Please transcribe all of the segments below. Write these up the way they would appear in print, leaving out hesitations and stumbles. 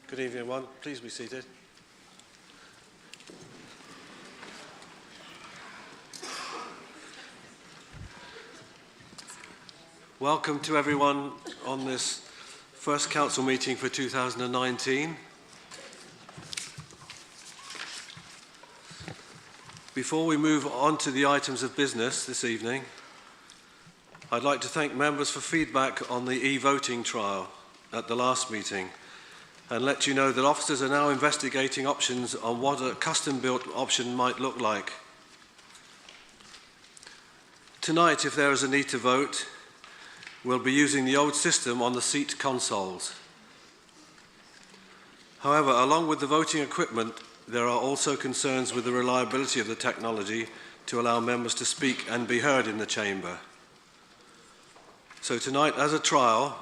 Good evening, everyone. Please be seated. Welcome to everyone on this first council meeting for 2019. Before we move on to the items of business this evening, I'd like to thank members for feedback on the e-voting trial at the last meeting, and let you know that officers are now investigating options on what a custom-built option might look like. Tonight, if there is a need to vote, we'll be using the old system on the seat consoles. However, along with the voting equipment, there are also concerns with the reliability of the technology to allow members to speak and be heard in the chamber. So tonight, as a trial,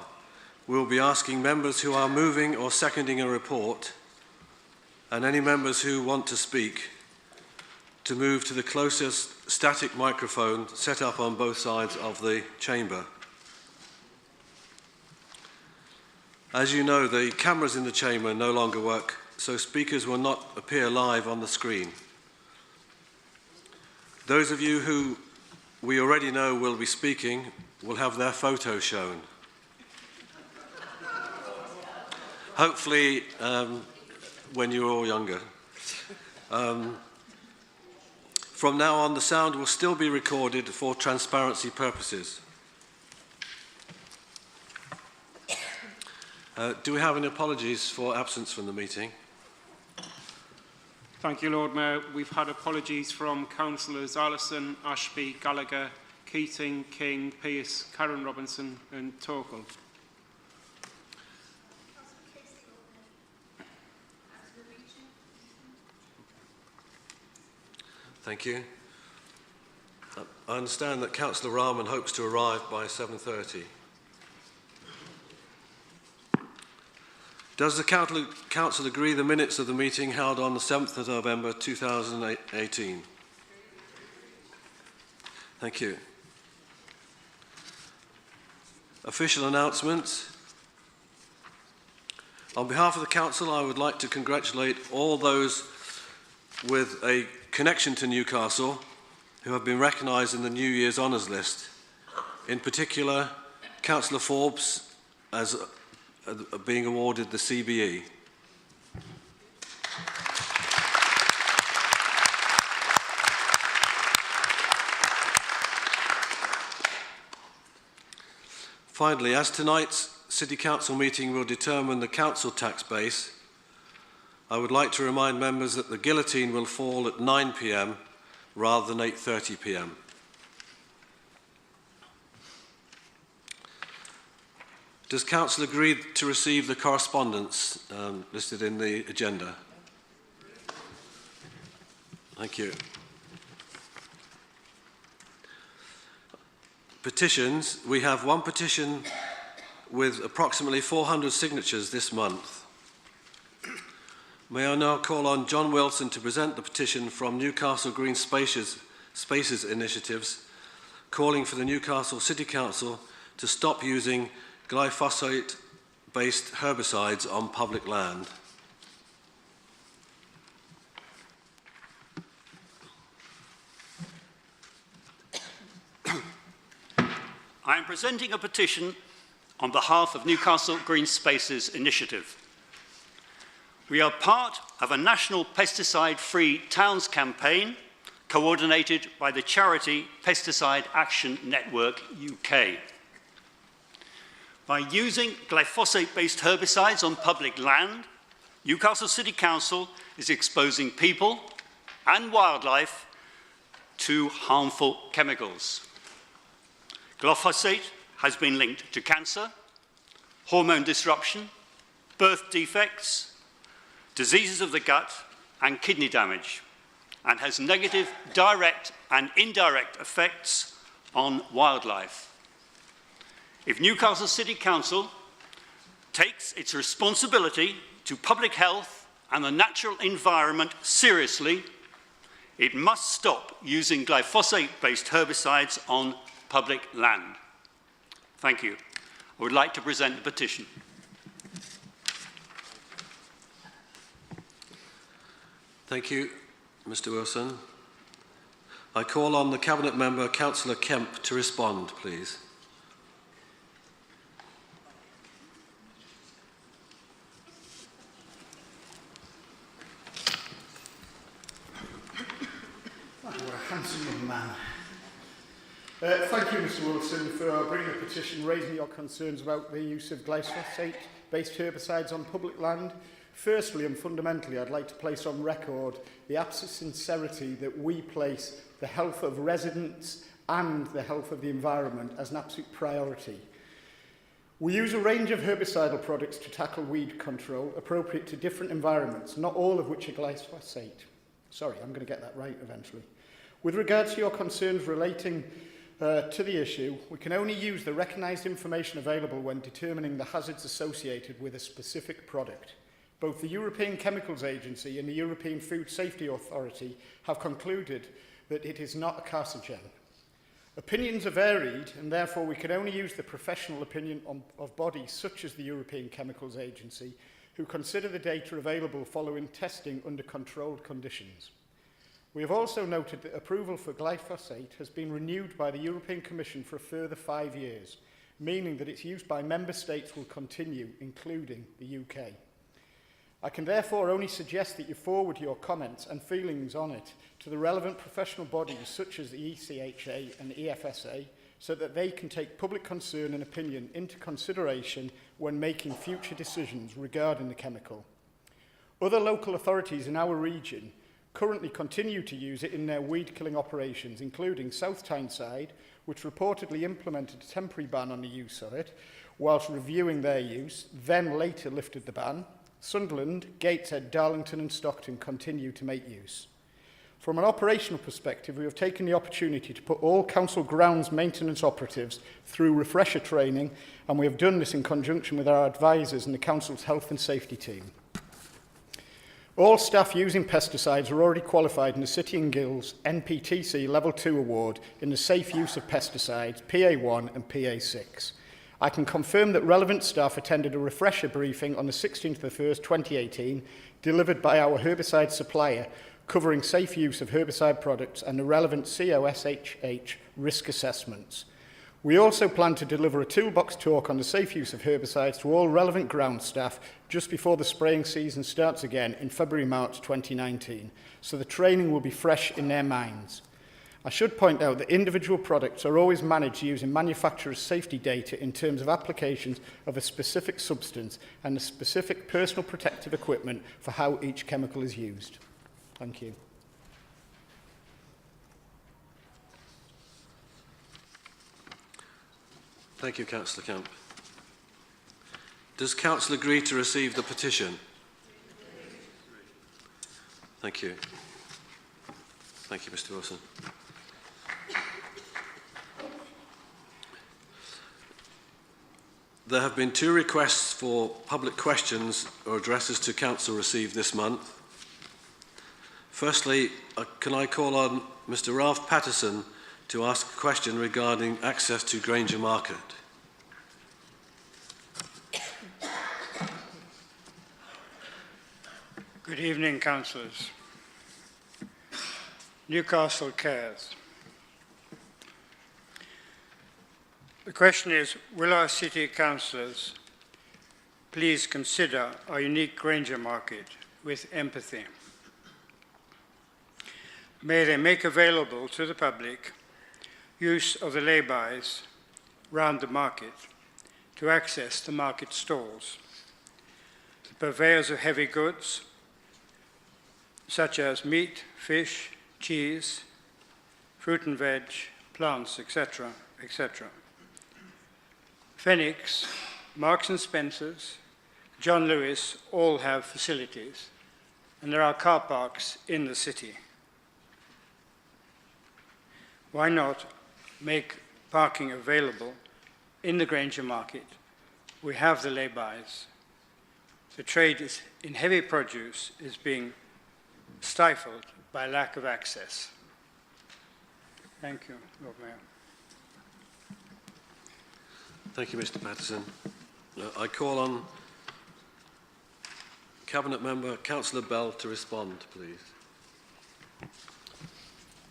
we'll be asking members who are moving or seconding a report, and any members who want to speak, to move to the closest static microphone set up on both sides of the chamber. As you know, the cameras in the chamber no longer work, so speakers will not appear live on the screen. Those of you who we already know will be speaking will have their photo shown. Hopefully, when you're all younger. From now on, the sound will still be recorded for transparency purposes. Do we have any apologies for absence from the meeting? Thank you, Lord Mayor. We've had apologies from Councillors Allison, Ashby, Gallagher, Keating, King, Pearce, Karen Robinson and Torkel. Thank you. I understand that Councillor Rahman hopes to arrive by 7:30. Does the Council agree the minutes of the meeting held on the 7th of November 2018? Thank you. Official announcements. On behalf of the Council, I would like to congratulate all those with a connection to Newcastle who have been recognised in the New Year's Honours List. In particular, Councillor Forbes as being awarded the CBE. Finally, as tonight's City Council meeting will determine the council tax base, I would like to remind members that the guillotine will fall at 9 p.m. rather than 8:30 p.m. Does Council agree to receive the correspondence listed in the agenda? Thank you. Petitions. We have one petition with approximately 400 signatures this month. May I now call on John Wilson to present the petition from Newcastle Green Spacious initiatives, calling for the Newcastle City Council to stop using glyphosate-based herbicides on public land. I am presenting a petition on behalf of Newcastle Green Spaces initiative. We are part of a national pesticide-free towns campaign coordinated by the charity Pesticide Action Network UK. By using glyphosate-based herbicides on public land, Newcastle City Council is exposing people and wildlife to harmful chemicals. Glyphosate has been linked to cancer, hormone disruption, birth defects, diseases of the gut, and kidney damage, and has negative direct and indirect effects on wildlife. If Newcastle City Council takes its responsibility to public health and the natural environment seriously, it must stop using glyphosate-based herbicides on public land. Thank you. I would like to present the petition. Thank you, Mr. Wilson. I call on the Cabinet Member, Councillor Kemp, to respond, please. What a handsome young man. Thank you, Mr. Wilson, for bringing the petition, raising your concerns about the use of glyphosate-based herbicides on public land. Firstly and fundamentally, I'd like to place on record the absolute sincerity that we place the health of residents and the health of the environment as an absolute priority. We use a range of herbicidal products to tackle weed control appropriate to different environments, not all of which are glyphosate. Sorry, I'm going to get that right eventually. With regards to your concerns relating to the issue, we can only use the recognised information available when determining the hazards associated with a specific product. Both the European Chemicals Agency and the European Food Safety Authority have concluded that it is not a carcinogen. Opinions are varied, and therefore we can only use the professional opinion of bodies such as the European Chemicals Agency, who consider the data available following testing under controlled conditions. We have also noted that approval for glyphosate has been renewed by the European Commission for a further 5 years, meaning that its use by member states will continue, including the UK. I can therefore only suggest that you forward your comments and feelings on it to the relevant professional bodies such as the ECHA and the EFSA, so that they can take public concern and opinion into consideration when making future decisions regarding the chemical. Other local authorities in our region currently continue to use it in their weed-killing operations, including South Tyneside, which reportedly implemented a temporary ban on the use of it, whilst reviewing their use, then later lifted the ban. Sunderland, Gateshead, Darlington and Stockton continue to make use. From an operational perspective, we have taken the opportunity to put all council grounds maintenance operatives through refresher training, and we have done this in conjunction with our advisors and the council's health and safety team. All staff using pesticides are already qualified in the City and Guilds NPTC Level 2 Award in the safe use of pesticides, PA1 and PA6. I can confirm that relevant staff attended a refresher briefing on the 16th of 1st, 2018, delivered by our herbicide supplier, covering safe use of herbicide products and the relevant COSHH risk assessments. We also plan to deliver a toolbox talk on the safe use of herbicides to all relevant ground staff just before the spraying season starts again in February-March 2019, so the training will be fresh in their minds. I should point out that individual products are always managed using manufacturer's safety data in terms of applications of a specific substance and the specific personal protective equipment for how each chemical is used. Thank you. Thank you, Councillor Kemp. Does Council agree to receive the petition? Thank you. Thank you, Mr. Wilson. There have been 2 requests for public questions or addresses to Council received this month. Firstly, can I call on Mr. Ralph Patterson to ask a question regarding access to Granger Market? Good evening, councillors. Newcastle cares. The question is, will our city councillors please consider our unique Granger Market with empathy? May they make available to the public use of the laybys round the market to access the market stalls. The purveyors of heavy goods, such as meat, fish, cheese, fruit and veg, plants, etc., etc. Phoenix, Marks and Spencer's, John Lewis all have facilities, and there are car parks in the city. Why not make parking available in the Granger Market? We have the lay-bys. The trade in heavy produce is being stifled by lack of access. Thank you, Lord Mayor. Thank you, Mr. Patterson. I call on Cabinet Member Councillor Bell to respond, please.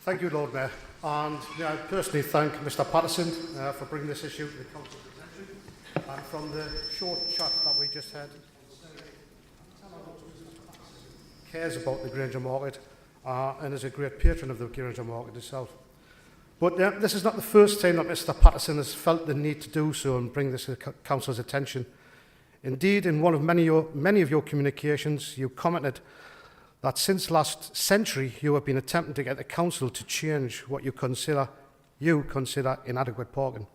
Thank you, Lord Mayor. And I personally thank Mr. Patterson for bringing this issue to the Council's attention. And from the short chat that we just had, cares about the Granger Market and is a great patron of the Granger Market itself. But this is not the first time that Mr. Patterson has felt the need to do so and bring this to the Council's attention. Indeed, in one of many of your communications, you commented that since last century you have been attempting to get the Council to change what you consider inadequate parking.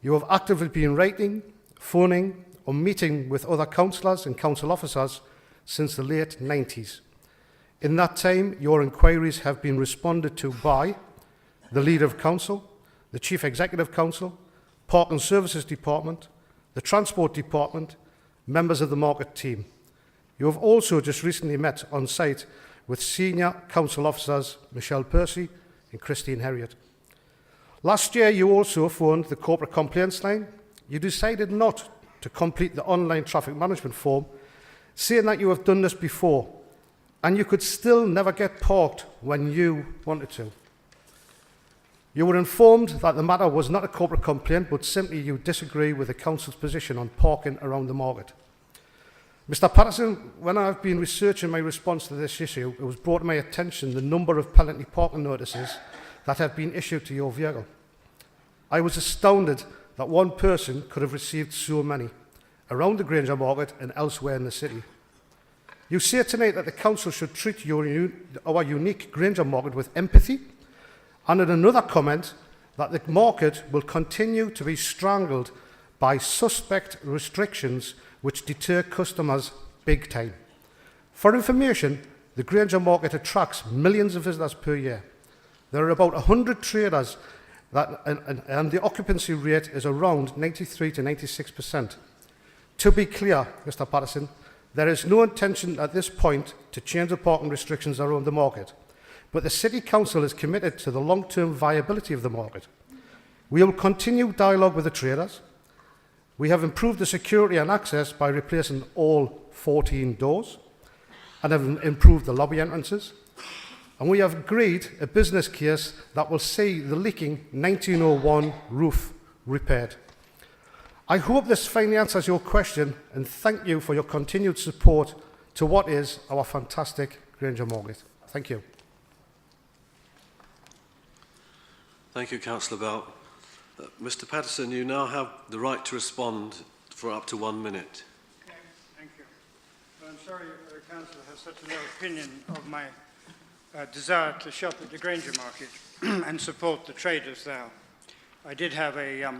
You have actively been writing, phoning or meeting with other councillors and council officers since the late 90s. In that time, your inquiries have been responded to by the Leader of Council, the Chief Executive Council, Park and Services Department, the Transport Department, members of the market team. You have also just recently met on site with senior council officers Michelle Percy and Christine Herriot. Last year, you also phoned the corporate complaints line. You decided not to complete the online traffic management form, saying that you have done this before, and you could still never get parked when you wanted to. You were informed that the matter was not a corporate complaint, but simply you disagree with the Council's position on parking around the market. Mr. Patterson, when I've been researching my response to this issue, it was brought to my attention the number of penalty parking notices that have been issued to your vehicle. I was astounded that one person could have received so many around the Granger Market and elsewhere in the city. You say tonight that the Council should treat our unique Granger Market with empathy, and in another comment that the market will continue to be strangled by suspect restrictions which deter customers big time. For information, the Granger Market attracts millions of visitors per year. There are about 100 traders and the occupancy rate is around 93 to 96%. To be clear, Mr. Patterson, there is no intention at this point to change the parking restrictions around the market, but the City Council is committed to the long-term viability of the market. We will continue dialogue with the traders. We have improved the security and access by replacing all 14 doors and have improved the lobby entrances. And we have agreed a business case that will see the leaking 1901 roof repaired. I hope this finally answers your question, and thank you for your continued support to what is our fantastic Granger Market. Thank you. Thank you, Councillor Bell. Mr. Patterson, you now have the right to respond for up to 1 minute. Okay, thank you. Well, I'm sorry the Council has such a low opinion of my desire to shop at the Granger Market and support the traders there. I did have a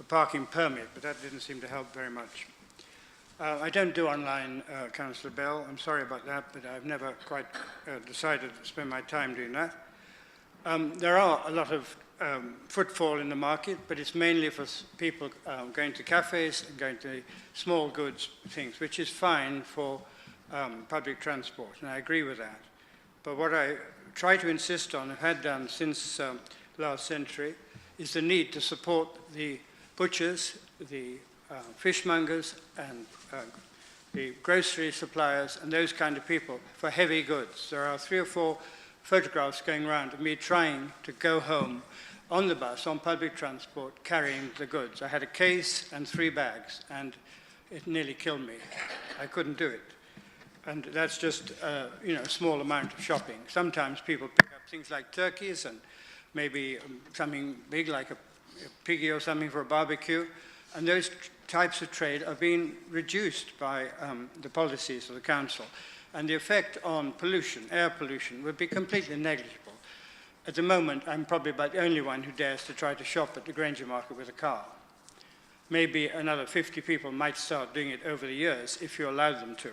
parking permit, but that didn't seem to help very much. I don't do online, Councillor Bell. I'm sorry about that, but I've never quite decided to spend my time doing that. There are a lot of footfall in the market, but it's mainly for people going to cafes and going to small goods things, which is fine for public transport, and I agree with that. But what I try to insist on, and have done since last century, is the need to support the butchers, the fishmongers, and the grocery suppliers, and those kind of people for heavy goods. There are 3 or 4 photographs going around of me trying to go home on the bus, on public transport, carrying the goods. I had a case and 3 bags, and it nearly killed me. I couldn't do it. And that's just a small amount of shopping. Sometimes people pick up things like turkeys and maybe something big like a piggy or something for a barbecue, and those types of trade are being reduced by the policies of the Council. And the effect on pollution, air pollution, would be completely negligible. At the moment, I'm probably about the only one who dares to try to shop at the Granger Market with a car. maybe another 50 people might start doing it over the years if you allow them to.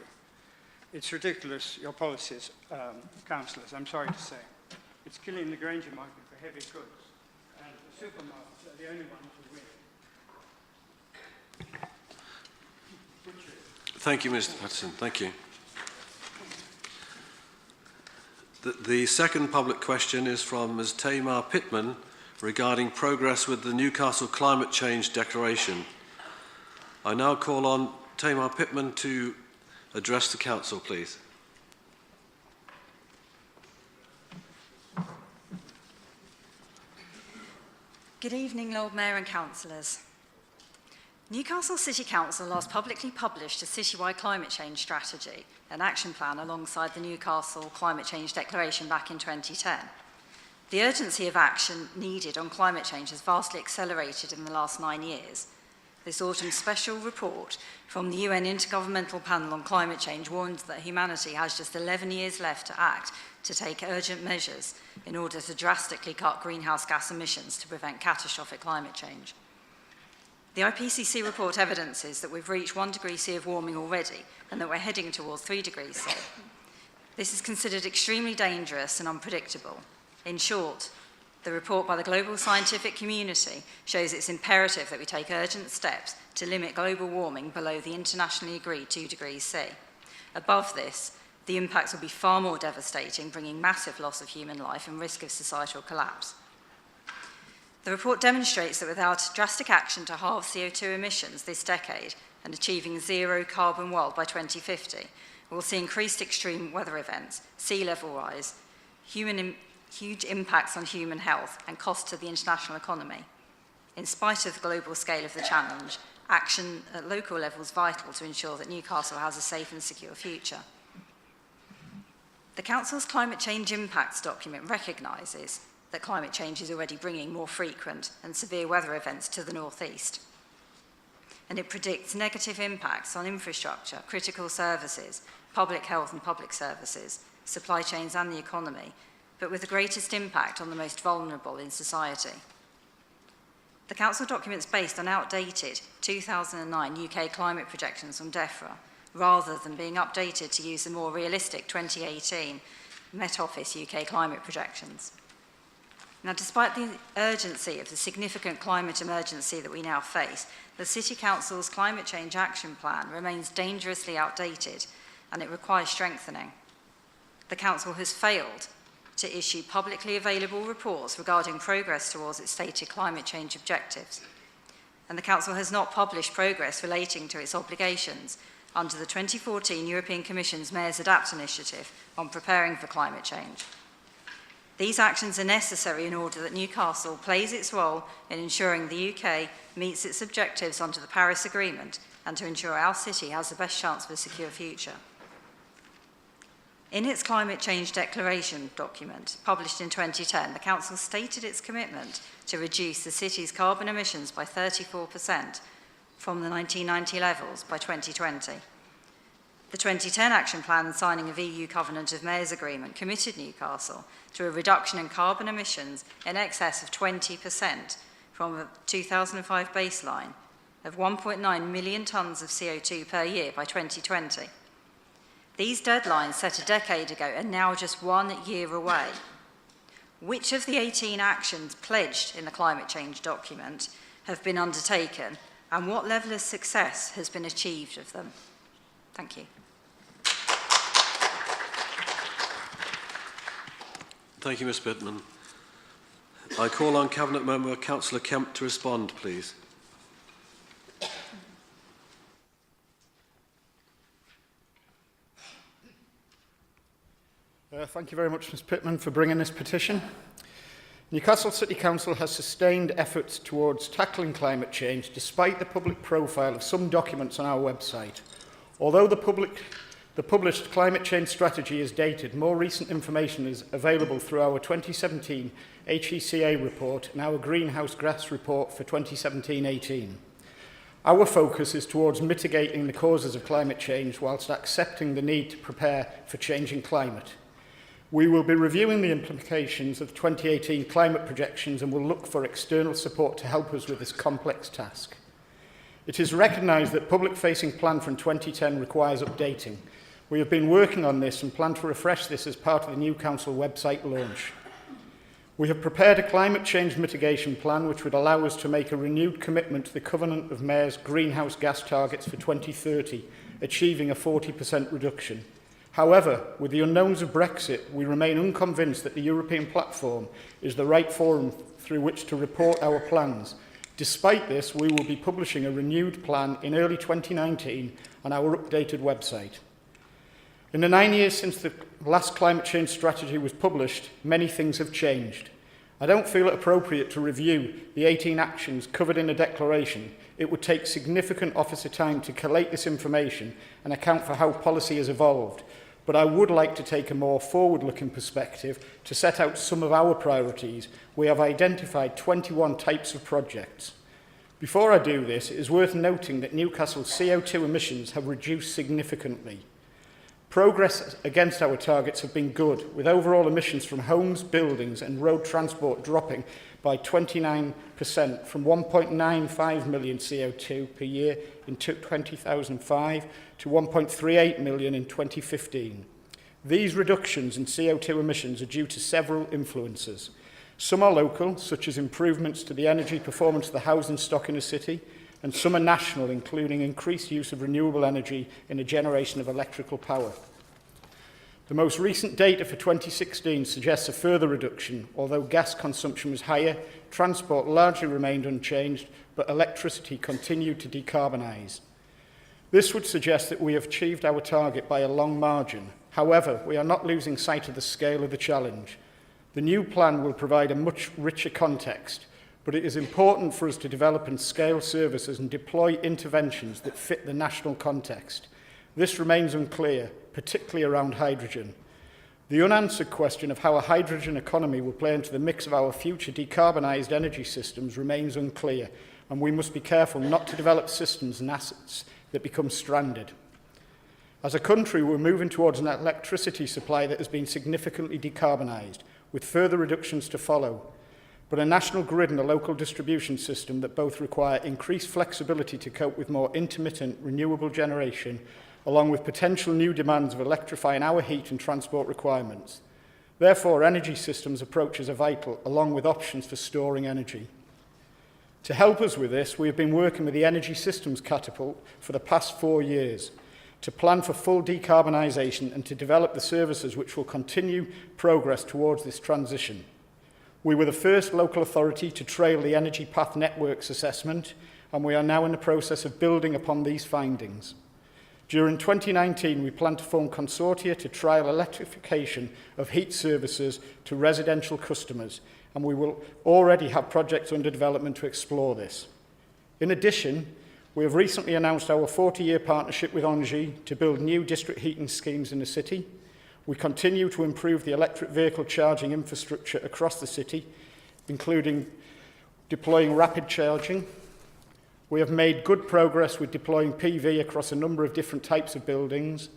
It's ridiculous, your policies, councillors, I'm sorry to say. It's killing the Granger market for heavy goods, and the supermarkets are the only ones who win. Thank you, Mr. Patterson. Thank you. The second public question is from Ms. Tamar Pittman regarding progress with the Newcastle Climate Change Declaration. I now call on Tamar Pittman to address the Council, please. Good evening, Lord Mayor and councillors. Newcastle City Council last publicly published a citywide climate change strategy and action plan alongside the Newcastle Climate Change Declaration back in 2010. The urgency of action needed on climate change has vastly accelerated in the last 9 years. This autumn's special report from the UN Intergovernmental Panel on Climate Change warned that humanity has just 11 years left to act to take urgent measures in order to drastically cut greenhouse gas emissions to prevent catastrophic climate change. The IPCC report evidences that we've reached 1 degree C of warming already and that we're heading towards 3 degrees C. This is considered extremely dangerous and unpredictable. In short, the report by the global scientific community shows it's imperative that we take urgent steps to limit global warming below the internationally agreed 2 degrees C. Above this, the impacts will be far more devastating, bringing massive loss of human life and risk of societal collapse. The report demonstrates that without drastic action to halve CO2 emissions this decade and achieving a zero carbon world by 2050, we'll see increased extreme weather events, sea level rise, huge impacts on human health and costs to the international economy. In spite of the global scale of the challenge, action at local level is vital to ensure that Newcastle has a safe and secure future. The Council's Climate Change Impacts document recognises that climate change is already bringing more frequent and severe weather events to the northeast. And it predicts negative impacts on infrastructure, critical services, public health and public services, supply chains and the economy, but with the greatest impact on the most vulnerable in society. The Council document is based on outdated 2009 UK climate projections from DEFRA, rather than being updated to use the more realistic 2018 Met Office UK climate projections. Now, despite the urgency of the significant climate emergency that we now face, the City Council's Climate Change Action Plan remains dangerously outdated and it requires strengthening. The Council has failed to issue publicly available reports regarding progress towards its stated climate change objectives. And the Council has not published progress relating to its obligations under the 2014 European Commission's Mayors Adapt initiative on preparing for climate change. These actions are necessary in order that Newcastle plays its role in ensuring the UK meets its objectives under the Paris Agreement and to ensure our city has the best chance of a secure future. In its Climate Change Declaration document, published in 2010, the Council stated its commitment to reduce the city's carbon emissions by 34% from the 1990 levels by 2020. The 2010 Action Plan and signing of EU Covenant of Mayors Agreement committed Newcastle to a reduction in carbon emissions in excess of 20% from a 2005 baseline of 1.9 million tonnes of CO2 per year by 2020. These deadlines set a decade ago are now just 1 year away. Which of the 18 actions pledged in the climate change document have been undertaken, and what level of success has been achieved of them? Thank you. Thank you, Ms. Pittman. I call on Cabinet Member Councillor Kemp to respond, please. Thank you very much, Ms. Pittman, for bringing this petition. Newcastle City Council has sustained efforts towards tackling climate change despite the public profile of some documents on our website. Although the published climate change strategy is dated, more recent information is available through our 2017 HECA report and our greenhouse gas report for 2017-18. Our focus is towards mitigating the causes of climate change whilst accepting the need to prepare for changing climate. We will be reviewing the implications of 2018 climate projections and will look for external support to help us with this complex task. It is recognised that public-facing plan from 2010 requires updating. We have been working on this and plan to refresh this as part of the new council website launch. We have prepared a climate change mitigation plan which would allow us to make a renewed commitment to the Covenant of Mayors greenhouse gas targets for 2030, achieving a 40% reduction. However, with the unknowns of Brexit, we remain unconvinced that the European platform is the right forum through which to report our plans. Despite this, we will be publishing a renewed plan in early 2019 on our updated website. In the 9 years since the last climate change strategy was published, many things have changed. I don't feel it appropriate to review the 18 actions covered in the declaration. It would take significant officer time to collate this information and account for how policy has evolved, but I would like to take a more forward-looking perspective to set out some of our priorities. We have identified 21 types of projects. Before I do this, it is worth noting that Newcastle's CO2 emissions have reduced significantly. Progress against our targets have been good, with overall emissions from homes, buildings and road transport dropping by 29% from 1.95 million CO2 per year in 2005 to 1.38 million in 2015. These reductions in CO2 emissions are due to several influences. Some are local, such as improvements to the energy performance of the housing stock in a city, and some are national, including increased use of renewable energy in the generation of electrical power. The most recent data for 2016 suggests a further reduction. Although gas consumption was higher, transport largely remained unchanged, but electricity continued to decarbonise. This would suggest that we have achieved our target by a long margin. However, we are not losing sight of the scale of the challenge. The new plan will provide a much richer context, but it is important for us to develop and scale services and deploy interventions that fit the national context. This remains unclear, particularly around hydrogen. The unanswered question of how a hydrogen economy will play into the mix of our future decarbonised energy systems remains unclear, and we must be careful not to develop systems and assets that become stranded. As a country, we're moving towards an electricity supply that has been significantly decarbonised, with further reductions to follow. But a national grid and a local distribution system that both require increased flexibility to cope with more intermittent renewable generation, along with potential new demands of electrifying our heat and transport requirements. Therefore, energy systems approaches are vital, along with options for storing energy. To help us with this, we have been working with the Energy Systems Catapult for the past 4 years to plan for full decarbonisation and to develop the services which will continue progress towards this transition. We were the first local authority to trail the Energy Path Networks assessment, and we are now in the process of building upon these findings. During 2019, we plan to form consortia to trial electrification of heat services to residential customers, and we will already have projects under development to explore this. In addition, we have recently announced our 40-year partnership with Nhs to build new district heating schemes in the city. We continue to improve the electric vehicle charging infrastructure across the city, including deploying rapid charging. We have made good progress with deploying PV across a number of different types of buildings.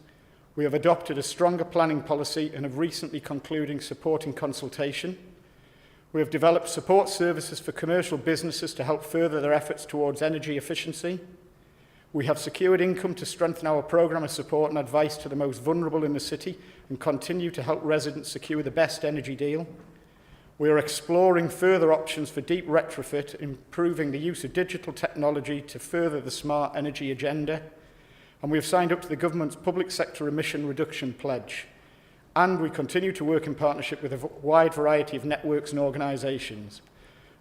We have adopted a stronger planning policy and have recently concluded supporting consultation. We have developed support services for commercial businesses to help further their efforts towards energy efficiency. We have secured income to strengthen our programme of support and advice to the most vulnerable in the city and continue to help residents secure the best energy deal. We are exploring further options for deep retrofit, improving the use of digital technology to further the smart energy agenda. And we have signed up to the government's public sector emission reduction pledge. And we continue to work in partnership with a wide variety of networks and organisations.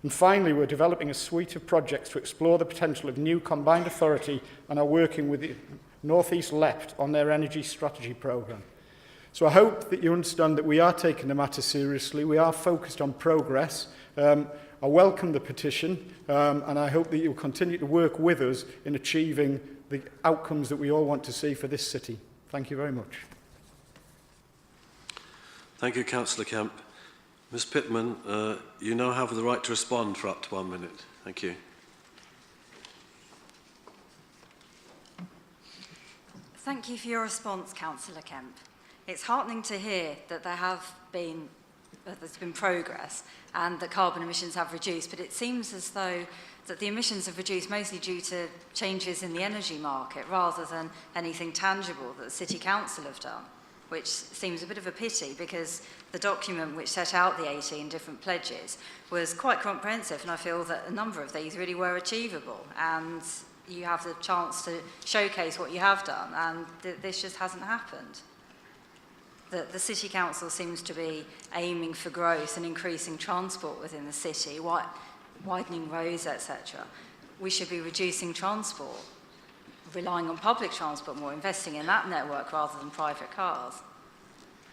And finally, we're developing a suite of projects to explore the potential of new combined authority and are working with the North East Left on their energy strategy programme. So I hope that you understand that we are taking the matter seriously. We are focused on progress. I welcome the petition, and I hope that you'll continue to work with us in achieving the outcomes that we all want to see for this city. Thank you very much. Thank you, Councillor Kemp. Ms Pittman, you now have the right to respond for up to 1 minute. Thank you. Thank you for your response, Councillor Kemp. It's heartening to hear that there have been there's been progress and that carbon emissions have reduced, but it seems as though that the emissions have reduced mostly due to changes in the energy market rather than anything tangible that the City Council have done, which seems a bit of a pity because the document which set out the 18 different pledges was quite comprehensive, and I feel that a number of these really were achievable, and you have the chance to showcase what you have done, and this just hasn't happened. The City Council seems to be aiming for growth and increasing transport within the city, widening roads, etc. We should be reducing transport, relying on public transport more, investing in that network rather than private cars.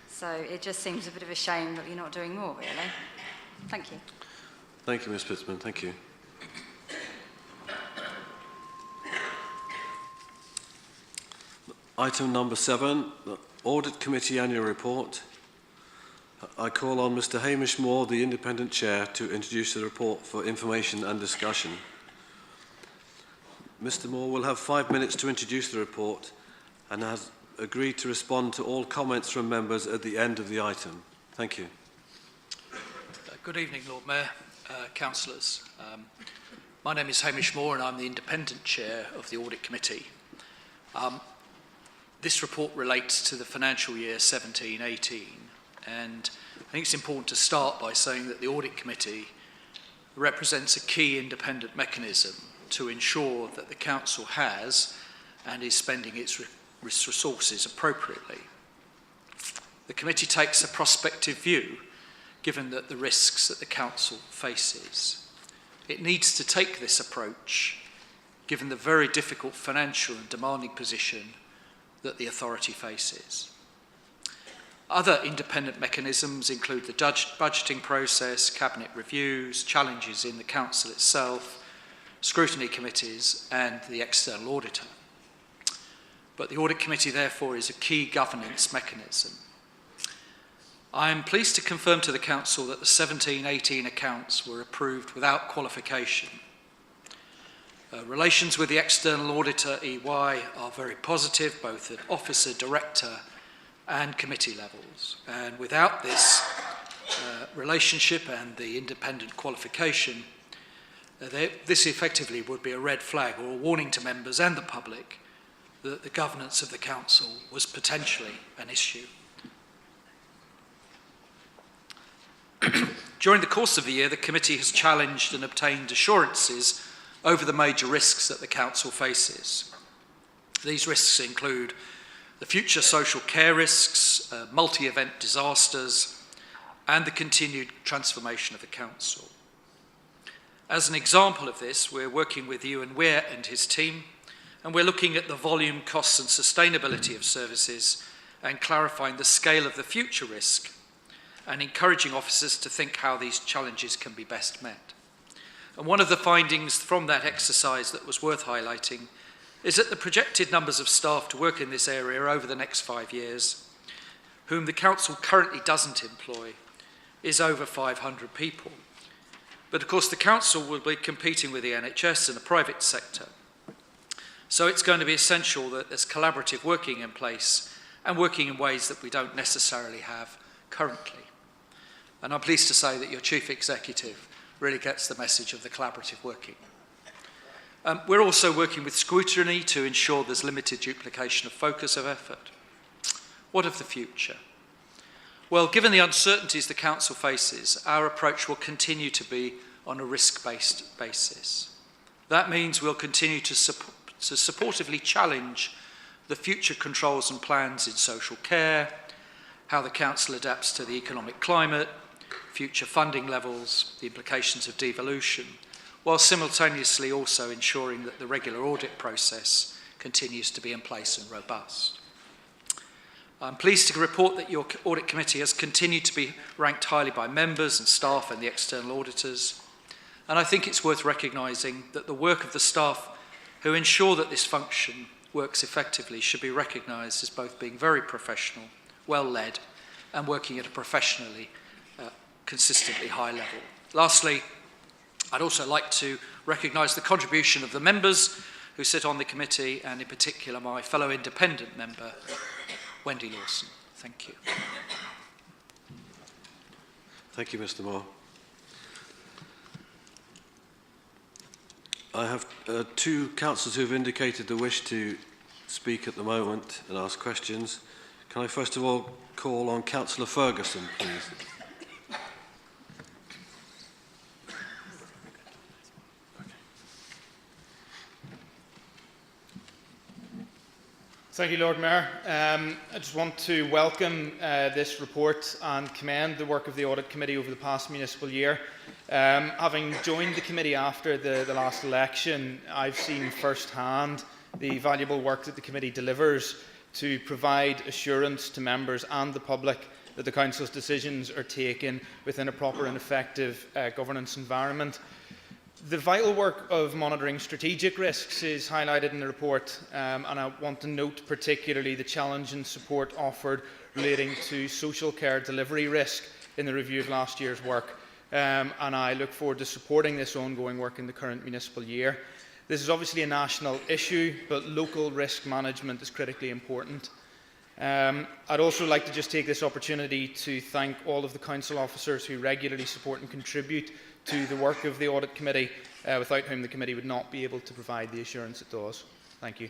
So it just seems a bit of a shame that you're not doing more, really. Thank you. Thank you, Ms Pittman. Thank you. Item number 7, the Audit Committee Annual Report. I call on Mr Hamish Moore, the Independent Chair, to introduce the report for information and discussion. Mr Moore will have 5 minutes to introduce the report and has agreed to respond to all comments from members at the end of the item. Thank you. Good evening, Lord Mayor, councillors. My name is Hamish Moore and I'm the Independent Chair of the Audit Committee. This report relates to the financial year 17-18, and I think it's important to start by saying that the Audit Committee represents a key independent mechanism to ensure that the Council has and is spending its resources appropriately. The Committee takes a prospective view, given that the risks that the Council faces. It needs to take this approach, given the very difficult financial and demanding position that the authority faces. Other independent mechanisms include the budgeting process, cabinet reviews, challenges in the council itself, scrutiny committees and the external auditor. But the audit committee therefore is a key governance mechanism. I am pleased to confirm to the council that the 17-18 accounts were approved without qualification. Relations with the external auditor, EY, are very positive, both at officer, director and committee levels. And without this relationship and the independent qualification, this effectively would be a red flag or a warning to members and the public that the governance of the council was potentially an issue. During the course of the year, the committee has challenged and obtained assurances over the major risks that the council faces. These risks include the future social care risks, multi-event disasters, and the continued transformation of the council. As an example of this, we're working with Ewan Weir and his team, and we're looking at the volume, costs and sustainability of services and clarifying the scale of the future risk and encouraging officers to think how these challenges can be best met. And one of the findings from that exercise that was worth highlighting is that the projected numbers of staff to work in this area over the next 5 years, whom the council currently doesn't employ, is over 500 people. But of course the council will be competing with the NHS and the private sector. So it's going to be essential that there's collaborative working in place and working in ways that we don't necessarily have currently. And I'm pleased to say that your Chief Executive really gets the message of the collaborative working. We're also working with scrutiny to ensure there's limited duplication of focus of effort. What of the future? Well, given the uncertainties the Council faces, our approach will continue to be on a risk-based basis. That means we'll continue to supportively challenge the future controls and plans in social care, how the Council adapts to the economic climate, future funding levels, the implications of devolution, while simultaneously also ensuring that the regular audit process continues to be in place and robust. I'm pleased to report that your audit committee has continued to be ranked highly by members and staff and the external auditors, and I think it's worth recognising that the work of the staff who ensure that this function works effectively should be recognised as both being very professional, well led, and working at a professionally consistently high level. Lastly, I'd also like to recognise the contribution of the members who sit on the committee, and in particular my fellow independent member, Wendy Lawson. Thank you. Thank you, Mr. Moore. I have two councillors who have indicated the wish to speak at the moment and ask questions. Can I first of all call on Councillor Ferguson, please? Thank you, Lord Mayor. I just want to welcome this report and commend the work of the Audit Committee over the past municipal year. Having joined the committee after the last election, I've seen firsthand the valuable work that the committee delivers to provide assurance to members and the public that the Council's decisions are taken within a proper and effective governance environment. The vital work of monitoring strategic risks is highlighted in the report, and I want to note particularly the challenge and support offered relating to social care delivery risk in the review of last year's work, and I look forward to supporting this ongoing work in the current municipal year. This is obviously a national issue, but local risk management is critically important. I'd also like to just take this opportunity to thank all of the Council officers who regularly support and contribute to the work of the Audit Committee, without whom the Committee would not be able to provide the assurance it does. Thank you.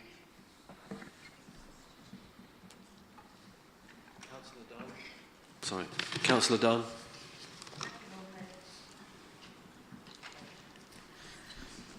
Councillor Dunn.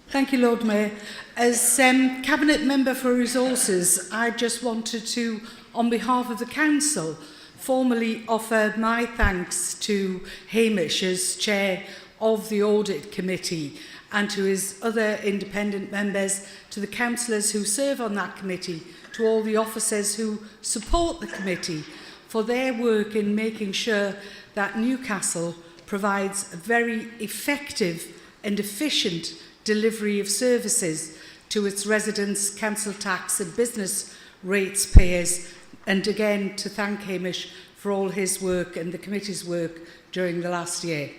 Thank you, Lord Mayor. As Cabinet Member for Resources, I just wanted to, on behalf of the Council, formally offer my thanks to Hamish as Chair of the Audit Committee and to his other independent members, to the councillors who serve on that committee, to all the officers who support the committee for their work in making sure that Newcastle provides a very effective and efficient delivery of services to its residents, council tax and business rates payers, and again to thank Hamish for all his work and the committee's work during the last year.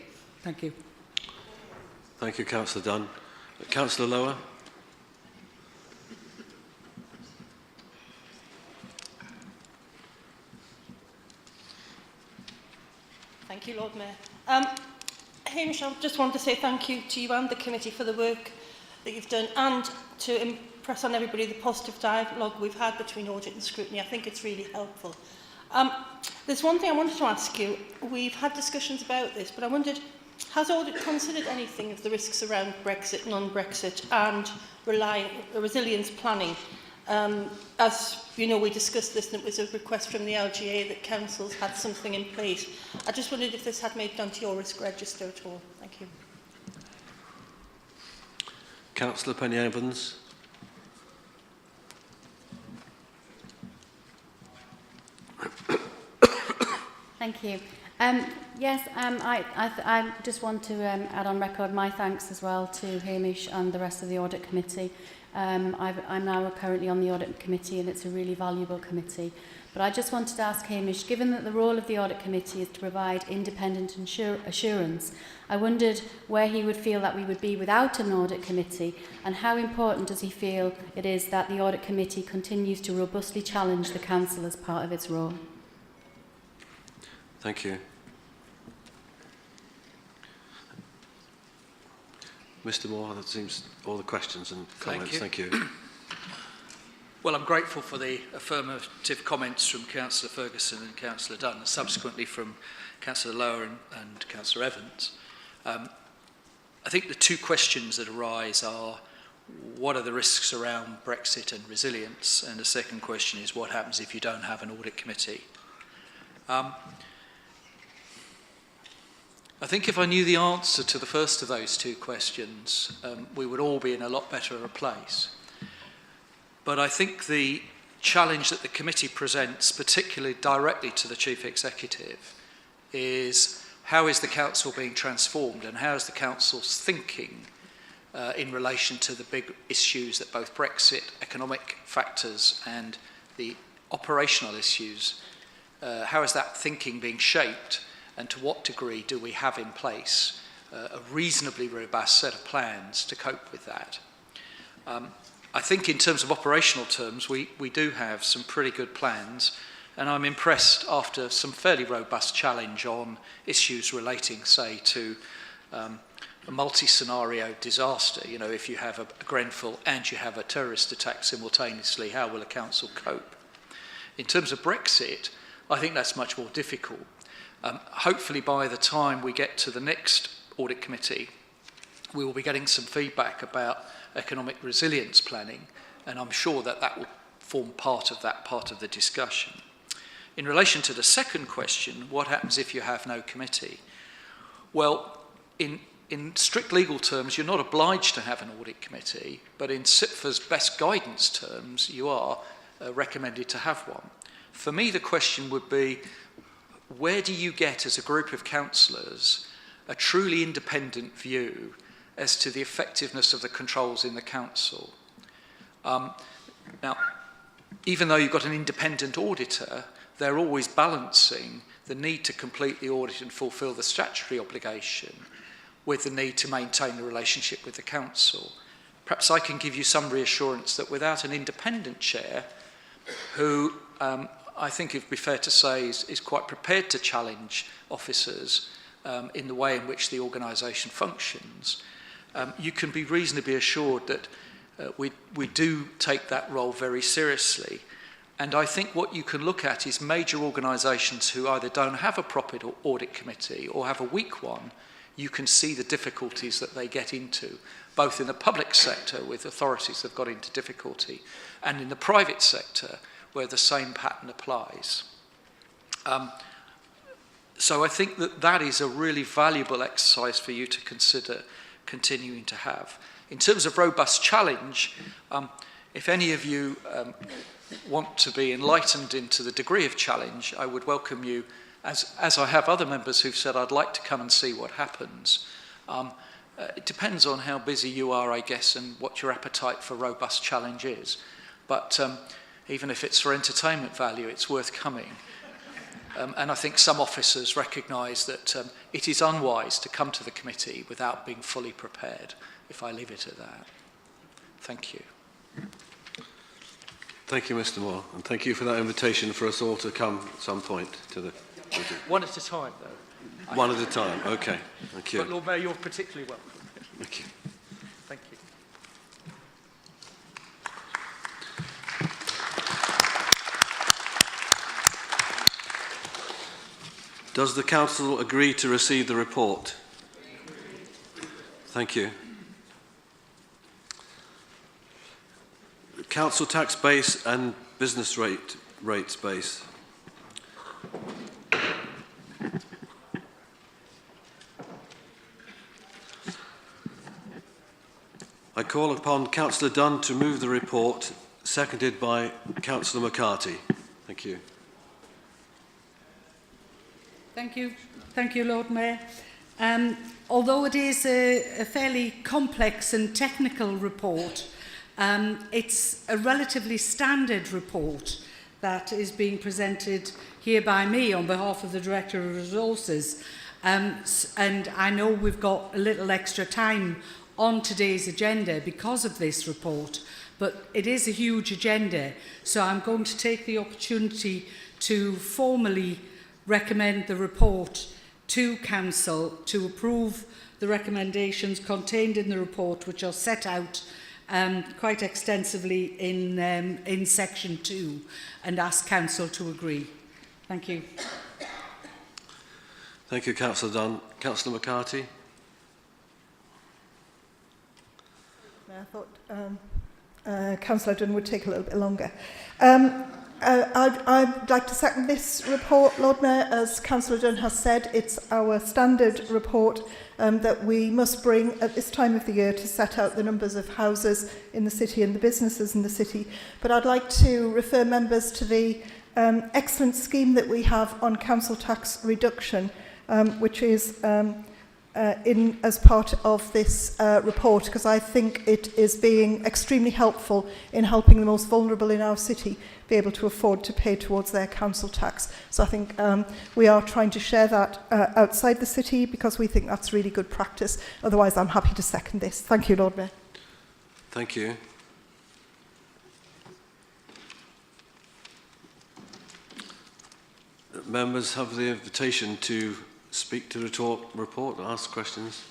Thank you. Thank you, Councillor Dunn. Councillor Lower. Thank you, Lord Mayor. Hamish, I just want to say thank you to you and the committee for the work that you've done, and to impress on everybody the positive dialogue we've had between audit and scrutiny. I think it's really helpful. There's one thing I wanted to ask you. We've had discussions about this, but I wondered, has Audit considered anything of the risks around Brexit, non-Brexit and resilience planning? As you know, we discussed this and it was a request from the LGA that councils had something in place. I just wondered if this had made it onto your risk register at all. Thank you. Councillor Penny Evans. Thank you. Yes, I just want to add on record my thanks as well to Hamish and the rest of the Audit Committee. I'm now currently on the Audit Committee, and it's a really valuable committee. But I just wanted to ask Hamish, given that the role of the Audit Committee is to provide independent assurance, I wondered where he would feel that we would be without an Audit Committee, and how important does he feel it is that the Audit Committee continues to robustly challenge the Council as part of its role? Thank you. Mr. Moore, that seems all the questions and comments. Thank you. Well, I'm grateful for the affirmative comments from Councillor Ferguson and Councillor Dunn, and subsequently from Councillor Lower and Councillor Evans. I think the two questions that arise are, what are the risks around Brexit and resilience? And the second question is, what happens if you don't have an audit committee? I think if I knew the answer to the first of those two questions, we would all be in a lot better a place. But I think the challenge that the committee presents, particularly directly to the Chief Executive, is how is the Council being transformed, and how is the Council's thinking in relation to the big issues that both Brexit, economic factors and the operational issues, how is that thinking being shaped? And to what degree do we have in place a reasonably robust set of plans to cope with that? I think in terms of operational terms, we do have some pretty good plans. And I'm impressed after some fairly robust challenge on issues relating, say, to a multi-scenario disaster. You know, if you have a Grenfell and you have a terrorist attack simultaneously, how will a council cope? In terms of Brexit, I think that's much more difficult. Hopefully by the time we get to the next audit committee, we will be getting some feedback about economic resilience planning, and I'm sure that that will form part of the discussion. In relation to the second question, what happens if you have no committee? Well, in strict legal terms, you're not obliged to have an audit committee, but in SIPFA's best guidance terms, you are recommended to have one. For me, the question would be, where do you get, as a group of councillors, a truly independent view as to the effectiveness of the controls in the council? Now, even though you've got an independent auditor, they're always balancing the need to complete the audit and fulfil the statutory obligation with the need to maintain the relationship with the council. Perhaps I can give you some reassurance that without an independent chair, who I think it would be fair to say is quite prepared to challenge officers in the way in which the organisation functions, you can be reasonably assured that we do take that role very seriously. And I think what you can look at is major organisations who either don't have a proper audit committee or have a weak one. You can see the difficulties that they get into, both in the public sector with authorities that have got into difficulty, and in the private sector where the same pattern applies. So I think that is a really valuable exercise for you to consider continuing to have. In terms of robust challenge, if any of you want to be enlightened into the degree of challenge, I would welcome you, as I have other members who've said, I'd like to come and see what happens. It depends on how busy you are, I guess, and what your appetite for robust challenge is. But even if it's for entertainment value, it's worth coming. And I think some officers recognise that it is unwise to come to the committee without being fully prepared, if I leave it at that. Thank you. Thank you, Mr. Moore, and thank you for that invitation for us all to come at some point to the meeting. One at a time, though. One at a time, okay. Thank you. But Lord Mayor, you're particularly welcome. Thank you. Thank you. Does the Council agree to receive the report? Thank you. Council tax base and business rates base. I call upon Councillor Dunn to move the report, seconded by Councillor McCarthy. Thank you. Thank you. Thank you, Lord Mayor. Although it is a fairly complex and technical report, it's a relatively standard report that is being presented here by me on behalf of the Director of Resources. And I know we've got a little extra time on today's agenda because of this report, but it is a huge agenda. So I'm going to take the opportunity to formally recommend the report to Council to approve the recommendations contained in the report, which are set out quite extensively in section 2, and ask Council to agree. Thank you. Thank you, Councillor Dunn. Councillor McCarthy. I thought Councillor Dunn would take a little bit longer. I'd like to second this report, Lord Mayor. As Councillor Dunn has said, it's our standard report that we must bring at this time of the year to set out the numbers of houses in the city and the businesses in the city. But I'd like to refer members to the excellent scheme that we have on council tax reduction, which is as part of this report, because I think it is being extremely helpful in helping the most vulnerable in our city be able to afford to pay towards their council tax. So I think we are trying to share that outside the city because we think that's really good practice. Otherwise, I'm happy to second this. Thank you, Lord Mayor. Thank you. Members have the invitation to speak to the report and ask questions.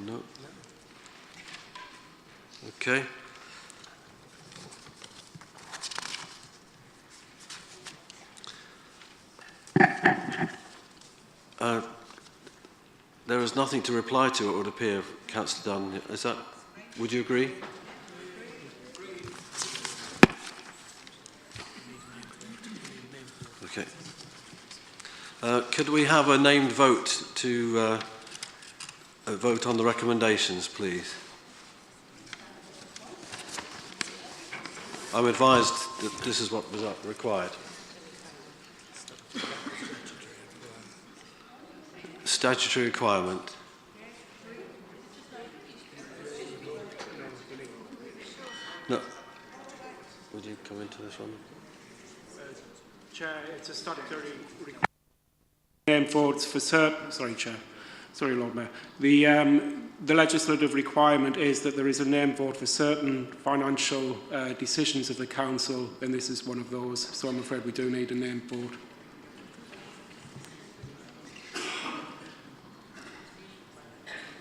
No. Okay. There is nothing to reply to, it would appear, Councillor Dunn. Is that? Would you agree? Okay. Could we have a named vote to vote on the recommendations, please? I'm advised that this is what was required. Statutory requirement. No. Would you come into this one? Chair, it's a statutory requirement. Name votes for certain. Sorry, Chair. Sorry, Lord Mayor. The legislative requirement is that there is a name vote for certain financial decisions of the council, and this is one of those. So I'm afraid we do need a name vote.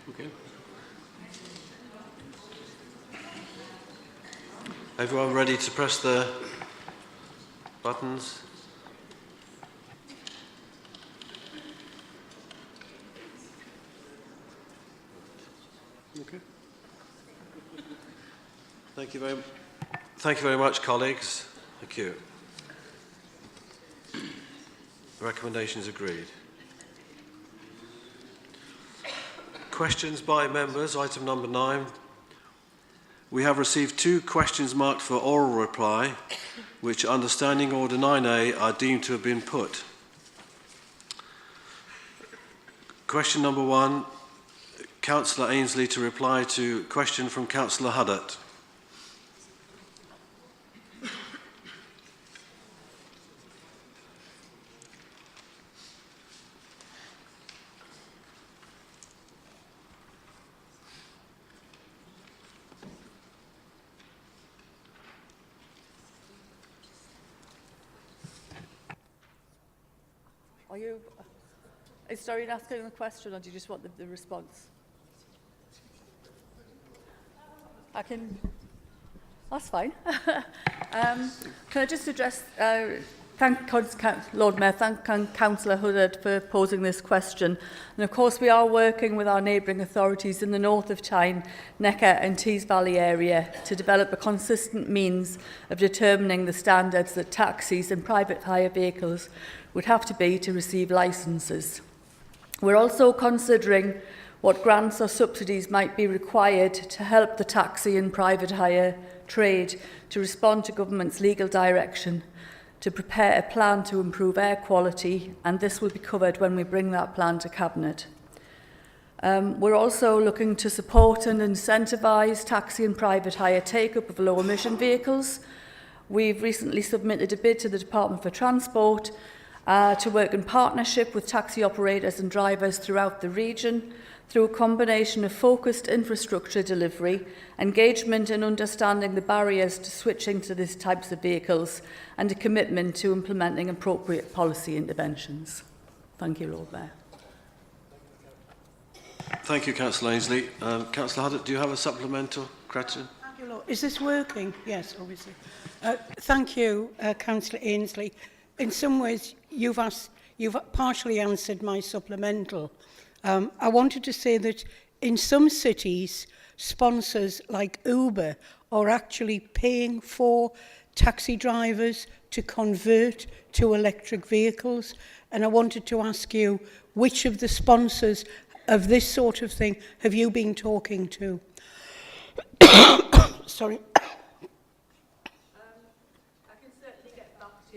Okay. Everyone ready to press the buttons? Okay. Thank you very much, colleagues. Thank you. The recommendation is agreed. Questions by members, item number 9. We have received 2 questions marked for oral reply, which under Standing Order 9A are deemed to have been put. Question number 1, Councillor Ainsley to reply to question from Councillor Huddart. Is Doreen asking a question, or do you just want the response? I can. That's fine. Can I just address? Thank Lord Mayor, thank Councillor Huddart for posing this question. And of course, we are working with our neighbouring authorities in the north of Tyne, Necker and Tees Valley area to develop a consistent means of determining the standards that taxis and private hire vehicles would have to be to receive licences. We're also considering what grants or subsidies might be required to help the taxi and private hire trade to respond to government's legal direction, to prepare a plan to improve air quality, and this will be covered when we bring that plan to Cabinet. We're also looking to support and incentivise taxi and private hire take-up of low-emission vehicles. We've recently submitted a bid to the Department for Transport to work in partnership with taxi operators and drivers throughout the region through a combination of focused infrastructure delivery, engagement and understanding the barriers to switching to these types of vehicles, and a commitment to implementing appropriate policy interventions. Thank you, Lord Mayor. Thank you, Councillor Ainsley. Councillor Huddart, do you have a supplemental question? Thank you, Lord. Is this working? Yes, obviously. Thank you, Councillor Ainsley. In some ways, you've partially answered my supplemental. I wanted to say that in some cities, sponsors like Uber are actually paying for taxi drivers to convert to electric vehicles. And I wanted to ask you, which of the sponsors of this sort of thing have you been talking to? Sorry.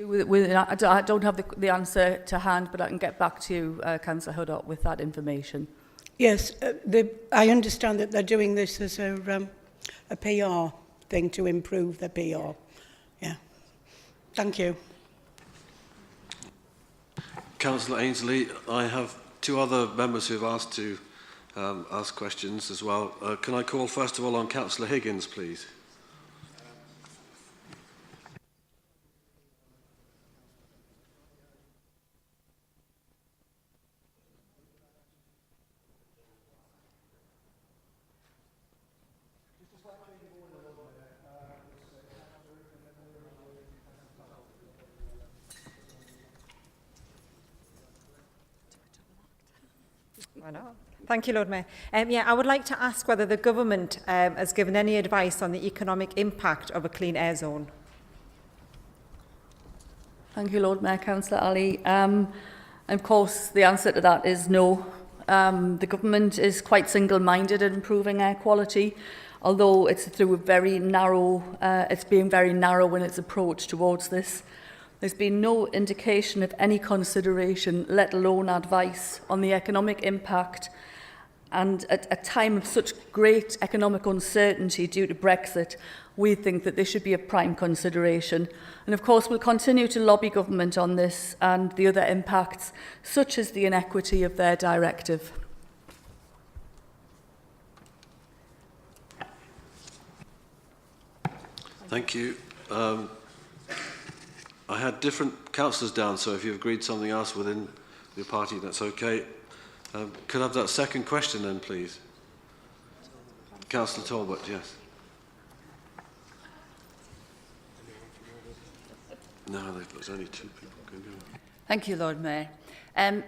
I don't have the answer to hand, but I can get back to you, Councillor Huddart, with that information. Yes, I understand that they're doing this as a PR thing to improve the PR. Yeah. Thank you. Councillor Ainsley, I have 2 other members who have asked to ask questions as well. Can I call first of all on Councillor Higgins, please? Why not? Thank you, Lord Mayor. Yeah, I would like to ask whether the government has given any advice on the economic impact of a clean air zone. Thank you, Lord Mayor. Councillor Ali. Of course, the answer to that is no. The government is quite single-minded in improving air quality, although it's through a very narrow, it's being very narrow in its approach towards this. There's been no indication of any consideration, let alone advice, on the economic impact. And at a time of such great economic uncertainty due to Brexit, we think that this should be a prime consideration. And of course, we'll continue to lobby government on this and the other impacts, such as the inequity of their directive. Thank you. I had different councillors down, so if you've agreed something else within your party, that's okay. Could I have that second question then, please? Councillor Talbot, yes. No, there's only two people. Thank you, Lord Mayor.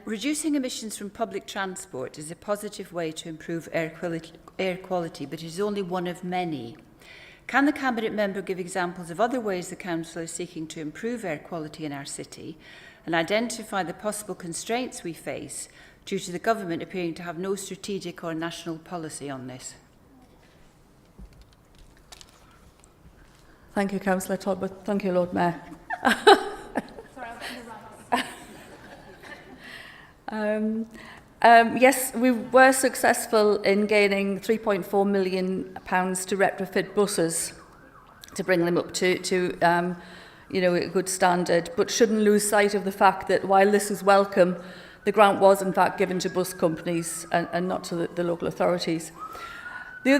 Reducing emissions from public transport is a positive way to improve air quality, but it is only one of many. Can the Cabinet Member give examples of other ways the Council is seeking to improve air quality in our city and identify the possible constraints we face due to the Government appearing to have no strategic or national policy on this? Thank you, Councillor Talbot. Thank you, Lord Mayor. Yes, we were successful in gaining £3.4 million to retrofit buses to bring them up to a good standard, but shouldn't lose sight of the fact that while this is welcome, the grant was in fact given to bus companies and not to the local authorities. The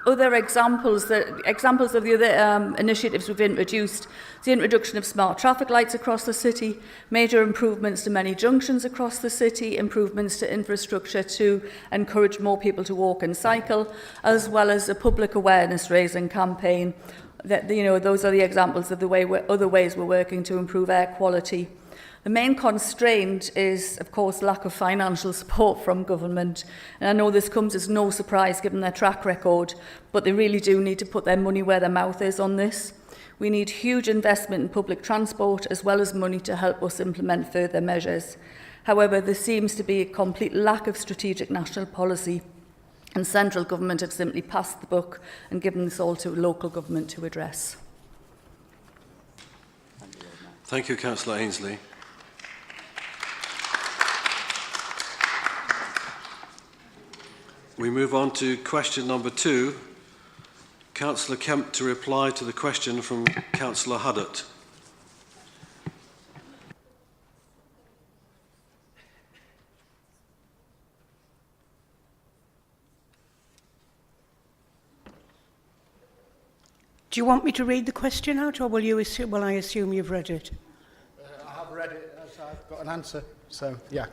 other examples of the other initiatives we've introduced, the introduction of smart traffic lights across the city, major improvements to many junctions across the city, improvements to infrastructure to encourage more people to walk and cycle, as well as a public awareness raising campaign. That, those are the examples of other ways we're working to improve air quality. The main constraint is, of course, lack of financial support from government. And I know this comes as no surprise given their track record, but they really do need to put their money where their mouth is on this. We need huge investment in public transport as well as money to help us implement further measures. However, there seems to be a complete lack of strategic national policy, and central government have simply passed the buck and given this all to local government to address. Thank you, Councillor Ainsley. We move on to question number 2. Councillor Kemp to reply to the question from Councillor Huddart. Do you want me to read the question out, or will I assume you've read it? I have read it as I've got an answer, so yeah.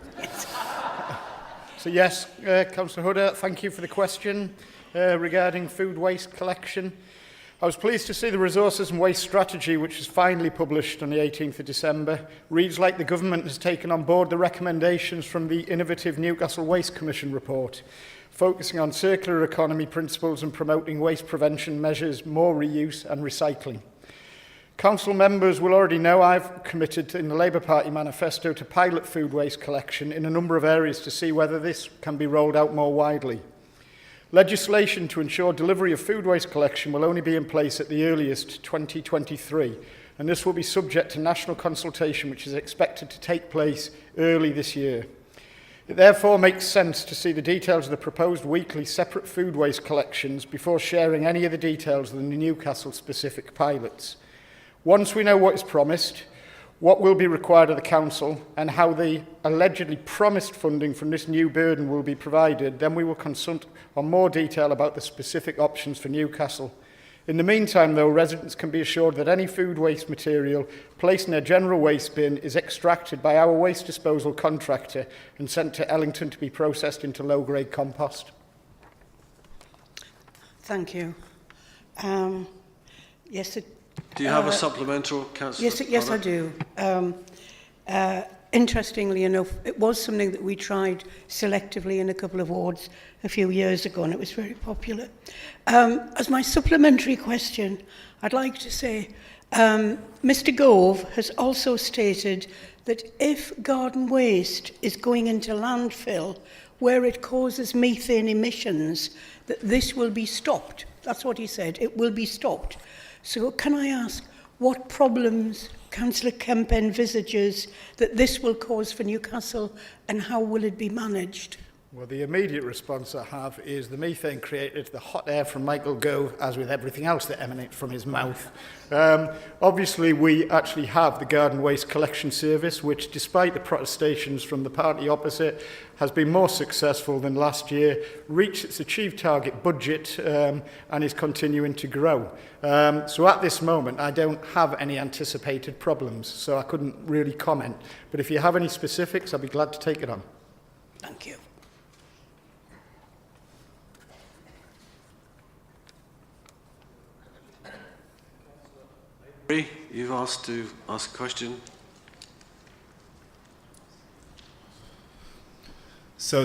So yes, Councillor Huddart, thank you for the question regarding food waste collection. I was pleased to see the Resources and Waste Strategy, which was finally published on the 18th of December, reads like the government has taken on board the recommendations from the innovative Newcastle Waste Commission report, focusing on circular economy principles and promoting waste prevention measures, more reuse and recycling. Council members will already know I've committed in the Labour Party manifesto to pilot food waste collection in a number of areas to see whether this can be rolled out more widely. Legislation to ensure delivery of food waste collection will only be in place at the earliest 2023, and this will be subject to national consultation, which is expected to take place early this year. It therefore makes sense to see the details of the proposed weekly separate food waste collections before sharing any of the details of the Newcastle-specific pilots. Once we know what is promised, what will be required of the Council, and how the allegedly promised funding from this new burden will be provided, then we will consult on more detail about the specific options for Newcastle. In the meantime, though, residents can be assured that any food waste material placed in their general waste bin is extracted by our waste disposal contractor and sent to Ellington to be processed into low-grade compost. Thank you. Yes. Do you have a supplemental, Councillor? Yes, I do. Interestingly enough, it was something that we tried selectively in a couple of wards a few years ago, and it was very popular. As my supplementary question, I'd like to say, Mr. Gove has also stated that if garden waste is going into landfill where it causes methane emissions, that this will be stopped. That's what he said, it will be stopped. So can I ask what problems Councillor Kemp envisages that this will cause for Newcastle, and how will it be managed? Well, the immediate response I have is the methane created, the hot air from Michael Gove, as with everything else that emanates from his mouth. Obviously, we actually have the garden waste collection service, which, despite the protestations from the party opposite, has been more successful than last year, reached its achieved target budget, and is continuing to grow. So at this moment, I don't have any anticipated problems, so I couldn't really comment. But if you have any specifics, I'd be glad to take it on. Thank you. You've asked to ask a question. So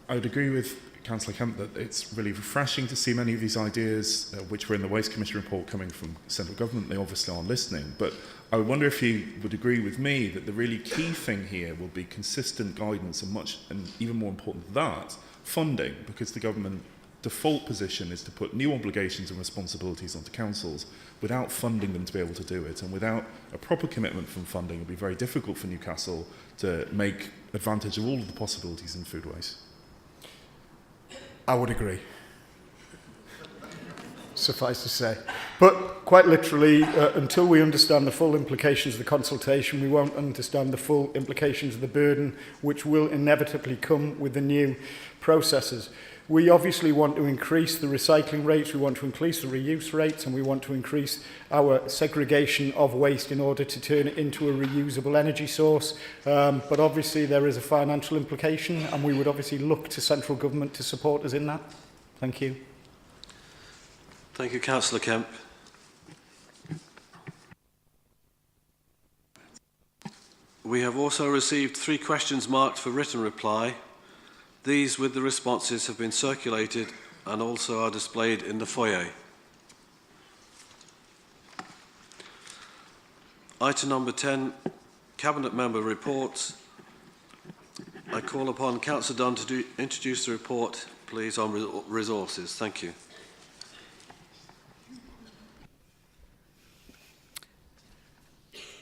I would agree with Councillor Kemp that it's really refreshing to see many of these ideas, which were in the Waste Commission report, coming from central government. They obviously are listening. But I would wonder if you would agree with me that the really key thing here will be consistent guidance and even more important than that, funding, because the government default position is to put new obligations and responsibilities onto councils without funding them to be able to do it. And without a proper commitment from funding, it will be very difficult for Newcastle to make advantage of all of the possibilities in food waste. I would agree. Suffice to say. But quite literally, until we understand the full implications of the consultation, we won't understand the full implications of the burden which will inevitably come with the new processes. We obviously want to increase the recycling rates, we want to increase the reuse rates, and we want to increase our segregation of waste in order to turn it into a reusable energy source. But obviously there is a financial implication, and we would obviously look to central government to support us in that. Thank you. Thank you, Councillor Kemp. We have also received 3 questions marked for written reply. These, with the responses, have been circulated and also are displayed in the foyer. Item number 10, Cabinet Member Reports. I call upon Councillor Dunn to introduce the report, please, on resources. Thank you.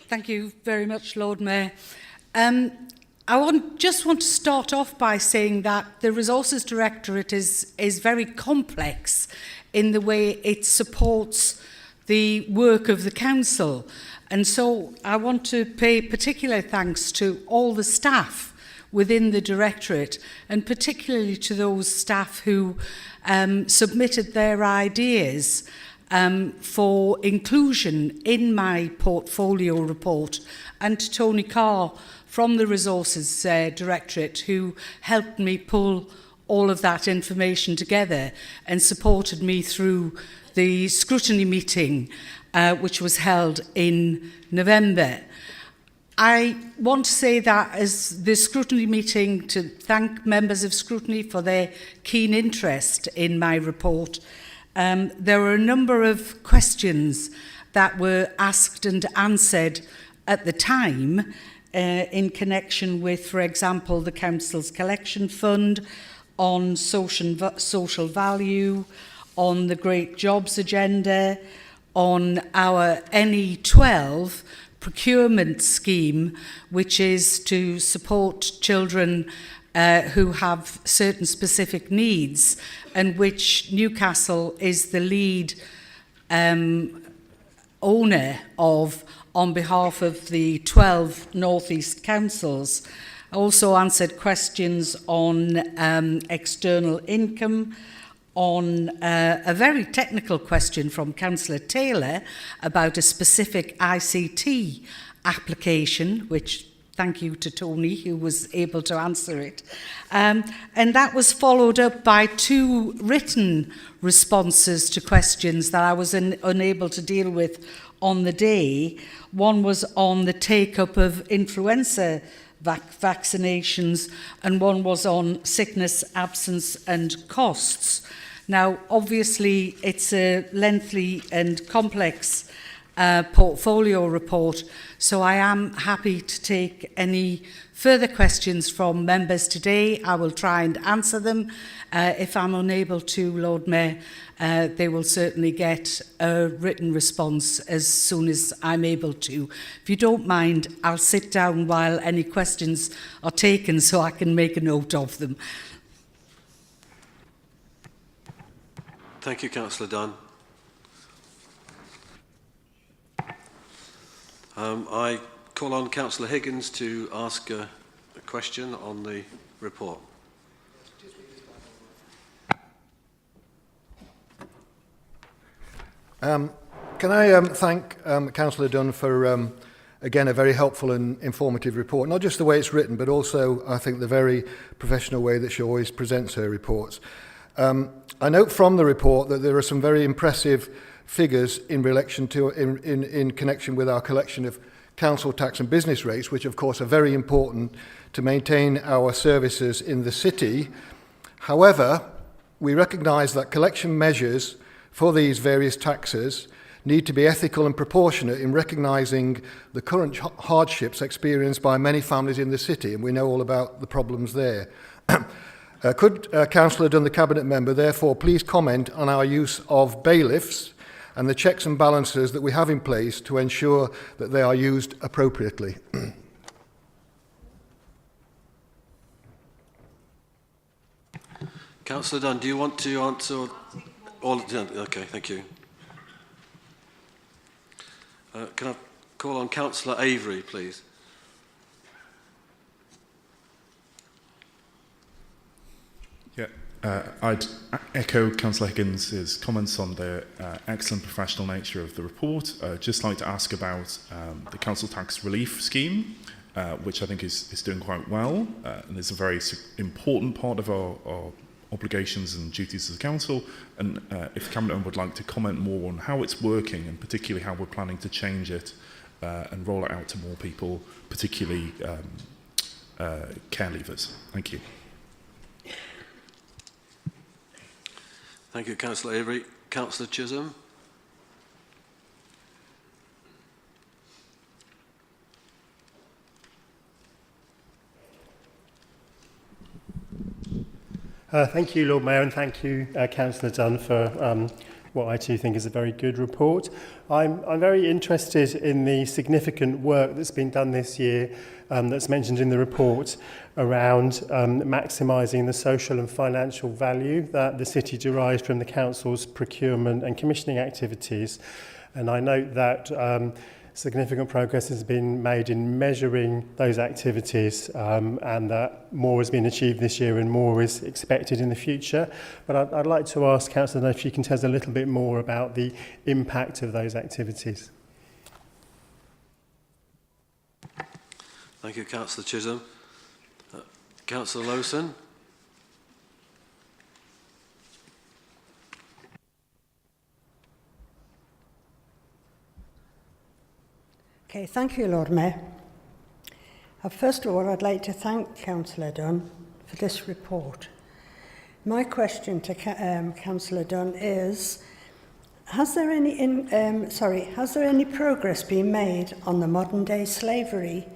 Thank you very much, Lord Mayor. I just want to start off by saying that the Resources Directorate is very complex in the way it supports the work of the Council. And so I want to pay particular thanks to all the staff within the Directorate, and particularly to those staff who submitted their ideas for inclusion in my portfolio report, and to Tony Carr from the Resources Directorate, who helped me pull all of that information together and supported me through the scrutiny meeting which was held in November. I want to say that as the scrutiny meeting, to thank members of scrutiny for their keen interest in my report. There were a number of questions that were asked and answered at the time in connection with, for example, the Council's collection fund, on social value, on the Great Jobs Agenda, on our NE12 procurement scheme, which is to support children who have certain specific needs, and which Newcastle is the lead owner of on behalf of the 12 North East councils. I also answered questions on external income, on a very technical question from Councillor Taylor about a specific ICT application, which thank you to Tony, who was able to answer it. And that was followed up by 2 written responses to questions that I was unable to deal with on the day. One was on the take-up of influenza vaccinations, and one was on sickness, absence and costs. Now, obviously, it's a lengthy and complex portfolio report, so I am happy to take any further questions from members today. I will try and answer them. If I'm unable to, Lord Mayor, they will certainly get a written response as soon as I'm able to. If you don't mind, I'll sit down while any questions are taken so I can make a note of them. Thank you, Councillor Dunn. I call on Councillor Higgins to ask a question on the report. Can I thank Councillor Dunn for, again, a very helpful and informative report. Not just the way it's written, but also, I think, the very professional way that she always presents her reports. I note from the report that there are some very impressive figures in relation to in connection with our collection of council tax and business rates, which of course are very important to maintain our services in the city. However, we recognise that collection measures for these various taxes need to be ethical and proportionate in recognising the current hardships experienced by many families in the city, and we know all about the problems there. Could Councillor Dunn, the Cabinet Member, therefore please comment on our use of bailiffs and the checks and balances that we have in place to ensure that they are used appropriately? Councillor Dunn, do you want to answer all? Okay, thank you. Can I call on Councillor Avery, please? I'd echo Councillor Higgins' comments on the excellent professional nature of the report. Just like to ask about the council tax relief scheme, which I think is doing quite well, and is a very important part of our obligations and duties as a council. And if the Cabinet would like to comment more on how it's working, and particularly how we're planning to change it and roll it out to more people, particularly care leavers. Thank you. Thank you, Councillor Avery. Councillor Chisholm. Thank you, Lord Mayor, and thank you, Councillor Dunn, for what I too think is a very good report. I'm very interested in the significant work that's been done this year that's mentioned in the report around maximising the social and financial value that the city derives from the council's procurement and commissioning activities. And I note that significant progress has been made in measuring those activities and that more has been achieved this year and more is expected in the future. But I'd like to ask Councillor if you can tell us a little bit more about the impact of those activities. Thank you, Councillor Chisholm. Councillor Lowson. Okay, thank you, Lord Mayor. First of all, I'd like to thank Councillor Dunn for this report. My question to Councillor Dunn is, has there any progress been made on the modern-day slavery,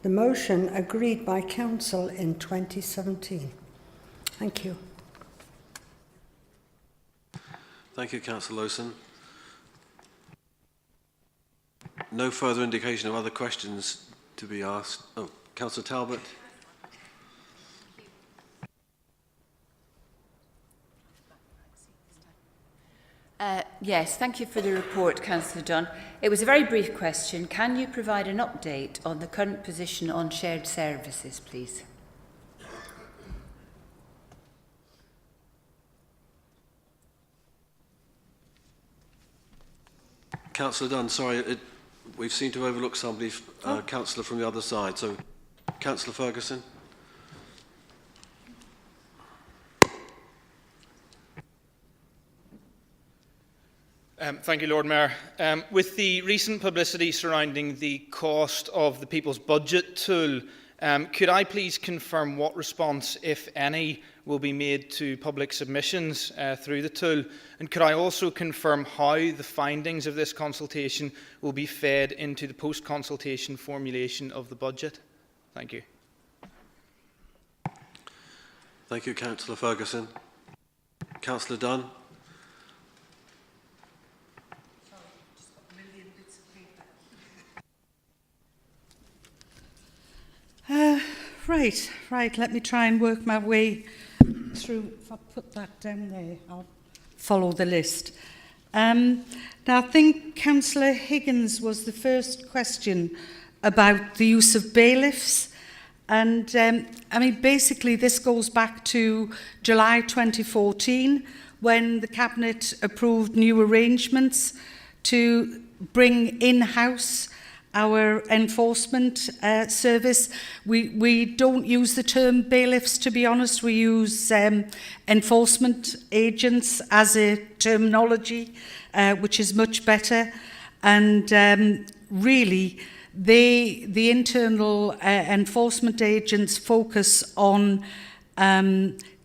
the motion agreed by Council in 2017? Thank you. Thank you, Councillor Lowson. No further indication of other questions to be asked. Oh, Councillor Talbot. Yes, thank you for the report, Councillor Dunn. It was a very brief question. Can you provide an update on the current position on shared services, please? Councillor Dunn, sorry, we've seemed to overlook somebody, Councillor from the other side. So, Councillor Ferguson. Thank you, Lord Mayor. With the recent publicity surrounding the cost of the People's Budget tool, could I please confirm what response, if any, will be made to public submissions through the tool? And could I also confirm how the findings of this consultation will be fed into the post-consultation formulation of the budget? Thank you. Thank you, Councillor Ferguson. Councillor Dunn. Right, let me try and work my way through. If I put that down there, I'll follow the list. Now, I think Councillor Higgins was the first question about the use of bailiffs. And, I mean, basically, this goes back to July 2014, when the Cabinet approved new arrangements to bring in-house our enforcement service. We don't use the term bailiffs, to be honest. We use enforcement agents as a terminology, which is much better. And really, the internal enforcement agents focus on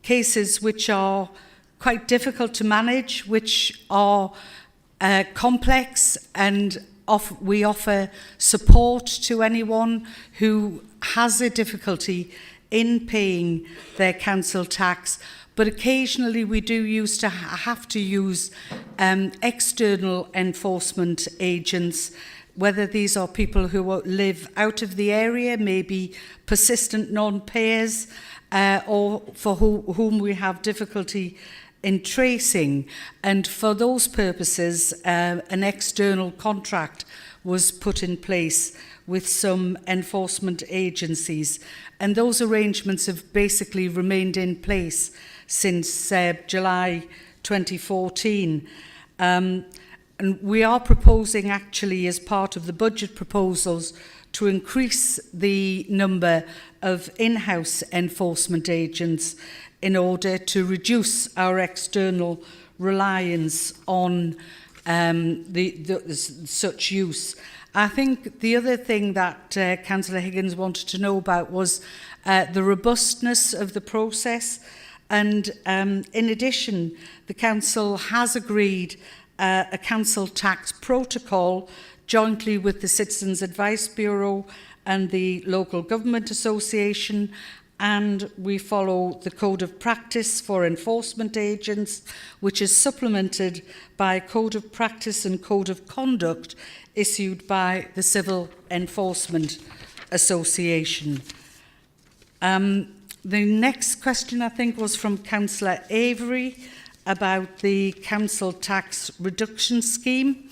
cases which are quite difficult to manage, which are complex, and we offer support to anyone who has a difficulty in paying their council tax. But occasionally we do have to use external enforcement agents, whether these are people who live out of the area, maybe persistent non-payers, or for whom we have difficulty in tracing. And for those purposes, an external contract was put in place with some enforcement agencies. And those arrangements have basically remained in place since July 2014. And we are proposing, actually, as part of the budget proposals, to increase the number of in-house enforcement agents in order to reduce our external reliance on such use. I think the other thing that Councillor Higgins wanted to know about was the robustness of the process. And in addition, the Council has agreed a council tax protocol jointly with the Citizens Advice Bureau and the Local Government Association, and we follow the Code of Practice for enforcement agents, which is supplemented by a Code of Practice and Code of Conduct issued by the Civil Enforcement Association. The next question, I think, was from Councillor Avery about the council tax reduction scheme.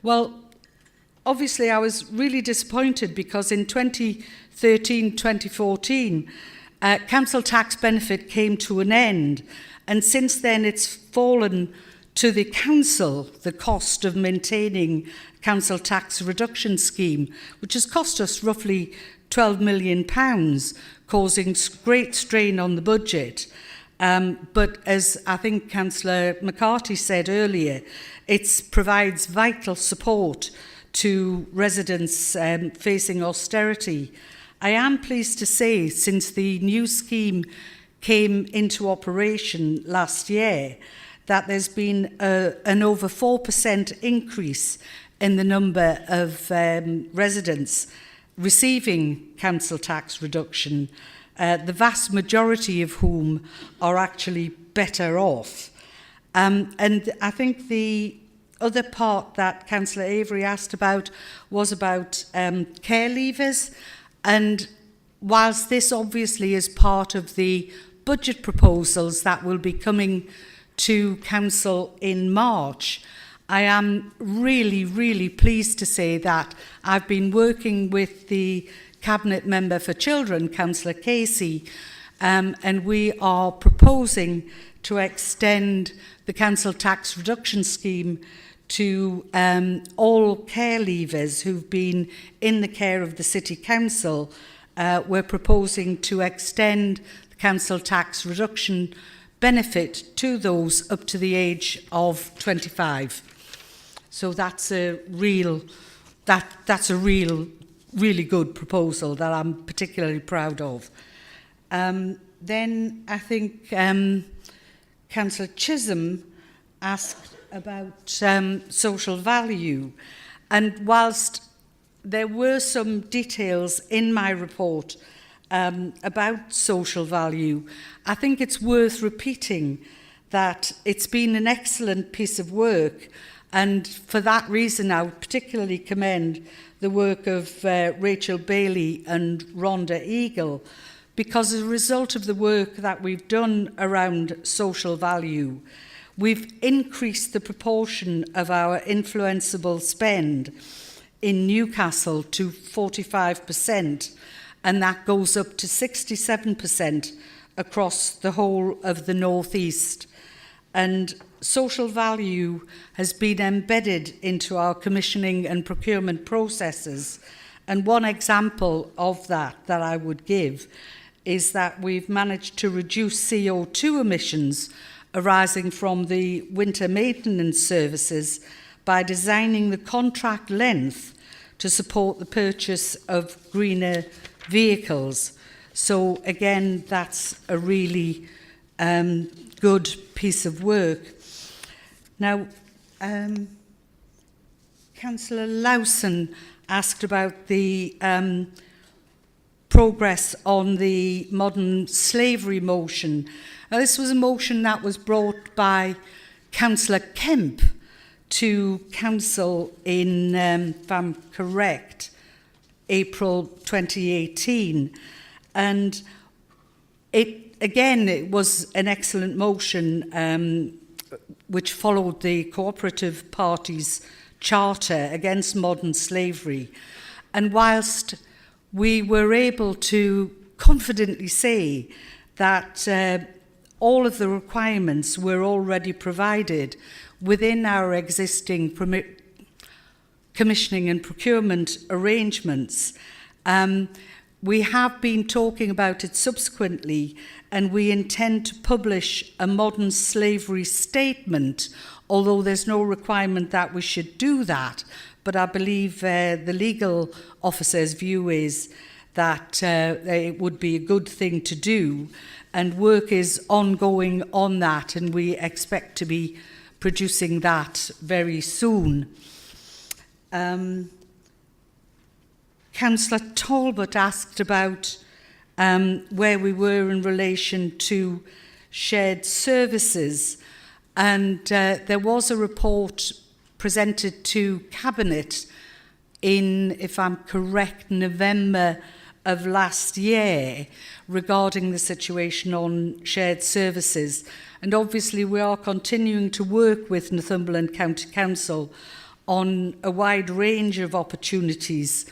Well, obviously I was really disappointed because in 2013-2014, council tax benefit came to an end, and since then it's fallen to the council, the cost of maintaining council tax reduction scheme, which has cost us roughly £12 million, causing great strain on the budget. But as I think Councillor McCarthy said earlier, it provides vital support to residents facing austerity. I am pleased to say, since the new scheme came into operation last year, that there's been an over 4% increase in the number of residents receiving council tax reduction, the vast majority of whom are actually better off. And I think the other part that Councillor Avery asked about was about care leavers. And whilst this obviously is part of the budget proposals that will be coming to Council in March, I am really, really pleased to say that I've been working with the Cabinet Member for Children, Councillor Casey, and we are proposing to extend the council tax reduction scheme to all care leavers who've been in the care of the City Council. We're proposing to extend the council tax reduction benefit to those up to the age of 25. So that's a real, really good proposal that I'm particularly proud of. Then I think Councillor Chisholm asked about social value, and whilst there were some details in my report about social value, I think it's worth repeating that it's been an excellent piece of work, and for that reason I would particularly commend the work of Rachel Bailey and Rhonda Eagle, because as a result of the work that we've done around social value, we've increased the proportion of our influenceable spend in Newcastle to 45%, and that goes up to 67% across the whole of the North East. And social value has been embedded into our commissioning and procurement processes. And one example of that I would give is that we've managed to reduce CO2 emissions arising from the winter maintenance services by designing the contract length to support the purchase of greener vehicles. So again, that's a really good piece of work. Now, Councillor Lawson asked about the progress on the modern slavery motion. Now, this was a motion that was brought by Councillor Kemp to Council in, if I'm correct, April 2018. And it was an excellent motion which followed the Cooperative Party's charter against modern slavery. And whilst we were able to confidently say that all of the requirements were already provided within our existing commissioning and procurement arrangements, we have been talking about it subsequently, and we intend to publish a modern slavery statement, although there's no requirement that we should do that. But I believe the legal officer's view is that it would be a good thing to do, and work is ongoing on that, and we expect to be producing that very soon. Councillor Talbot asked about where we were in relation to shared services, and there was a report presented to Cabinet in, if I'm correct, November of last year regarding the situation on shared services. And obviously we are continuing to work with Northumberland County Council on a wide range of opportunities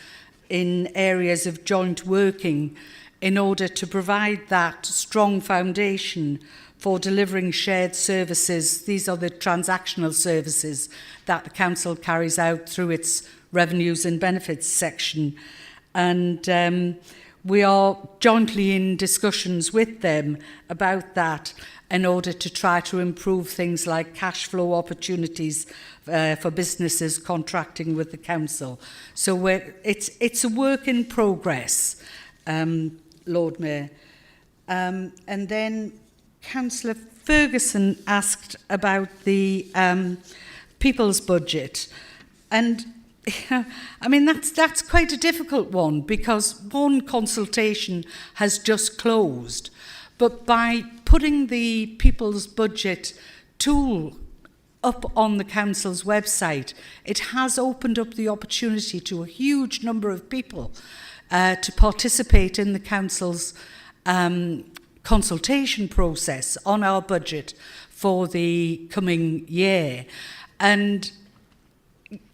in areas of joint working in order to provide that strong foundation for delivering shared services. These are the transactional services that the Council carries out through its revenues and benefits section. And we are jointly in discussions with them about that in order to try to improve things like cash flow opportunities for businesses contracting with the Council. So it's a work in progress, Lord Mayor. And then Councillor Ferguson asked about the People's Budget. And I mean, that's quite a difficult one, because one consultation has just closed. But by putting the People's Budget tool up on the Council's website, it has opened up the opportunity to a huge number of people to participate in the Council's consultation process on our budget for the coming year, and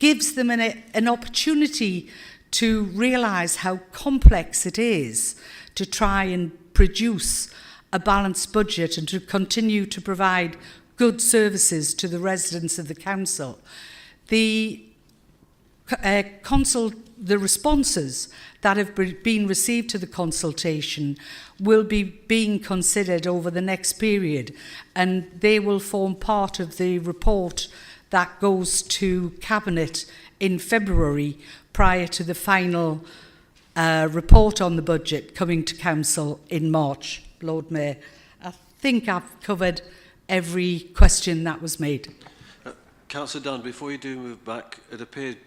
gives them an opportunity to realise how complex it is to try and produce a balanced budget and to continue to provide good services to the residents of the Council. The responses that have been received to the consultation will be being considered over the next period, and they will form part of the report that goes to Cabinet in February prior to the final report on the budget coming to Council in March, Lord Mayor. I think I've covered every question that was made. Councillor Dunn, before you do move back, it appeared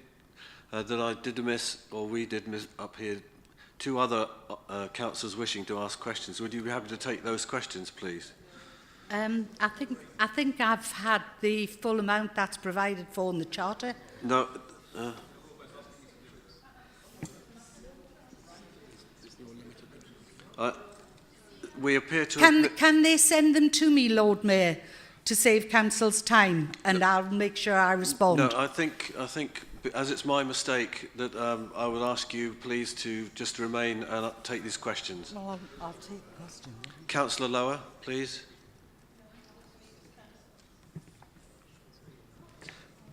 that I did miss, or we did miss up here, two other councillors wishing to ask questions. Would you be happy to take those questions, please? I think I've had the full amount that's provided for in the Charter. No. We appear to... Can they send them to me, Lord Mayor, to save Council's time, and I'll make sure I respond? No, I think, as it's my mistake, that I would ask you, please, to just remain and take these questions. No, I'll take the question. Councillor Lower, please.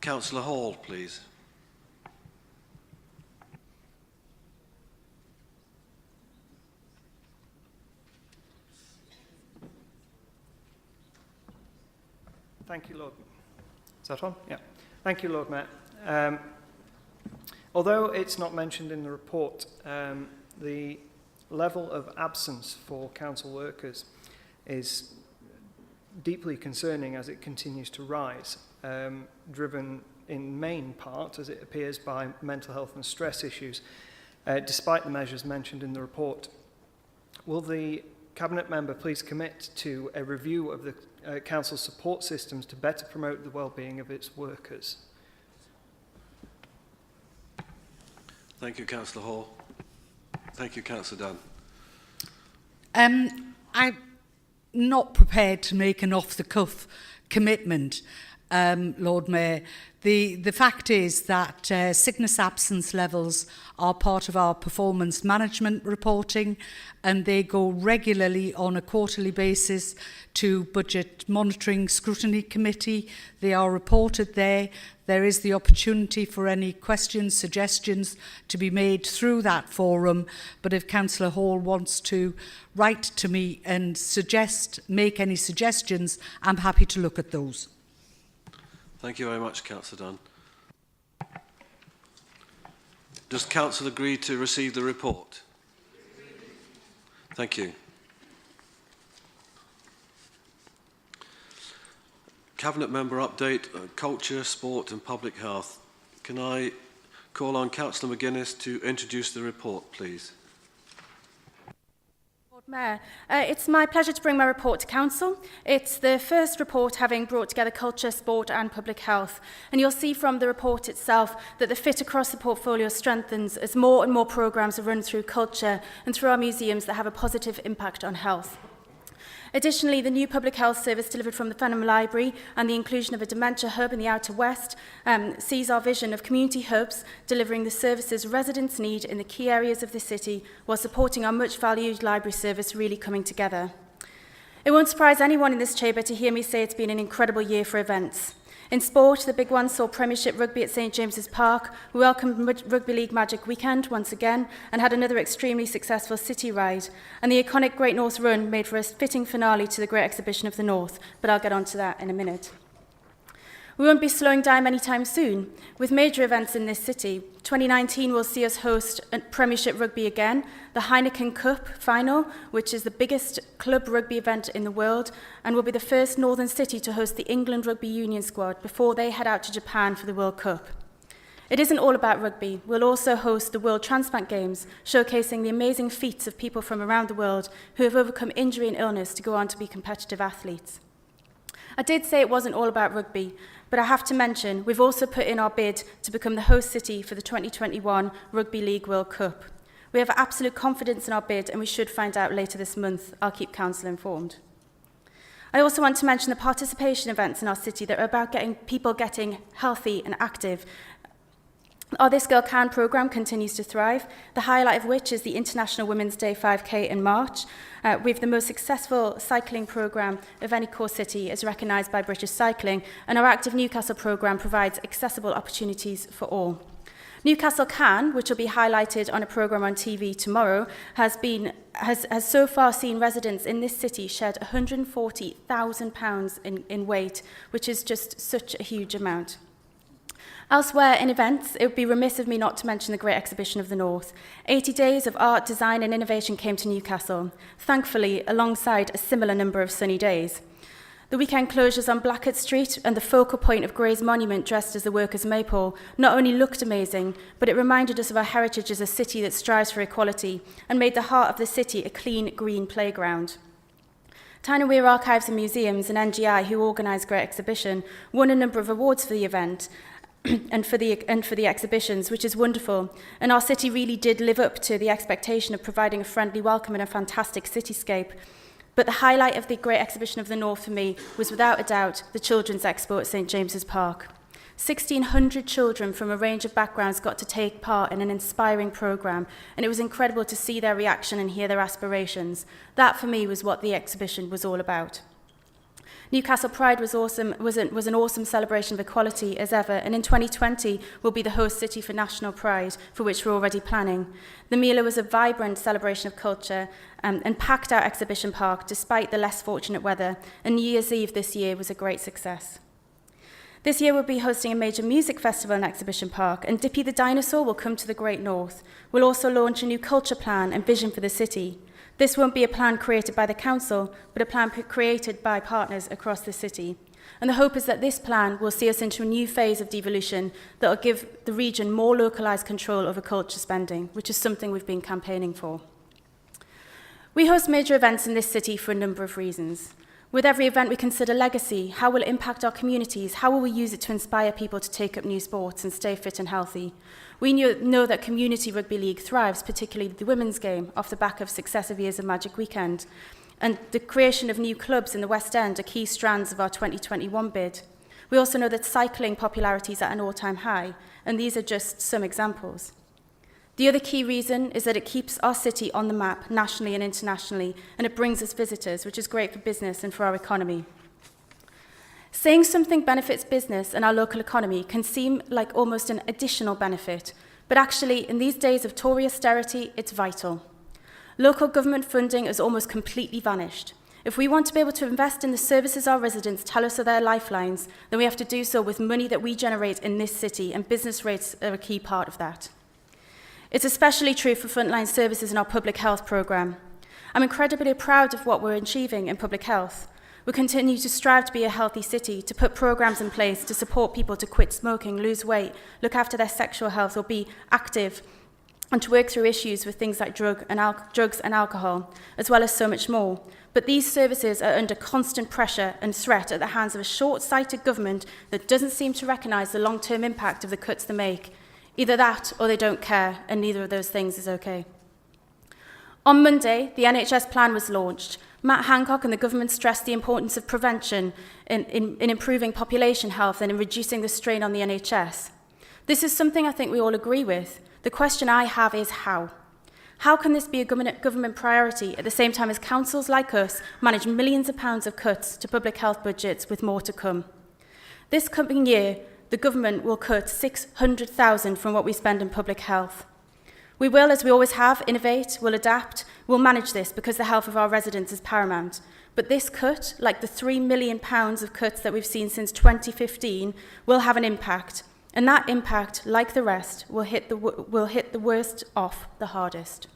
Councillor Hall, please. Thank you, Lord. Is that on? Yeah. Thank you, Lord Mayor. Although it's not mentioned in the report, the level of absence for council workers is deeply concerning as it continues to rise, driven in main part, as it appears, by mental health and stress issues, despite the measures mentioned in the report. Will the Cabinet member please commit to a review of the council support systems to better promote the well-being of its workers? Thank you, Councillor Hall. Thank you, Councillor Dunn. I'm not prepared to make an off-the-cuff commitment, Lord Mayor. The fact is that sickness absence levels are part of our performance management reporting, and they go regularly on a quarterly basis to Budget Monitoring Scrutiny Committee. They are reported there. There is the opportunity for any questions, suggestions to be made through that forum, but if Councillor Hall wants to write to me and make any suggestions, I'm happy to look at those. Thank you very much, Councillor Dunn. Does Council agree to receive the report? Thank you. Cabinet member update, culture, sport and public health. Can I call on Councillor McGuinness to introduce the report, please? Mayor, it's my pleasure to bring my report to Council. It's the first report having brought together culture, sport and public health. And you'll see from the report itself that the fit across the portfolio strengthens as more and more programmes are run through culture and through our museums that have a positive impact on health. Additionally, the new public health service delivered from the Fenham Library and the inclusion of a dementia hub in the Outer West sees our vision of community hubs delivering the services residents need in the key areas of the city while supporting our much valued library service really coming together. It won't surprise anyone in this chamber to hear me say it's been an incredible year for events. In sport, the big one saw Premiership Rugby at St James's Park. We welcomed Rugby League Magic Weekend once again and had another extremely successful city ride. And the iconic Great North Run made for a fitting finale to the Great Exhibition of the North, but I'll get on to that in a minute. We won't be slowing down anytime soon. With major events in this city, 2019 will see us host a Premiership Rugby again, the Heineken Cup final, which is the biggest club rugby event in the world, and will be the first northern city to host the England Rugby Union squad before they head out to Japan for the World Cup. It isn't all about rugby. We'll also host the World Transplant Games, showcasing the amazing feats of people from around the world who have overcome injury and illness to go on to be competitive athletes. I did say it wasn't all about rugby, but I have to mention we've also put in our bid to become the host city for the 2021 Rugby League World Cup. We have absolute confidence in our bid and we should find out later this month. I'll keep Council informed. I also want to mention the participation events in our city that are about people getting healthy and active. Our This Girl Can programme continues to thrive, the highlight of which is the International Women's Day 5K in March. We have the most successful cycling programme of any core city as recognised by British Cycling, and our Active Newcastle programme provides accessible opportunities for all. Newcastle Can, which will be highlighted on a programme on TV tomorrow, has so far seen residents in this city shed £140,000 in weight, which is just such a huge amount. Elsewhere in events, it would be remiss of me not to mention the Great Exhibition of the North. 80 days of art, design and innovation came to Newcastle, thankfully alongside a similar number of sunny days. The weekend closures on Blackett Street and the focal point of Gray's Monument dressed as the workers' maypole not only looked amazing, but it reminded us of our heritage as a city that strives for equality and made the heart of the city a clean, green playground. Tyne and Wear Archives and Museums and NGI, who organised Great Exhibition, won a number of awards for the event and for the exhibitions, which is wonderful. And our city really did live up to the expectation of providing a friendly welcome and a fantastic cityscape. But the highlight of the Great Exhibition of the North for me was without a doubt the Children's Expo at St James's Park. 1,600 children from a range of backgrounds got to take part in an inspiring programme, and it was incredible to see their reaction and hear their aspirations. That for me was what the exhibition was all about. Newcastle Pride was an awesome celebration of equality as ever, and in 2020 will be the host city for National Pride, for which we're already planning. The Mila was a vibrant celebration of culture and packed out Exhibition Park despite the less fortunate weather, and New Year's Eve this year was a great success. This year we'll be hosting a major music festival in Exhibition Park, and Dippy the Dinosaur will come to the Great North. We'll also launch a new culture plan and vision for the city. This won't be a plan created by the council, but a plan created by partners across the city. And the hope is that this plan will see us into a new phase of devolution that will give the region more localised control over culture spending, which is something we've been campaigning for. We host major events in this city for a number of reasons. With every event, we consider legacy. How will it impact our communities? How will we use it to inspire people to take up new sports and stay fit and healthy? We know that community rugby league thrives, particularly the women's game, off the back of successive years of Magic Weekend. And the creation of new clubs in the West End are key strands of our 2021 bid. We also know that cycling popularity is at an all-time high, and these are just some examples. The other key reason is that it keeps our city on the map nationally and internationally, and it brings us visitors, which is great for business and for our economy. Saying something benefits business and our local economy can seem like almost an additional benefit, but actually, in these days of Tory austerity, it's vital. Local government funding has almost completely vanished. If we want to be able to invest in the services our residents tell us are their lifelines, then we have to do so with money that we generate in this city, and business rates are a key part of that. It's especially true for frontline services in our public health programme. I'm incredibly proud of what we're achieving in public health. We continue to strive to be a healthy city, to put programmes in place to support people to quit smoking, lose weight, look after their sexual health or be active, and to work through issues with things like drugs and alcohol, as well as so much more. But these services are under constant pressure and threat at the hands of a short-sighted government that doesn't seem to recognise the long-term impact of the cuts they make. Either that or they don't care, and neither of those things is okay. On Monday, the Nhs Plan was launched. Matt Hancock and the government stressed the importance of prevention in improving population health and in reducing the strain on the NHS. This is something I think we all agree with. The question I have is how? How can this be a government priority at the same time as councils like us manage millions of pounds of cuts to public health budgets with more to come? This coming year, the government will cut £600,000 from what we spend in public health. We will, as we always have, innovate, we'll adapt, we'll manage this because the health of our residents is paramount. But this cut, like the £3 million of cuts that we've seen since 2015, will have an impact. And that impact, like the rest, will hit the worst off the hardest.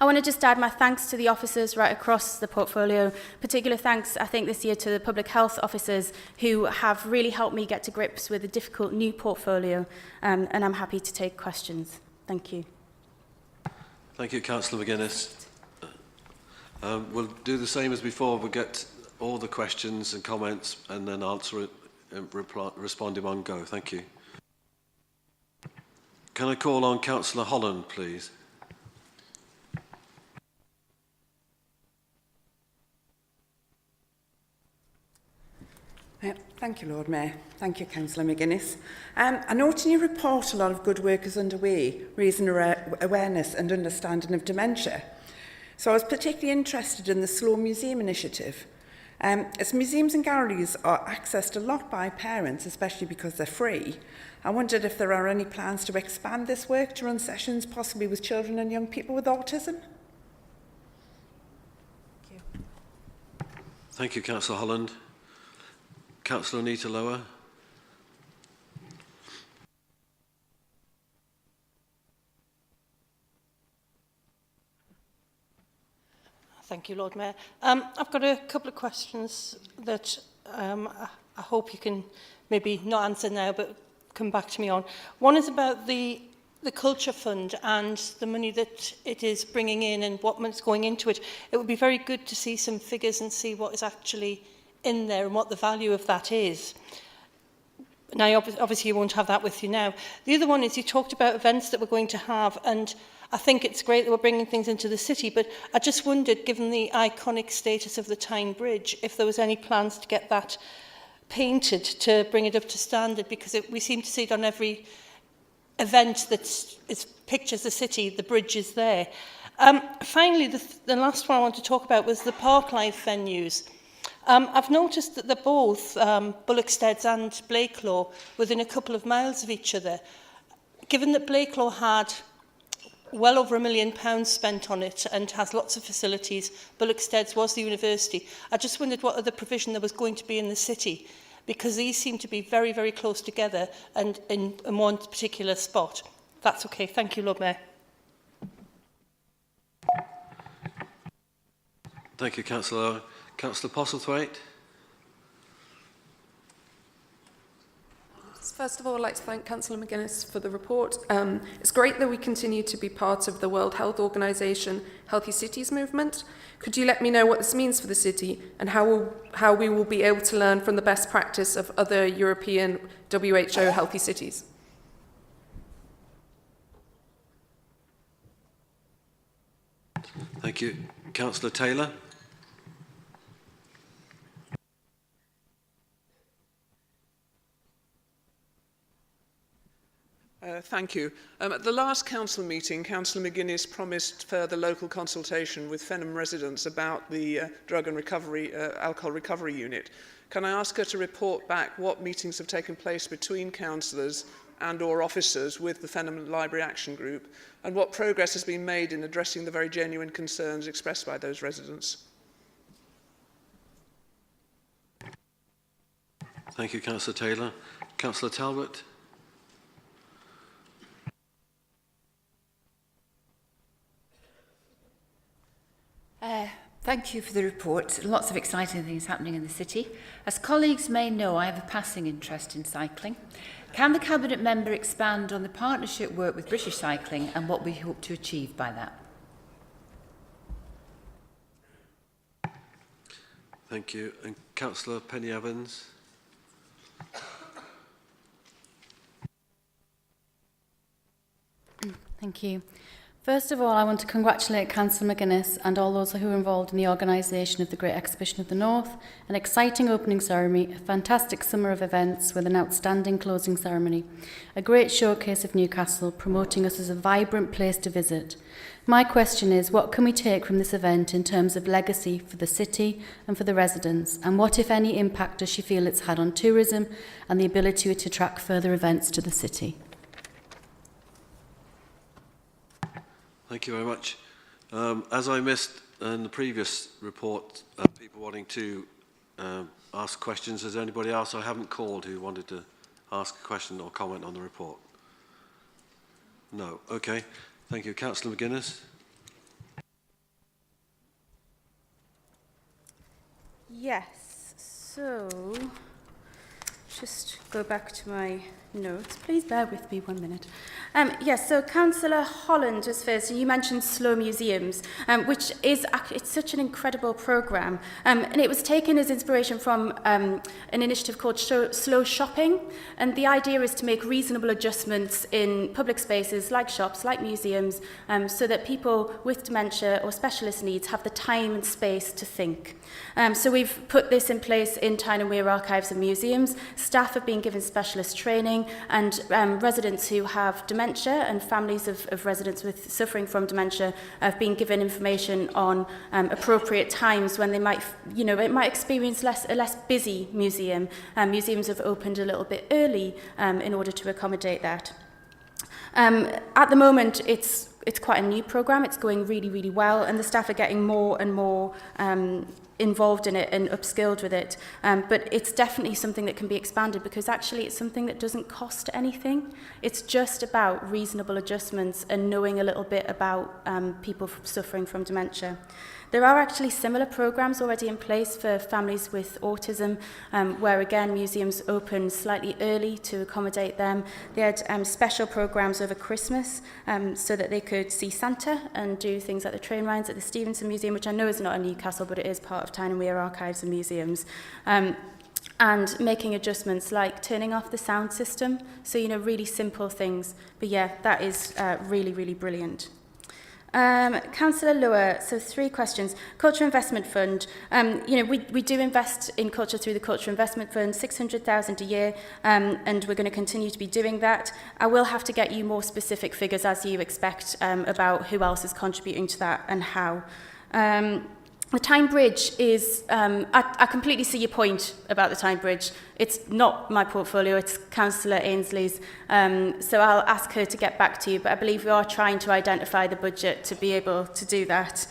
I want to just add my thanks to the officers right across the portfolio. Particular thanks, I think, this year to the public health officers who have really helped me get to grips with a difficult new portfolio, and I'm happy to take questions. Thank you. Thank you, Councillor McGuinness. We'll do the same as before. We'll get all the questions and comments and then answer it and respond in one go. Thank you. Can I call on Councillor Holland, please? Thank you, Lord Mayor. Thank you, Councillor McGuinness. I note in your report a lot of good work is underway, raising awareness and understanding of dementia. So I was particularly interested in the Slow Museum initiative. As museums and galleries are accessed a lot by parents, especially because they're free, I wondered if there are any plans to expand this work to run sessions possibly with children and young people with autism. Thank you, Councillor Holland. Councillor Anita Lower. Thank you, Lord Mayor. I've got a couple of questions that I hope you can maybe not answer now, but come back to me on. One is about the Culture Fund and the money that it is bringing in and what money's going into it. It would be very good to see some figures and see what is actually in there and what the value of that is. Now, obviously, you won't have that with you now. The other one is you talked about events that we're going to have, and I think it's great that we're bringing things into the city, but I just wondered, given the iconic status of the Tyne Bridge, if there was any plans to get that painted to bring it up to standard, because we seem to see it on every event that pictures the city, the bridge is there. Finally, the last one I want to talk about was the Parklife venues. I've noticed that they're both, Bullocksteads and Blakelaw, within a couple of miles of each other. Given that Blakelaw had well over £1 million spent on it and has lots of facilities, Bullocksteads was the university, I just wondered what other provision there was going to be in the city, because these seem to be very, very close together and in one particular spot. That's okay. Thank you, Lord Mayor. Thank you, Councillor. Councillor Postlethwaite. First of all, I'd like to thank Councillor McGuinness for the report. It's great that we continue to be part of the World Health Organization Healthy Cities movement. Could you let me know what this means for the city and how we will be able to learn from the best practice of other European WHO healthy cities? Thank you. Councillor Taylor. Thank you. At the last council meeting, Councillor McGuinness promised further local consultation with Fenham residents about the drug and alcohol recovery unit. Can I ask her to report back what meetings have taken place between councillors and/or officers with the Fenham Library Action Group, and what progress has been made in addressing the very genuine concerns expressed by those residents? Thank you, Councillor Taylor. Councillor Talbot. Thank you for the report. Lots of exciting things happening in the city. As colleagues may know, I have a passing interest in cycling. Can the Cabinet member expand on the partnership work with British Cycling and what we hope to achieve by that? Thank you. And Councillor Penny Evans. Thank you. First of all, I want to congratulate Councillor McGuinness and all those who were involved in the organisation of the Great Exhibition of the North, an exciting opening ceremony, a fantastic summer of events with an outstanding closing ceremony, a great showcase of Newcastle, promoting us as a vibrant place to visit. My question is, what can we take from this event in terms of legacy for the city and for the residents, and what, if any, impact does she feel it's had on tourism and the ability to attract further events to the city? Thank you very much. As I missed in the previous report, people wanting to ask questions, is there anybody else I haven't called who wanted to ask a question or comment on the report? No. Okay. Thank you. Councillor McGuinness. Yes, so just go back to my notes. Please bear with me 1 minute. Yes, so Councillor Holland was first, and you mentioned slow museums, which is it's such an incredible programme, and it was taken as inspiration from an initiative called Slow Shopping, and the idea is to make reasonable adjustments in public spaces like shops, like museums, so that people with dementia or specialist needs have the time and space to think. So we've put this in place in Tyne and Wear Archives and Museums. Staff have been given specialist training, training, and residents who have dementia and families of residents suffering from dementia have been given information on appropriate times when they might, it might experience a less busy museum. Museums have opened a little bit early in order to accommodate that. At the moment, it's quite a new programme. It's going really, really well, and the staff are getting more and more involved in it and upskilled with it. But it's definitely something that can be expanded, because actually it's something that doesn't cost anything. It's just about reasonable adjustments and knowing a little bit about people suffering from dementia. There are actually similar programmes already in place for families with autism, where again museums open slightly early to accommodate them. They had special programmes over Christmas so that they could see Santa and do things like the train rides at the Stevenson Museum, which I know is not in Newcastle, but it is part of Tyne and Wear Archives and Museums. And making adjustments like turning off the sound system. So, really simple things. But yeah, that is really, really brilliant. Councillor Lower, so 3 questions. Culture Investment Fund. We do invest in culture through the Culture Investment Fund, 600,000 a year, and we're going to continue to be doing that. I will have to get you more specific figures, as you expect, about who else is contributing to that and how. The Tyne Bridge is, I completely see your point about the Tyne Bridge. It's not my portfolio, it's Councillor Ainsley's. So I'll ask her to get back to you, but I believe we are trying to identify the budget to be able to do that.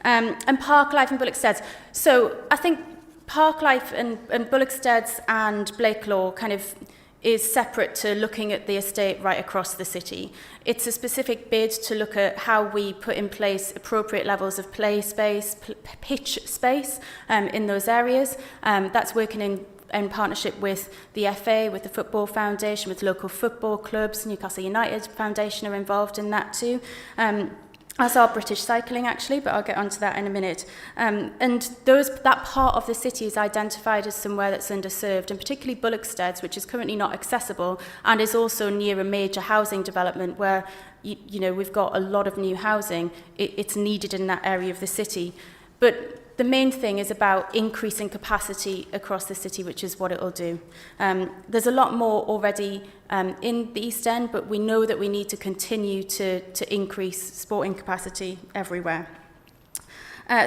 And Park Life and Bullocksteads. So I think Park Life and Bullocksteads and Blakelaw kind of is separate to looking at the estate right across the city. It's a specific bid to look at how we put in place appropriate levels of play space, pitch space in those areas. That's working in partnership with the FA, with the Football Foundation, with local football clubs. Newcastle United Foundation are involved in that too. As are British Cycling, actually, but I'll get onto that in a minute. And that part of the city is identified as somewhere that's underserved, and particularly Bullocksteads, which is currently not accessible and is also near a major housing development where we've got a lot of new housing. It's needed in that area of the city. But the main thing is about increasing capacity across the city, which is what it will do. There's a lot more already in the East End, but we know that we need to continue to increase sporting capacity everywhere.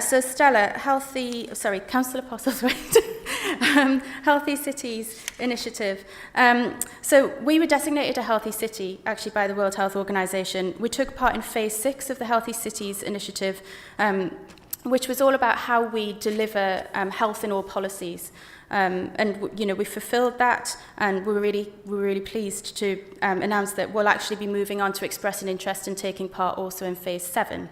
So Stella, Councillor Postlethwaite, Healthy Cities Initiative. So we were designated a healthy city, actually, by the World Health Organization. We took part in Phase 6 of the Healthy Cities Initiative, which was all about how we deliver health in all policies. And we fulfilled that, and we're really pleased to announce that we'll actually be moving on to express an interest in taking part also in Phase 7.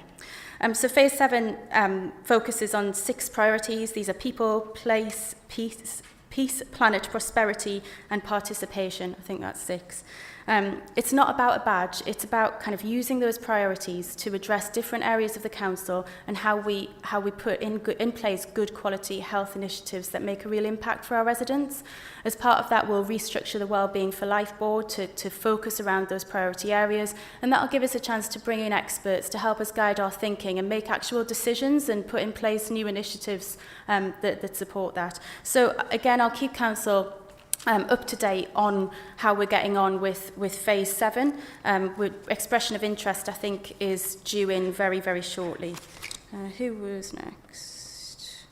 So Phase 7 focuses on 6 priorities. These are people, place, peace, planet, prosperity, and participation. I think that's 6. It's not about a badge, it's about kind of using those priorities to address different areas of the council and how we put in place good quality health initiatives that make a real impact for our residents. As part of that, we'll restructure the Wellbeing for Life Board to focus around those priority areas, and that'll give us a chance to bring in experts to help us guide our thinking and make actual decisions and put in place new initiatives that support that. So again, I'll keep council up to date on how we're getting on with Phase 7. Expression of interest, I think, is due in very, very shortly. Who was next?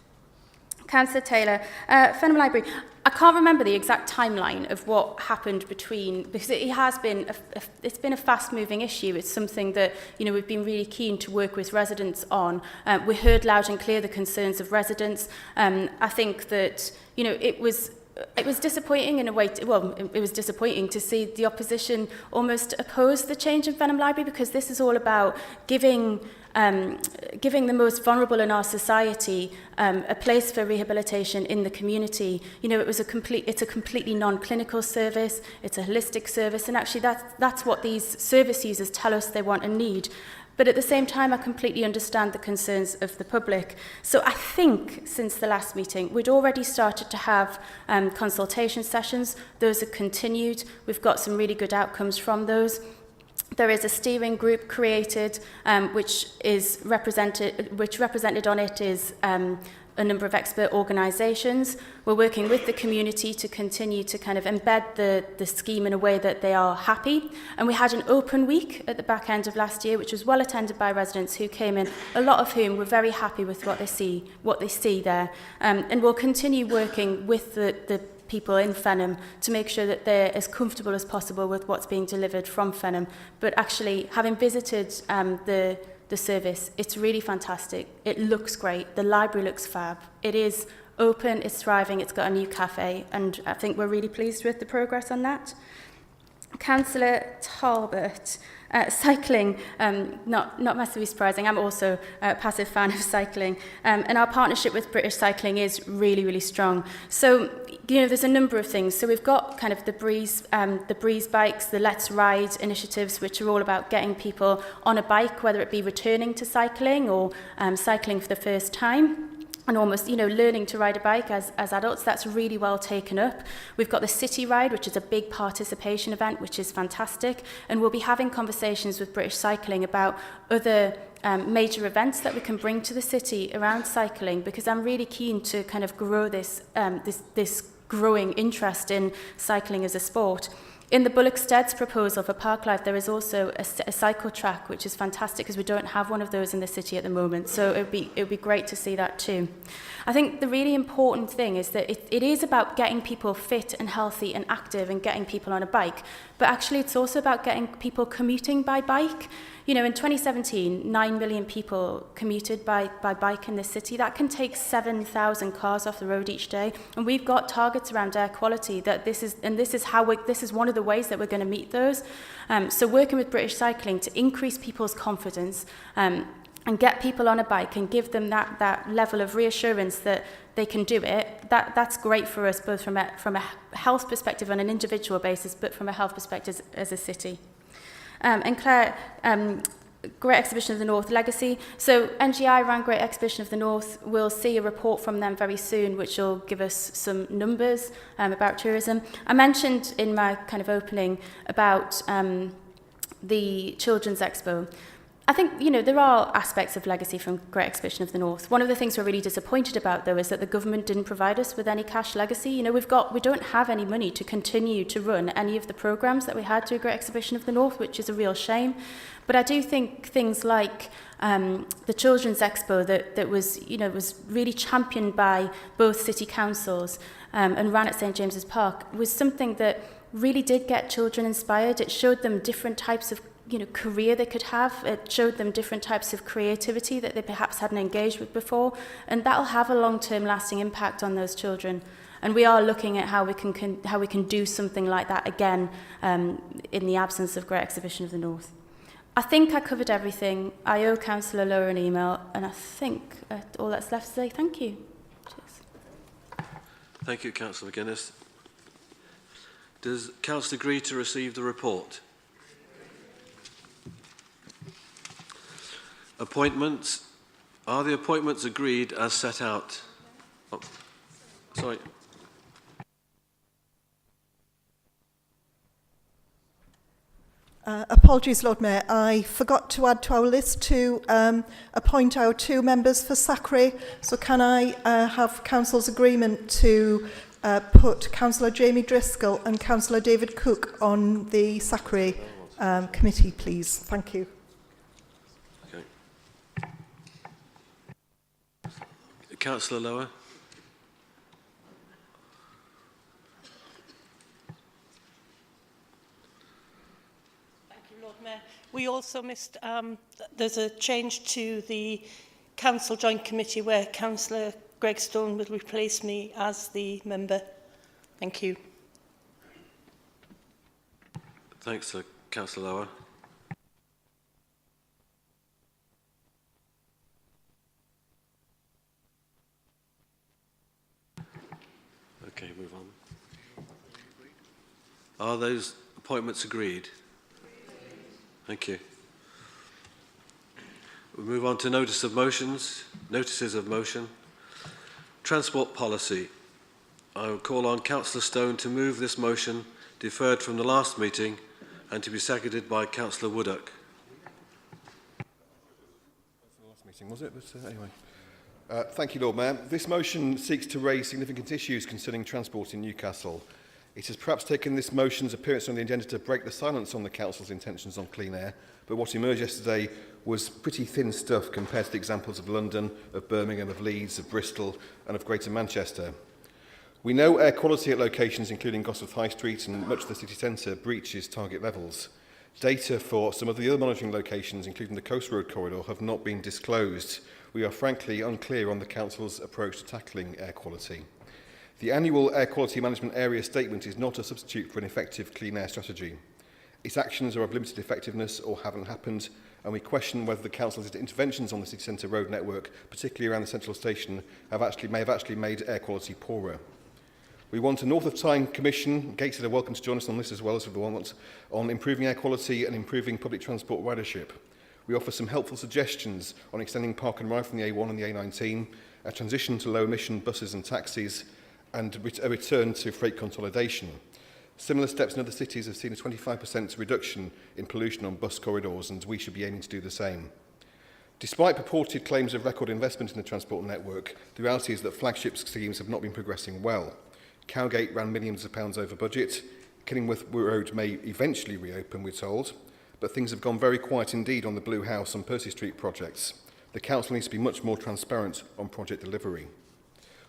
Councillor Taylor. Fenham Library. I can't remember the exact timeline of what happened because it has been it's been a fast-moving issue. It's something that we've been really keen to work with residents on. We heard loud and clear the concerns of residents. I think that it was disappointing in a way. It was disappointing to see the opposition almost oppose the change in Fenham Library, because this is all about giving the most vulnerable in our society a place for rehabilitation in the community. It's a completely non-clinical service. It's a holistic service, and actually that's what these service users tell us they want and need. But at the same time, I completely understand the concerns of the public. So I think since the last meeting, we'd already started to have consultation sessions. Those have continued. We've got some really good outcomes from those. There is a steering group created, which represented on it is a number of expert organisations. We're working with the community to continue to kind of embed the scheme in a way that they are happy. And we had an open week at the back end of last year, which was well attended by residents who came in, a lot of whom were very happy with what they see there. And we'll continue working with the people in Fenham to make sure that they're as comfortable as possible with what's being delivered from Fenham. But actually, having visited the service, it's really fantastic. It looks great. The library looks fab. It is open, it's thriving, it's got a new cafe, and I think we're really pleased with the progress on that. Councillor Talbot, cycling, not massively surprising. I'm also a passive fan of cycling, and our partnership with British Cycling is really, really strong. So, you know, there's a number of things. So we've got kind of the breeze bikes, the Let's Ride initiatives, which are all about getting people on a bike, whether it be returning to cycling or cycling for the first time. And almost, you know, learning to ride a bike as adults, that's really well taken up. We've got the City Ride, which is a big participation event, which is fantastic. And we'll be having conversations with British Cycling about other major events that we can bring to the city around cycling, because I'm really keen to kind of grow this growing interest in cycling as a sport. In the Bullockstead's proposal for Parklife, there is also a cycle track, which is fantastic because we don't have one of those in the city at the moment. So it would be great to see that too. I think the really important thing is that it is about getting people fit and healthy and active and getting people on a bike. But actually, it's also about getting people commuting by bike. You know, in 2017, 9 million people commuted by bike in this city. That can take 7,000 cars off the road each day. And we've got targets around air quality that this is one of the ways that we're going to meet those. So working with British Cycling to increase people's confidence and get people on a bike and give them that level of reassurance that they can do it, that's great for us, both from a health perspective on an individual basis, but from a health perspective as a city. And Claire, Great Exhibition of the North legacy. So NGI ran Great Exhibition of the North. We'll see a report from them very soon, which will give us some numbers about tourism. I mentioned in my kind of opening about the Children's Expo. I think, you know, there are aspects of legacy from Great Exhibition of the North. One of the things we're really disappointed about, though, is that the government didn't provide us with any cash legacy. You know, we don't have any money to continue to run any of the programmes that we had through Great Exhibition of the North, which is a real shame. But I do think things like the Children's Expo that was really championed by both city councils and ran at St James's Park was something that really did get children inspired. It showed them different types of career they could have. It showed them different types of creativity that they perhaps hadn't engaged with before, and that'll have a long-term lasting impact on those children. And we are looking at how we can do something like that again in the absence of Great Exhibition of the North. I think I covered everything. I owe Councillor Lower an email, and I think all that's left to say thank you. Cheers. Thank you, Councillor McGuinness. Does Council agree to receive the report? Appointments. Are the appointments agreed as set out? Oh, sorry. Apologies, Lord Mayor. I forgot to add to our list to appoint our 2 members for SACRE. So can I have Council's agreement to put Councillor Jamie Driscoll and Councillor David Cook on the SACRE committee, please? Thank you. Okay. Councillor Lower. We also missed, there's a change to the Council Joint Committee where Councillor Greg Stone will replace me as the member. Thank you. Thanks, Councillor Lower. Okay, move on. Are those appointments agreed? Thank you. We move on to notices of motion. Transport policy. I will call on Councillor Stone to move this motion deferred from the last meeting and to be seconded by Councillor Woodcock. Last meeting, was it? But, anyway. Thank you, Lord Mayor. This motion seeks to raise significant issues concerning transport in Newcastle. It has perhaps taken this motion's appearance on the agenda to break the silence on the Council's intentions on clean air, but what emerged yesterday was pretty thin stuff compared to the examples of London, of Birmingham, of Leeds, of Bristol and of Greater Manchester. We know air quality at locations including Gosforth High Street and much of the city centre breaches target levels. Data for some of the other monitoring locations, including the Coast Road corridor, have not been disclosed. We are frankly unclear on the Council's approach to tackling air quality. The annual Air Quality Management Area Statement is not a substitute for an effective clean air strategy. Its actions are of limited effectiveness or haven't happened, and we question whether the Council's interventions on the city centre road network, particularly around the central station, may have actually made air quality poorer. We want a North of Tyne Commission, Gateshead are welcome to join us on this as well as the ones, on improving air quality and improving public transport ridership. We offer some helpful suggestions on extending park and ride from the A1 and the A19, a transition to low-emission buses and taxis, and a return to freight consolidation. Similar steps in other cities have seen a 25% reduction in pollution on bus corridors, and we should be aiming to do the same. Despite purported claims of record investment in the transport network, the reality is that flagship schemes have not been progressing well. Cowgate ran millions of pounds over budget. Killingworth Road may eventually reopen, we're told, but things have gone very quiet indeed on the Blue House and Percy Street projects. The Council needs to be much more transparent on project delivery.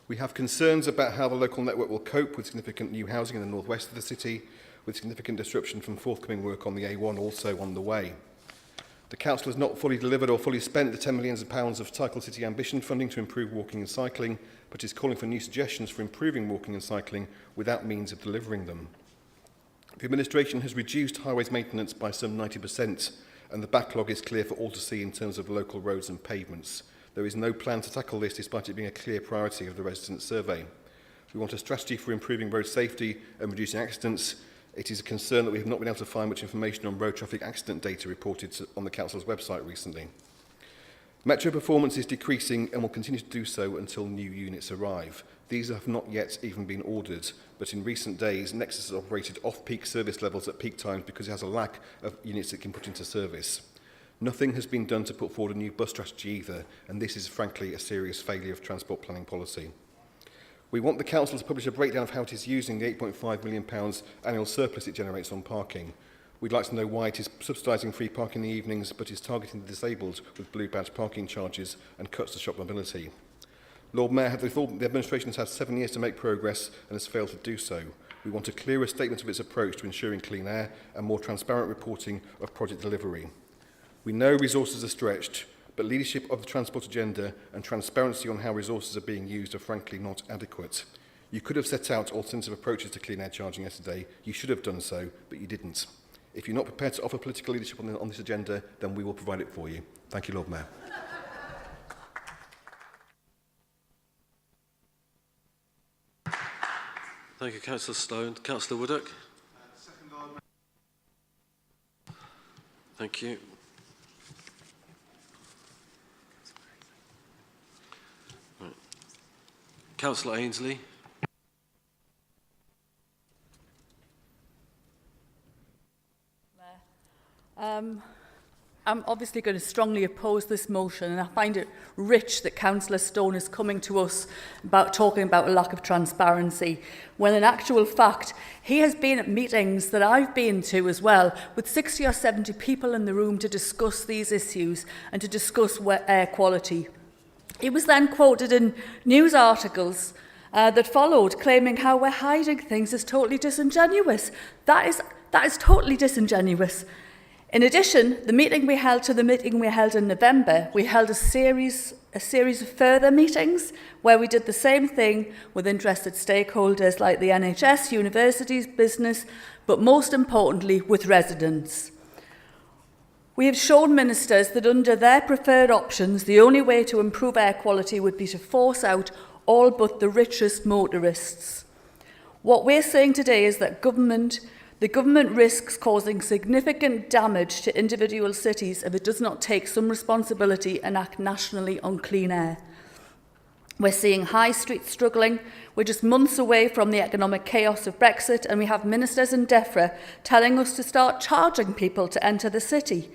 We have concerns about how the local network will cope with significant new housing in the northwest of the city, with significant disruption from forthcoming work on the A1 also on the way. The Council has not fully delivered or fully spent the £10 million of Cycle City Ambition funding to improve walking and cycling, but is calling for new suggestions for improving walking and cycling without means of delivering them. The administration has reduced highways maintenance by some 90%, and the backlog is clear for all to see in terms of local roads and pavements. There is no plan to tackle this despite it being a clear priority of the resident survey. We want a strategy for improving road safety and reducing accidents. It is a concern that we have not been able to find much information on road traffic accident data reported on the Council's website recently. Metro performance is decreasing and will continue to do so until new units arrive. These have not yet even been ordered, but in recent days, Nexus has operated off-peak service levels at peak times because it has a lack of units it can put into service. Nothing has been done to put forward a new bus strategy either, and this is frankly a serious failure of transport planning policy. We want the Council to publish a breakdown of how it is using the £8.5 million annual surplus it generates on parking. We'd like to know why it is subsidising free parking in the evenings, but is targeting the disabled with blue badge parking charges and cuts to shop mobility. Lord Mayor, the administration has had 7 years to make progress and has failed to do so. We want a clearer statement of its approach to ensuring clean air and more transparent reporting of project delivery. We know resources are stretched, but leadership of the transport agenda and transparency on how resources are being used are frankly not adequate. You could have set out alternative approaches to clean air charging yesterday. You should have done so, but you didn't. If you're not prepared to offer political leadership on this agenda, then we will provide it for you. Thank you, Lord Mayor. Thank you, Councillor Stone. Councillor Wooddock. Thank you. Right. Councillor Ainsley. I'm obviously going to strongly oppose this motion, and I find it rich that Councillor Stone is coming to us about talking about a lack of transparency, when in actual fact he has been at meetings that I've been to as well, with 60 or 70 people in the room to discuss these issues and to discuss air quality. He was then quoted in news articles that followed, claiming how we're hiding things is totally disingenuous. That is totally disingenuous. In addition, the meeting we held in November, we held a series of further meetings where we did the same thing with interested stakeholders like the NHS, universities, business, but most importantly with residents. We have shown ministers that under their preferred options, the only way to improve air quality would be to force out all but the richest motorists. What we're saying today is that the government risks causing significant damage to individual cities if it does not take some responsibility and act nationally on clean air. We're seeing high streets struggling. We're just months away from the economic chaos of Brexit, and we have ministers in DEFRA telling us to start charging people to enter the city.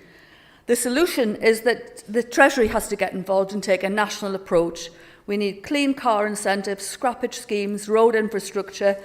The solution is that the Treasury has to get involved and take a national approach. We need clean car incentives, scrappage schemes, road infrastructure,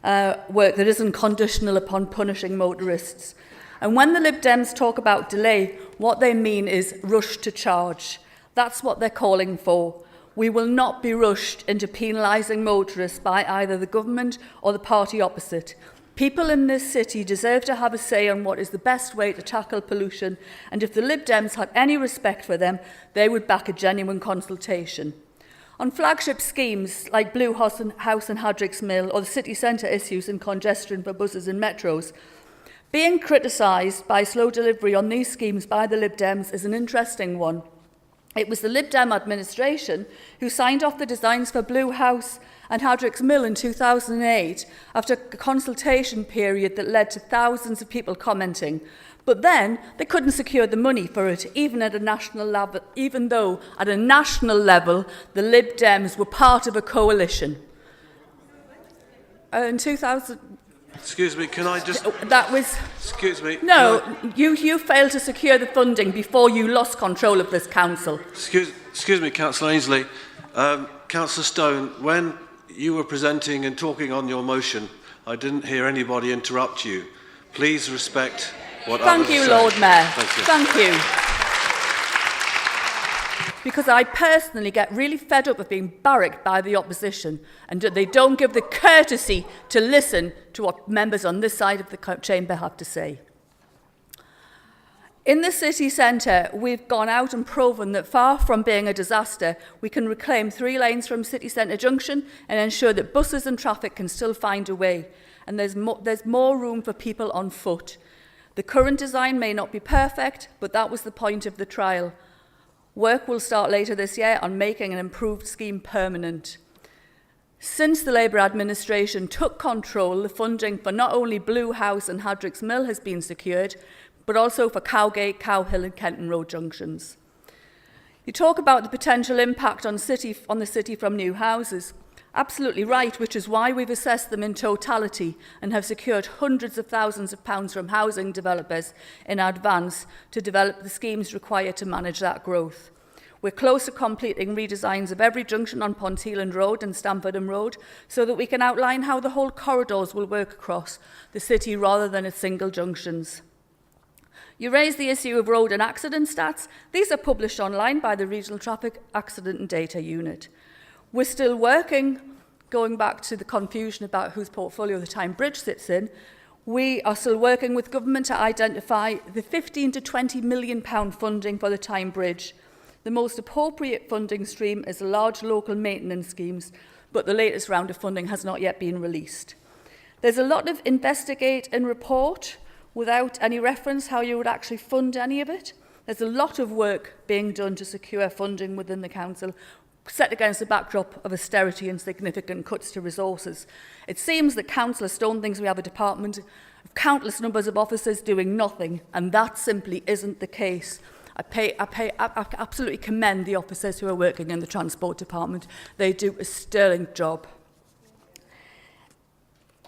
work that isn't conditional upon punishing motorists. And when the Lib Dems talk about delay, what they mean is rush to charge. That's what they're calling for. We will not be rushed into penalising motorists by either the government or the party opposite. People in this city deserve to have a say on what is the best way to tackle pollution, and if the Lib Dems had any respect for them, they would back a genuine consultation. On flagship schemes like Blue House and Hadrick's Mill or the city centre issues and congestion for buses and metros, being criticised by slow delivery on these schemes by the Lib Dems is an interesting one. It was the Lib Dem administration who signed off the designs for Blue House and Hadrick's Mill in 2008 after a consultation period that led to thousands of people commenting. But then they couldn't secure the money for it, even at a national level, even though at a national level the Lib Dems were part of a coalition. In 2000. Excuse me, can I just... That was... Excuse me. No, you failed to secure the funding before you lost control of this council. Excuse me, Councillor Ainsley. Councillor Stone, when you were presenting and talking on your motion, I didn't hear anybody interrupt you. Please respect what others say. Thank you, Lord Mayor. Thank you. Because I personally get really fed up of being barracked by the opposition and that they don't give the courtesy to listen to what members on this side of the chamber have to say. In the city centre, we've gone out and proven that far from being a disaster, we can reclaim 3 lanes from city centre junction and ensure that buses and traffic can still find a way. And there's more room for people on foot. The current design may not be perfect, but that was the point of the trial. Work will start later this year on making an improved scheme permanent. Since the Labour administration took control, the funding for not only Blue House and Hadrick's Mill has been secured, but also for Cowgate, Cowhill and Kenton Road junctions. You talk about the potential impact on the city from new houses. Absolutely right, which is why we've assessed them in totality and have secured hundreds of thousands of pounds from housing developers in advance to develop the schemes required to manage that growth. We're close to completing redesigns of every junction on Ponteland Road and Stamfordham Road so that we can outline how the whole corridors will work across the city rather than at single junctions. You raised the issue of road and accident stats. These are published online by the Regional Traffic Accident and Data Unit. We're still working, going back to the confusion about whose portfolio the Tyne Bridge sits in, we are still working with government to identify the £15 to £20 million funding for the Tyne Bridge. The most appropriate funding stream is large local maintenance schemes, but the latest round of funding has not yet been released. There's a lot of investigate and report without any reference how you would actually fund any of it. There's a lot of work being done to secure funding within the council, set against the backdrop of austerity and significant cuts to resources. It seems that Councillor Stone thinks we have a department of countless numbers of officers doing nothing, and that simply isn't the case. I absolutely commend the officers who are working in the Transport Department. They do a sterling job.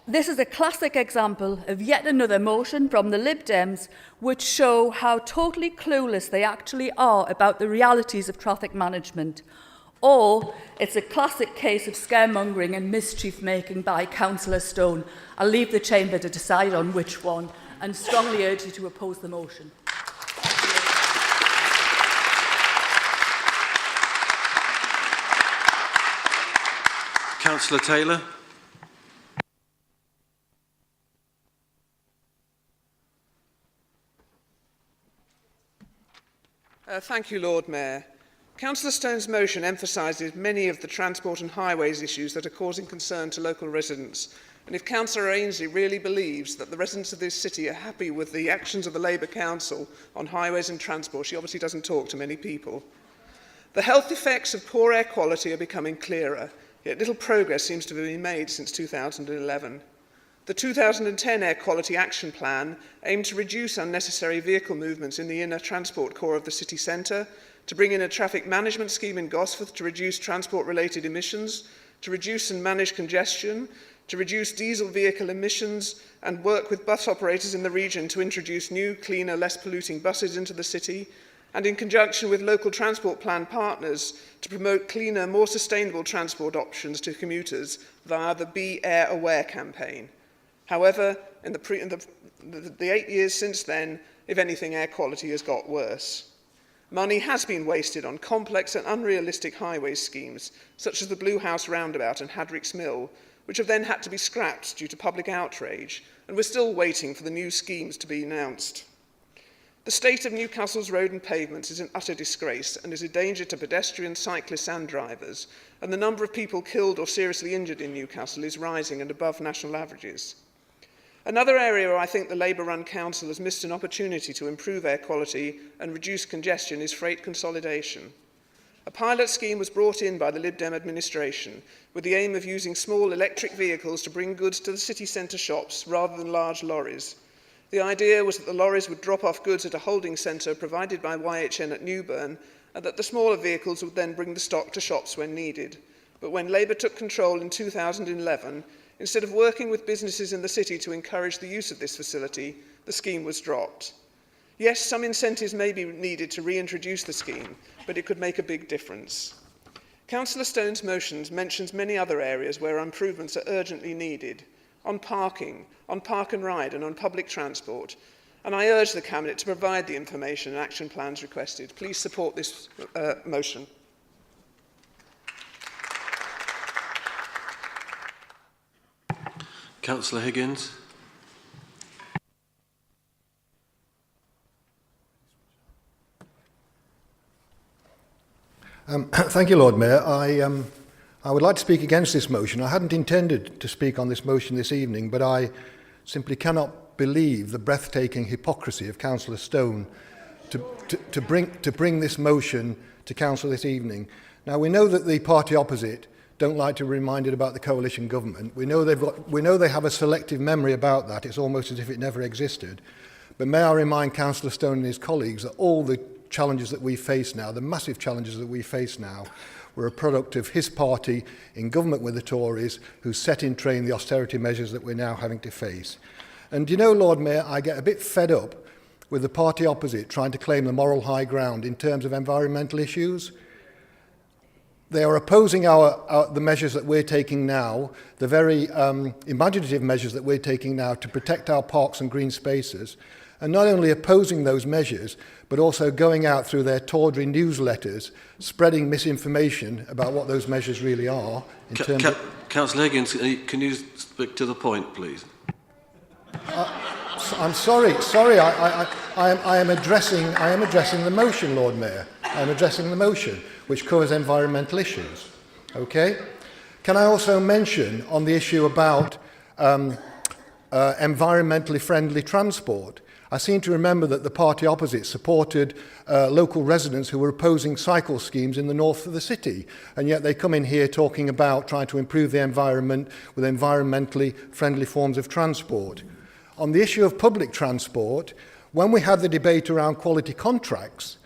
This is a classic example of yet another motion from the Lib Dems which show how totally clueless they actually are about the realities of traffic management. Or it's a classic case of scaremongering and mischief-making by Councillor Stone. I'll leave the chamber to decide on which one and strongly urge you to oppose the motion. Councillor Taylor. Thank you, Lord Mayor. Councillor Stone's motion emphasises many of the transport and highways issues that are causing concern to local residents. And if Councillor Ainsley really believes that the residents of this city are happy with the actions of the Labour Council on highways and transport, she obviously doesn't talk to many people. The health effects of poor air quality are becoming clearer, yet little progress seems to have been made since 2011. The 2010 Air Quality Action Plan aimed to reduce unnecessary vehicle movements in the inner transport core of the city centre, to bring in a traffic management scheme in Gosforth to reduce transport-related emissions, to reduce and manage congestion, to reduce diesel vehicle emissions, and work with bus operators in the region to introduce new, cleaner, less polluting buses into the city, and in conjunction with local transport plan partners to promote cleaner, more sustainable transport options to commuters via the Be Air Aware campaign. However, in the 8 years since then, if anything, air quality has got worse. Money has been wasted on complex and unrealistic highway schemes, such as the Blue House Roundabout and Hadrick's Mill, which have then had to be scrapped due to public outrage, and we're still waiting for the new schemes to be announced. The state of Newcastle's road and pavements is an utter disgrace and is a danger to pedestrians, cyclists and drivers, and the number of people killed or seriously injured in Newcastle is rising and above national averages. Another area where I think the Labour-run council has missed an opportunity to improve air quality and reduce congestion is freight consolidation. A pilot scheme was brought in by the Lib Dem administration with the aim of using small electric vehicles to bring goods to the city centre shops rather than large lorries. The idea was that the lorries would drop off goods at a holding centre provided by YHN at Newburn, and that the smaller vehicles would then bring the stock to shops when needed. But when Labour took control in 2011, instead of working with businesses in the city to encourage the use of this facility, the scheme was dropped. Yes, some incentives may be needed to reintroduce the scheme, but it could make a big difference. Councillor Stone's motions mentions many other areas where improvements are urgently needed, on parking, on park and ride and on public transport, and I urge the Cabinet to provide the information and action plans requested. Please support this motion. Councillor Higgins. Thank you, Lord Mayor. I would like to speak against this motion. I hadn't intended to speak on this motion this evening, but I simply cannot believe the breathtaking hypocrisy of Councillor Stone to bring this motion to Council this evening. Now, we know that the party opposite don't like to be reminded about the coalition government. We know they have a selective memory about that. It's almost as if it never existed. But may I remind Councillor Stone and his colleagues that all the challenges that we face now, the massive challenges that we face now, were a product of his party in government with the Tories, who set in train the austerity measures that we're now having to face. And you know, Lord Mayor, I get a bit fed up with the party opposite trying to claim the moral high ground in terms of environmental issues. They are opposing the measures that we're taking now, the very imaginative measures that we're taking now to protect our parks and green spaces, and not only opposing those measures, but also going out through their tawdry newsletters, spreading misinformation about what those measures really are. Councillor Higgins, can you speak to the point, please? I'm sorry. I am addressing the motion, Lord Mayor. I am addressing the motion, which covers environmental issues. Okay? Can I also mention on the issue about environmentally friendly transport? I seem to remember that the party opposite supported local residents who were opposing cycle schemes in the north of the city, and yet they come in here talking about trying to improve the environment with environmentally friendly forms of transport. On the issue of public transport, when we had the debate around quality contracts,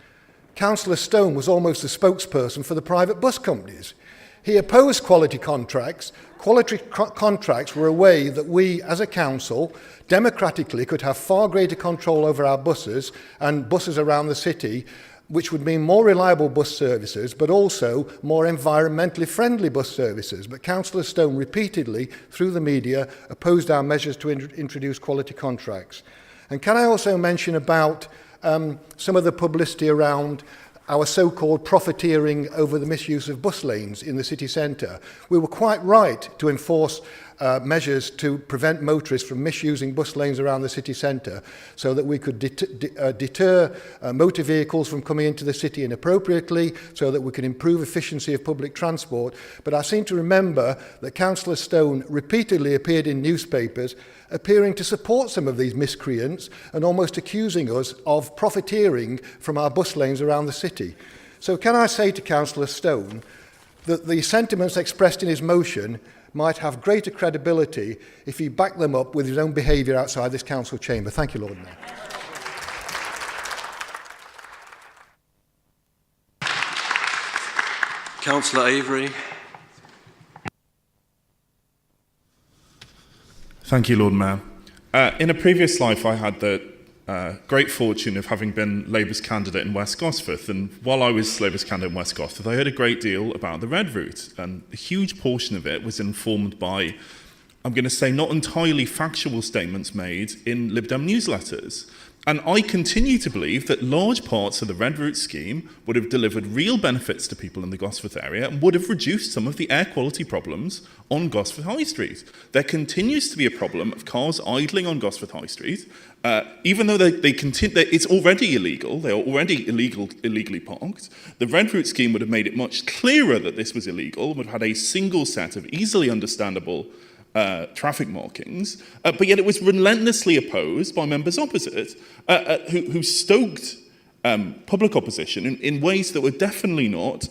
Councillor Stone was almost the spokesperson for the private bus companies. He opposed quality contracts. Quality contracts were a way that we, as a council, democratically could have far greater control over our buses and buses around the city, which would mean more reliable bus services, but also more environmentally friendly bus services. But Councillor Stone repeatedly, through the media, opposed our measures to introduce quality contracts. And can I also mention about some of the publicity around our so-called profiteering over the misuse of bus lanes in the city centre? We were quite right to enforce measures to prevent motorists from misusing bus lanes around the city centre so that we could deter motor vehicles from coming into the city inappropriately, so that we could improve efficiency of public transport. But I seem to remember that Councillor Stone repeatedly appeared in newspapers appearing to support some of these miscreants and almost accusing us of profiteering from our bus lanes around the city. So can I say to Councillor Stone that the sentiments expressed in his motion might have greater credibility if he backed them up with his own behaviour outside this council chamber. Thank you, Lord Mayor. Councillor Avery. Thank you, Lord Mayor. In a previous life, I had the great fortune of having been Labour's candidate in West Gosforth. And while I was Labour's candidate in West Gosforth, I heard a great deal about the red route. And a huge portion of it was informed by, I'm going to say, not entirely factual statements made in Lib Dem newsletters. And I continue to believe that large parts of the Red Route scheme would have delivered real benefits to people in the Gosforth area and would have reduced some of the air quality problems on Gosforth High Street. There continues to be a problem of cars idling on Gosforth High Street, even though it's already illegal, they are already illegally parked. The Red Route scheme would have made it much clearer that this was illegal, would have had a single set of easily understandable traffic markings, but yet it was relentlessly opposed by members opposite who stoked public opposition in ways that were definitely not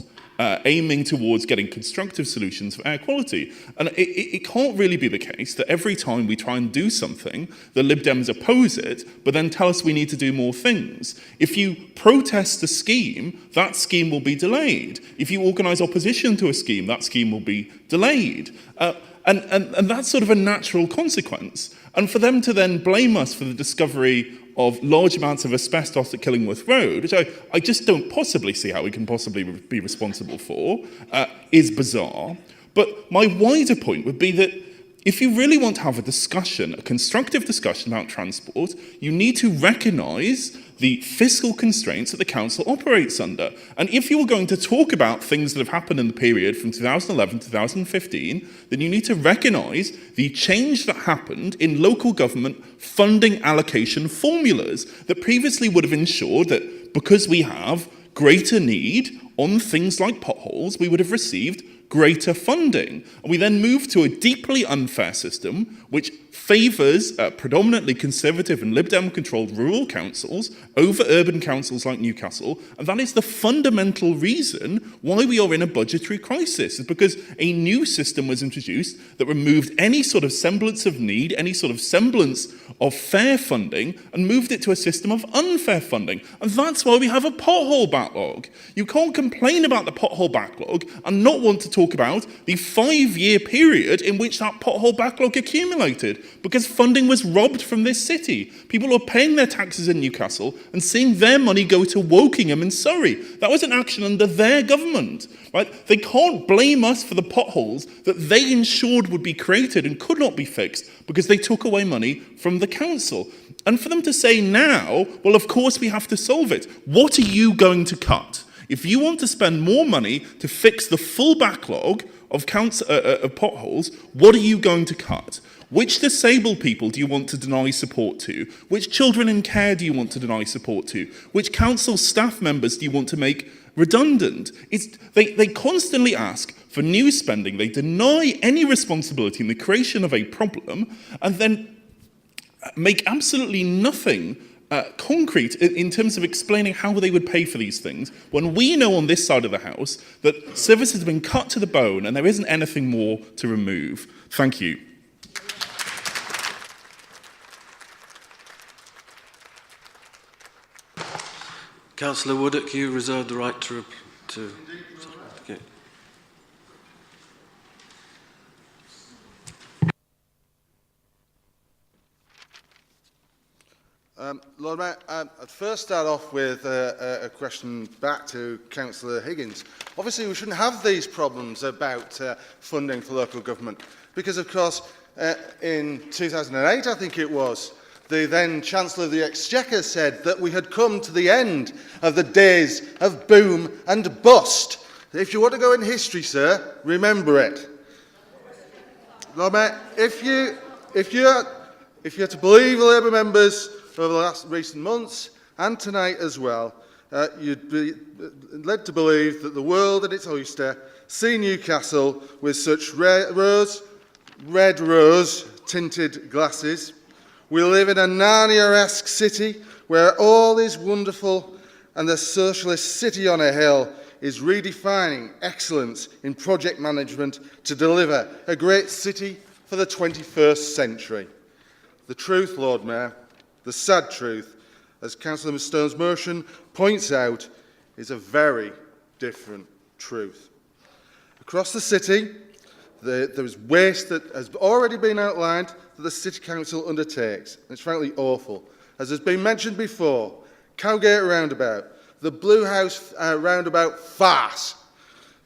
aiming towards getting constructive solutions for air quality. And it can't really be the case that every time we try and do something, the Lib Dems oppose it, but then tell us we need to do more things. If you protest a scheme, that scheme will be delayed. If you organise opposition to a scheme, that scheme will be delayed. And that's sort of a natural consequence. And for them to then blame us for the discovery of large amounts of asbestos at Killingworth Road, which I just don't possibly see how we can possibly be responsible for, is bizarre. But my wider point would be that if you really want to have a discussion, a constructive discussion about transport, you need to recognise the fiscal constraints that the council operates under. And if you're going to talk about things that have happened in the period from 2011 to 2015, then you need to recognise the change that happened in local government funding allocation formulas that previously would have ensured that because we have greater need on things like potholes, we would have received greater funding. And we then move to a deeply unfair system which favours predominantly Conservative and Lib Dem controlled rural councils over urban councils like Newcastle. And that is the fundamental reason why we are in a budgetary crisis, is because a new system was introduced that removed any sort of semblance of need, any sort of semblance of fair funding, and moved it to a system of unfair funding. And that's why we have a pothole backlog. You can't complain about the pothole backlog and not want to talk about the 5-year period in which that pothole backlog accumulated, because funding was robbed from this city. People are paying their taxes in Newcastle and seeing their money go to Wokingham in Surrey. That was an action under their government. Right? They can't blame us for the potholes that they ensured would be created and could not be fixed because they took away money from the council. And for them to say now, well, of course we have to solve it. What are you going to cut? If you want to spend more money to fix the full backlog of potholes, what are you going to cut? Which disabled people do you want to deny support to? Which children in care do you want to deny support to? Which council staff members do you want to make redundant? They constantly ask for new spending. They deny any responsibility in the creation of a problem and then make absolutely nothing concrete in terms of explaining how they would pay for these things, when we know on this side of the House that services have been cut to the bone and there isn't anything more to remove. Thank you. Councillor Wooddock, you reserve the right to okay. Lord Mayor, I'd first start off with a question back to Councillor Higgins. Obviously, we shouldn't have these problems about funding for local government because, of course, in 2008, I think it was, the then Chancellor of the Exchequer said that we had come to the end of the days of boom and bust. If you want to go in history, sir, remember it. Lord Mayor, if you're to believe the Labour members over the recent months and tonight as well, you'd be led to believe that the world at its oyster see Newcastle with such red rose tinted glasses. We live in a Narnia-esque city where all is wonderful and the socialist city on a hill is redefining excellence in project management to deliver a great city for the 21st century. The truth, Lord Mayor, the sad truth, as Councillor Stone's motion points out, is a very different truth. Across the city, there is waste that has already been outlined that the City Council undertakes. And it's frankly awful. as has been mentioned before, Cowgate roundabout, the Blue House roundabout farce,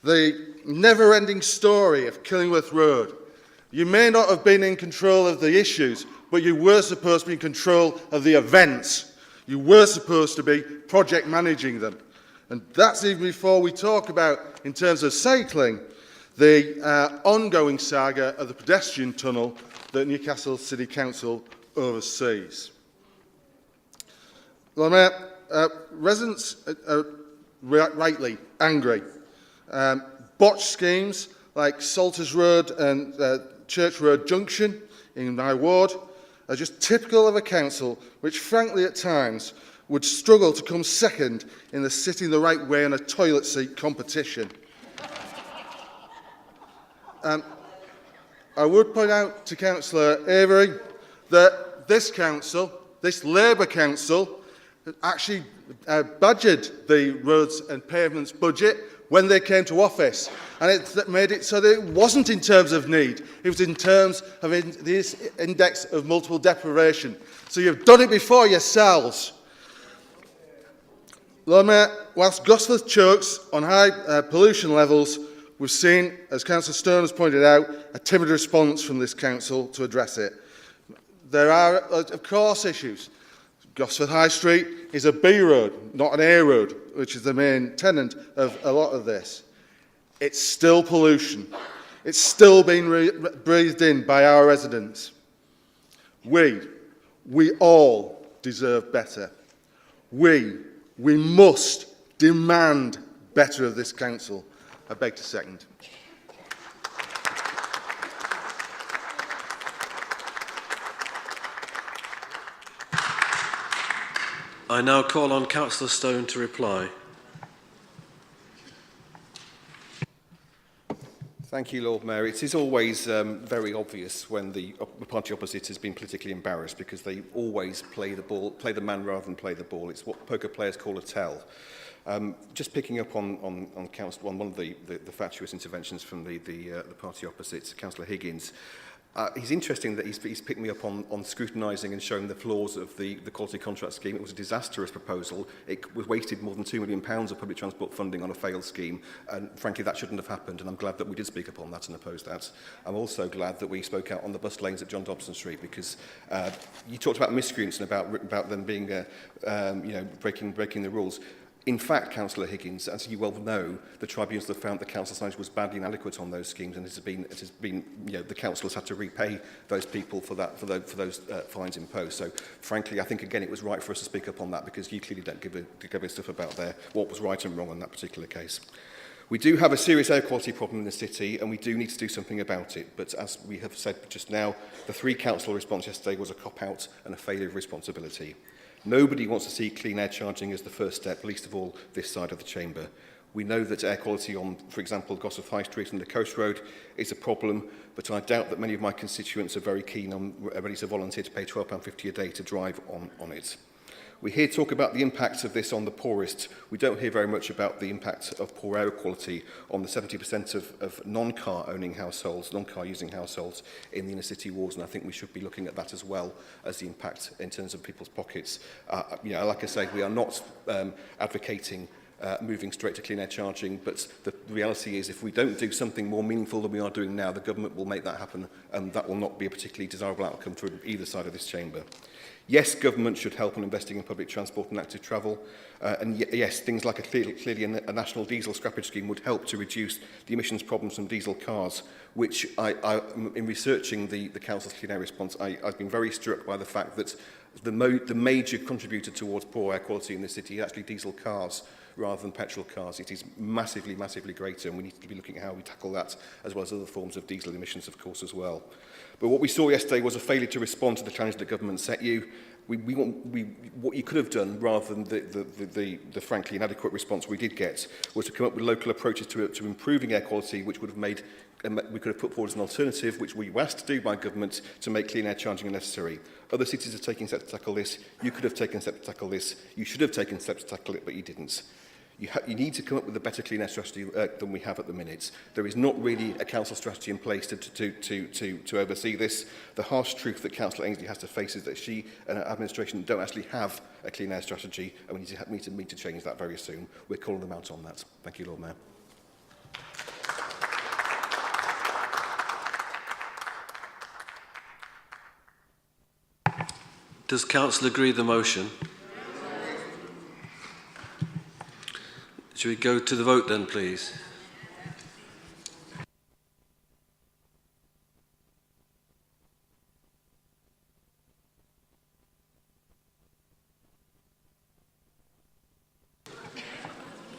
the never-ending story of Killingworth Road. You may not have been in control of the issues, but you were supposed to be in control of the events. You were supposed to be project managing them. And that's even before we talk about, in terms of cycling, the ongoing saga of the pedestrian tunnel that Newcastle City Council oversees. Lord Mayor, residents are rightly angry. Botched schemes like Salters Road and Church Road Junction in my ward are just typical of a council which, frankly, at times would struggle to come second in the sitting the right way in a toilet seat competition. I would point out to Councillor Avery that this council, this Labour council, actually budgeted the roads and pavements budget when they came to office, and it made it so that it wasn't in terms of need, it was in terms of this index of multiple deprivation. So you've done it before yourselves. Lord Mayor, whilst Gosforth chokes on high pollution levels, we've seen, as Councillor Stone has pointed out, a timid response from this council to address it. There are, of course, issues. Gosforth High Street is a B road, not an A road, which is the main tenant of a lot of this. It's still pollution. It's still being breathed in by our residents. We all deserve better. We must demand better of this council. I beg to second. I now call on Councillor Stone to reply. Thank you, Lord Mayor. It is always very obvious when the party opposite has been politically embarrassed, because they always play the man rather than play the ball. It's what poker players call a tell. Just picking up on one of the fatuous interventions from the party opposite, Councillor Higgins. He's interesting that he's picked me up on scrutinising and showing the flaws of the quality contract scheme. It was a disastrous proposal. It was wasted more than £2 million of public transport funding on a failed scheme, and frankly that shouldn't have happened, and I'm glad that we did speak up on that and oppose that. I'm also glad that we spoke out on the bus lanes at John Dobson Street, because you talked about miscreants and about them being breaking the rules. In fact, Councillor Higgins, as you well know, the tribunals have found the council signage was badly inadequate on those schemes, and it has been the council has had to repay those people for those fines imposed. So, frankly, I think again it was right for us to speak up on that, because you clearly don't give a stuff about what was right and wrong in that particular case. We do have a serious air quality problem in the city, and we do need to do something about it. But as we have said just now, the three council response yesterday was a cop-out and a failure of responsibility. Nobody wants to see clean air charging as the first step, least of all this side of the chamber. We know that air quality on, for example, Gosforth High Street and the Coast Road is a problem, but I doubt that many of my constituents are very keen on ready to volunteer to pay £12.50 a day to drive on it. We hear talk about the impact of this on the poorest. We don't hear very much about the impact of poor air quality on the 70% of non-car owning households, non-car using households in the inner city wards, and I think we should be looking at that as well as the impact in terms of people's pockets. Like I say, we are not advocating moving straight to clean air charging, but the reality is if we don't do something more meaningful than we are doing now, the government will make that happen, and that will not be a particularly desirable outcome for either side of this chamber. Yes, government should help on investing in public transport and active travel. And yes, things like clearly a national diesel scrappage scheme would help to reduce the emissions problems from diesel cars, which in researching the Council's clean air response, I've been very struck by the fact that the major contributor towards poor air quality in the city is actually diesel cars rather than petrol cars. It is massively, massively greater, and we need to be looking at how we tackle that, as well as other forms of diesel emissions, of course, as well. But what we saw yesterday was a failure to respond to the challenge the government set you. What you could have done, rather than the frankly inadequate response we did get, was to come up with local approaches to improving air quality, which would have made we could have put forward as an alternative, which we were asked to do by government to make clean air charging necessary. Other cities are taking steps to tackle this. You could have taken steps to tackle this. You should have taken steps to tackle it, but you didn't. You need to come up with a better clean air strategy than we have at the minute. There is not really a council strategy in place to oversee this. The harsh truth that Councillor Ainsley has to face is that she and her administration don't actually have a clean air strategy, and we need to change that very soon. We're calling them out on that. Thank you, Lord Mayor. Does Council agree the motion? Should we go to the vote then, please?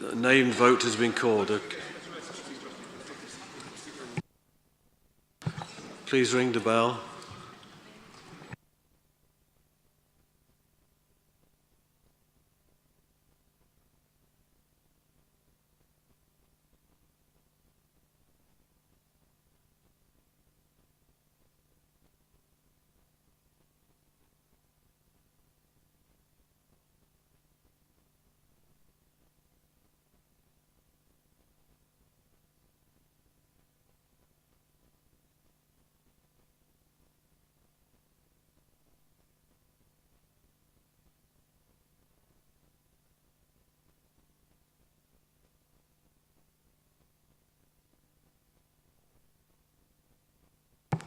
The named vote has been called. Okay. Please ring the bell.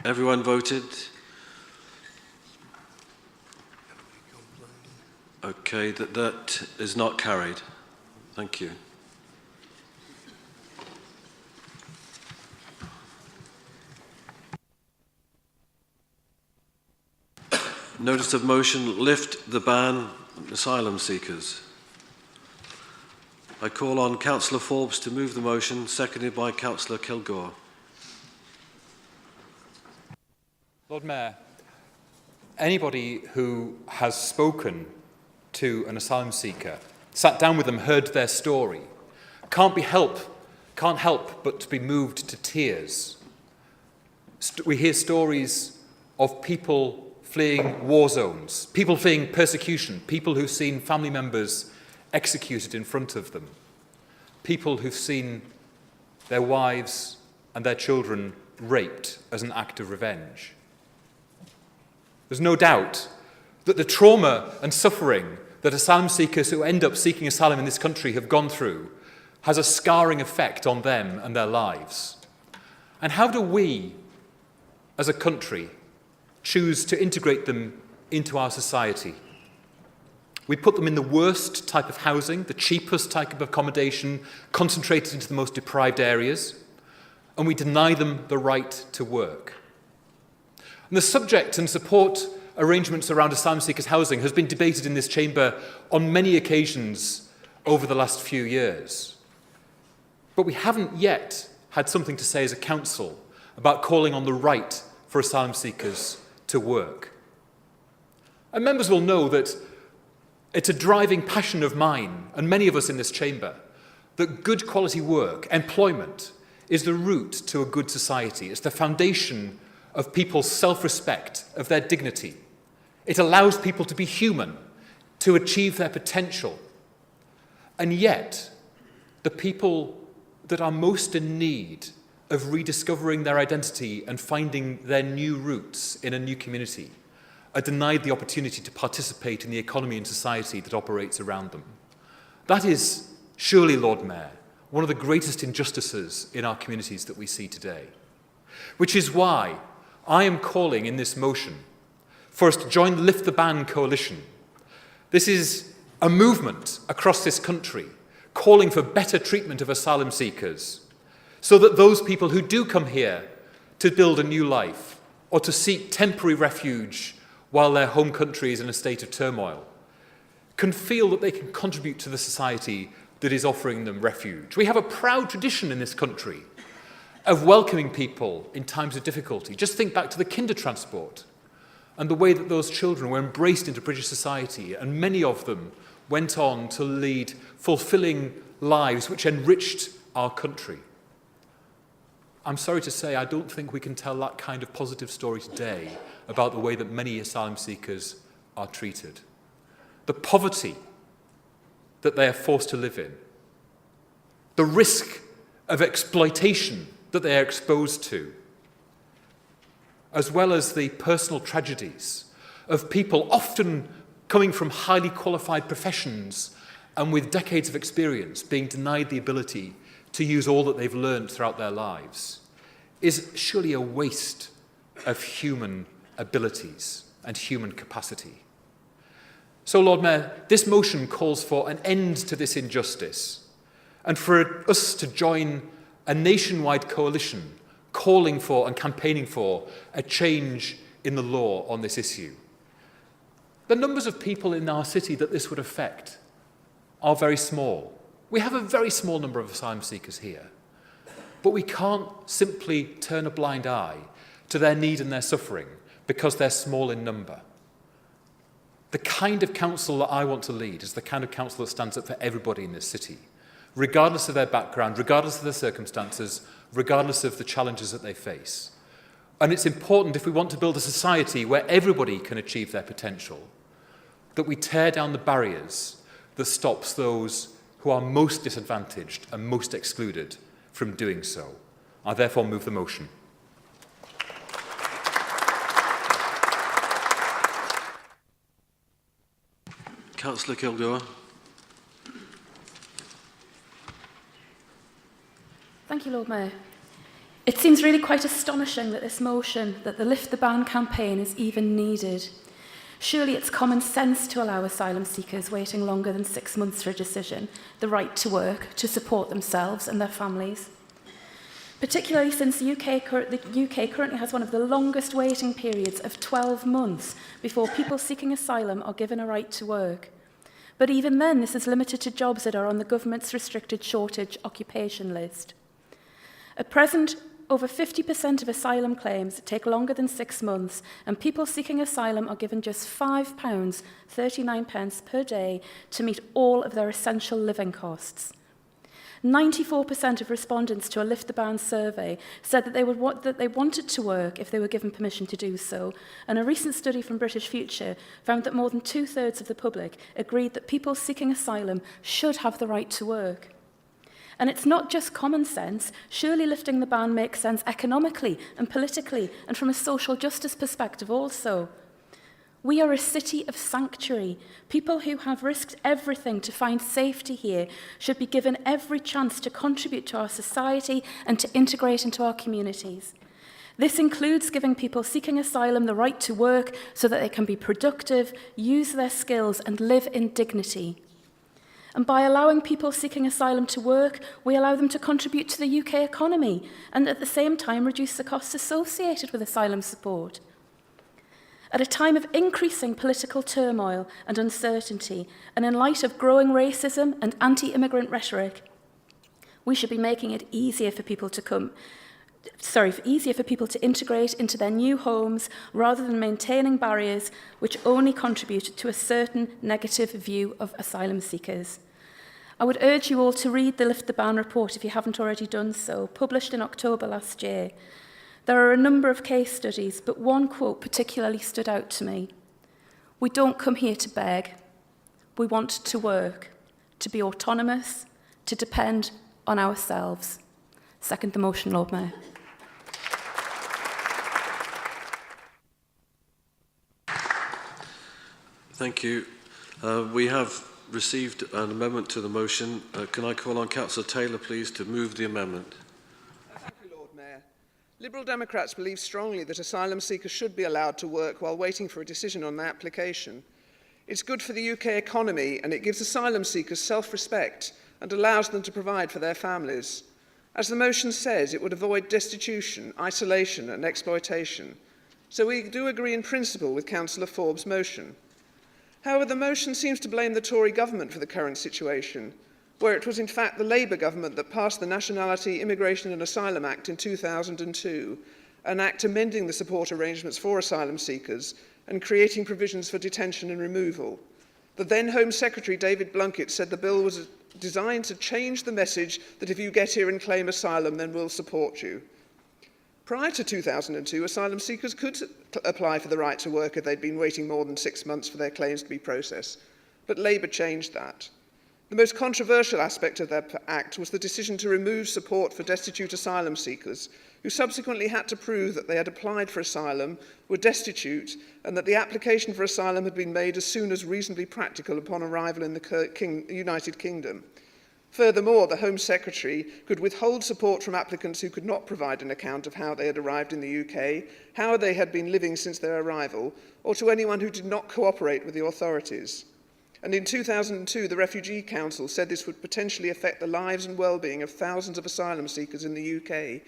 Everyone voted? Okay, that is not carried. Thank you. Notice of motion, lift the ban on asylum seekers. I call on Councillor Forbes to move the motion, seconded by Councillor Kilgore. Lord Mayor, anybody who has spoken to an asylum seeker, sat down with them, heard their story, can't help but to be moved to tears. We hear stories of people fleeing war zones, people fleeing persecution, people who've seen family members executed in front of them, people who've seen their wives and their children raped as an act of revenge. There's no doubt that the trauma and suffering that asylum seekers who end up seeking asylum in this country have gone through has a scarring effect on them and their lives. And how do we, as a country, choose to integrate them into our society? We put them in the worst type of housing, the cheapest type of accommodation, concentrated into the most deprived areas, and we deny them the right to work. And the subject and support arrangements around asylum seekers' housing has been debated in this chamber on many occasions over the last few years. But we haven't yet had something to say as a council about calling on the right for asylum seekers to work. And members will know that it's a driving passion of mine, and many of us in this chamber, that good quality work, employment, is the route to a good society. It's the foundation of people's self-respect, of their dignity. It allows people to be human, to achieve their potential. And yet, the people that are most in need of rediscovering their identity and finding their new roots in a new community are denied the opportunity to participate in the economy and society that operates around them. That is, surely, Lord Mayor, one of the greatest injustices in our communities that we see today. Which is why I am calling in this motion for us to join the Lift the Ban coalition. This is a movement across this country calling for better treatment of asylum seekers so that those people who do come here to build a new life or to seek temporary refuge while their home country is in a state of turmoil can feel that they can contribute to the society that is offering them refuge. We have a proud tradition in this country of welcoming people in times of difficulty. Just think back to the kinder transport and the way that those children were embraced into British society, and many of them went on to lead fulfilling lives which enriched our country. I'm sorry to say I don't think we can tell that kind of positive story today about the way that many asylum seekers are treated. The poverty that they are forced to live in, the risk of exploitation that they are exposed to, as well as the personal tragedies of people often coming from highly qualified professions and with decades of experience being denied the ability to use all that they've learned throughout their lives, is surely a waste of human abilities and human capacity. So, Lord Mayor, this motion calls for an end to this injustice and for us to join a nationwide coalition calling for and campaigning for a change in the law on this issue. The numbers of people in our city that this would affect are very small. We have a very small number of asylum seekers here, but we can't simply turn a blind eye to their need and their suffering because they're small in number. The kind of council that I want to lead is the kind of council that stands up for everybody in this city, regardless of their background, regardless of their circumstances, regardless of the challenges that they face. And it's important, if we want to build a society where everybody can achieve their potential, that we tear down the barriers that stops those who are most disadvantaged and most excluded from doing so. I therefore move the motion. Councillor Kildare. Thank you, Lord Mayor. It seems really quite astonishing that this motion, that the Lift the Ban campaign, is even needed. Surely it's common sense to allow asylum seekers waiting longer than 6 months for a decision the right to work, to support themselves and their families. Particularly since the UK currently has one of the longest waiting periods of 12 months before people seeking asylum are given a right to work. But even then, this is limited to jobs that are on the government's restricted shortage occupation list. At present, over 50% of asylum claims take longer than 6 months, and people seeking asylum are given just £5.39 per day to meet all of their essential living costs. 94% of respondents to a Lift the Ban survey said that they wanted to work if they were given permission to do so, and a recent study from British Future found that more than 2/3 of the public agreed that people seeking asylum should have the right to work. And it's not just common sense. Surely lifting the ban makes sense economically and politically and from a social justice perspective also. We are a city of sanctuary. People who have risked everything to find safety here should be given every chance to contribute to our society and to integrate into our communities. This includes giving people seeking asylum the right to work so that they can be productive, use their skills, and live in dignity. And by allowing people seeking asylum to work, we allow them to contribute to the UK economy and at the same time reduce the costs associated with asylum support. At a time of increasing political turmoil and uncertainty, and in light of growing racism and anti-immigrant rhetoric, we should be making it easier for people to integrate into their new homes rather than maintaining barriers which only contribute to a certain negative view of asylum seekers. I would urge you all to read the Lift the Ban report if you haven't already done so, published in October last year. There are a number of case studies, but one quote particularly stood out to me. We don't come here to beg. We want to work, to be autonomous, to depend on ourselves. Second the motion, Lord Mayor. Thank you. We have received an amendment to the motion. Can I call on Councillor Taylor, please, to move the amendment? Thank you, Lord Mayor. Liberal Democrats believe strongly that asylum seekers should be allowed to work while waiting for a decision on their application. It's good for the UK economy, and it gives asylum seekers self-respect and allows them to provide for their families. As the motion says, it would avoid destitution, isolation and exploitation. So we do agree in principle with Councillor Forbes' motion. However, the motion seems to blame the Tory government for the current situation, where it was in fact the Labour government that passed the Nationality, Immigration and Asylum Act in 2002, an act amending the support arrangements for asylum seekers and creating provisions for detention and removal. The then Home Secretary, David Blunkett, said the bill was designed to change the message that if you get here and claim asylum, then we'll support you. Prior to 2002, asylum seekers could apply for the right to work if they'd been waiting more than 6 months for their claims to be processed, but Labour changed that. The most controversial aspect of that act was the decision to remove support for destitute asylum seekers, who subsequently had to prove that they had applied for asylum, were destitute, and that the application for asylum had been made as soon as reasonably practical upon arrival in the United Kingdom. Furthermore, the Home Secretary could withhold support from applicants who could not provide an account of how they had arrived in the UK, how they had been living since their arrival, or to anyone who did not cooperate with the authorities. And in 2002, the Refugee Council said this would potentially affect the lives and well-being of thousands of asylum seekers in the UK,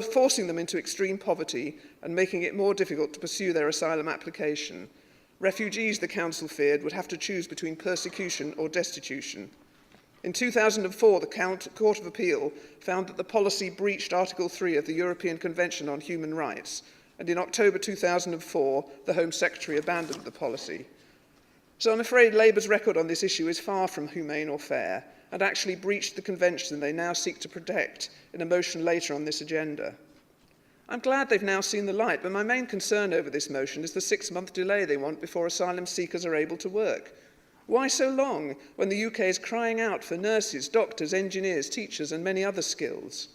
forcing them into extreme poverty and making it more difficult to pursue their asylum application. Refugees, the Council feared, would have to choose between persecution or destitution. In 2004, the Court of Appeal found that the policy breached Article 3 of the European Convention on Human Rights, and in October 2004, the Home Secretary abandoned the policy. So I'm afraid Labour's record on this issue is far from humane or fair, and actually breached the convention they now seek to protect in a motion later on this agenda. I'm glad they've now seen the light, but my main concern over this motion is the 6-month delay they want before asylum seekers are able to work. Why so long when the UK is crying out for nurses, doctors, engineers, teachers and many other skills?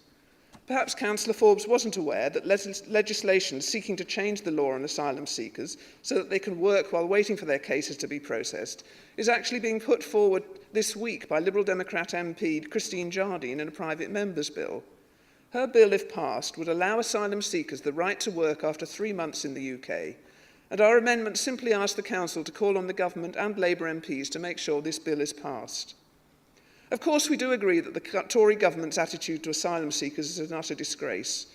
Perhaps Councillor Forbes wasn't aware that legislation seeking to change the law on asylum seekers so that they can work while waiting for their cases to be processed is actually being put forward this week by Liberal Democrat MP Christine Jardine in a private member's bill. Her bill, if passed, would allow asylum seekers the right to work after 3 months in the UK, and our amendment simply asks the Council to call on the Government and Labour MPs to make sure this bill is passed. Of course, we do agree that the Tory government's attitude to asylum seekers is an utter disgrace,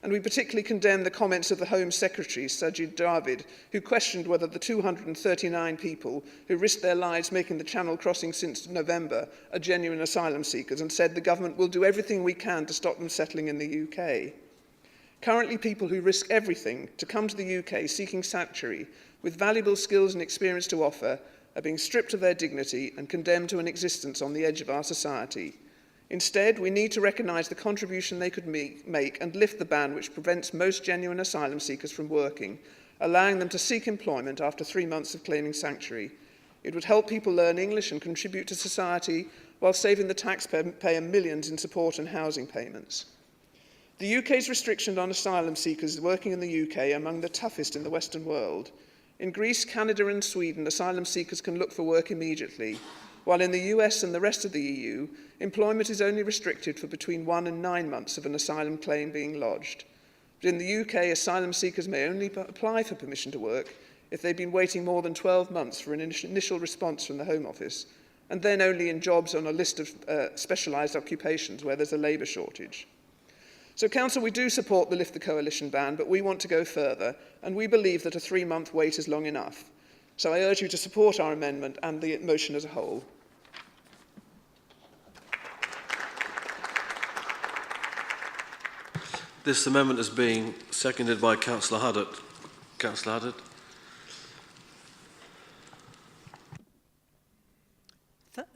and we particularly condemn the comments of the Home Secretary, Sajid Javid, who questioned whether the 239 people who risked their lives making the Channel crossing since November are genuine asylum seekers, and said the government will do everything we can to stop them settling in the UK. Currently, people who risk everything to come to the UK seeking sanctuary with valuable skills and experience to offer are being stripped of their dignity and condemned to an existence on the edge of our society. Instead, we need to recognise the contribution they could make and lift the ban which prevents most genuine asylum seekers from working, allowing them to seek employment after 3 months of claiming sanctuary. It would help people learn English and contribute to society while saving the taxpayer millions in support and housing payments. The UK's restriction on asylum seekers working in the UK are among the toughest in the Western world. In Greece, Canada and Sweden, asylum seekers can look for work immediately, while in the US and the rest of the EU, employment is only restricted for between 1 and 9 months of an asylum claim being lodged. But in the UK, asylum seekers may only apply for permission to work if they've been waiting more than 12 months for an initial response from the Home Office, and then only in jobs on a list of specialised occupations where there's a labour shortage. So, Council, we do support the Lift the Coalition ban, but we want to go further, and we believe that a 3-month wait is long enough. So I urge you to support our amendment and the motion as a whole. This amendment is being seconded by Councillor Haddad. Councillor Haddad.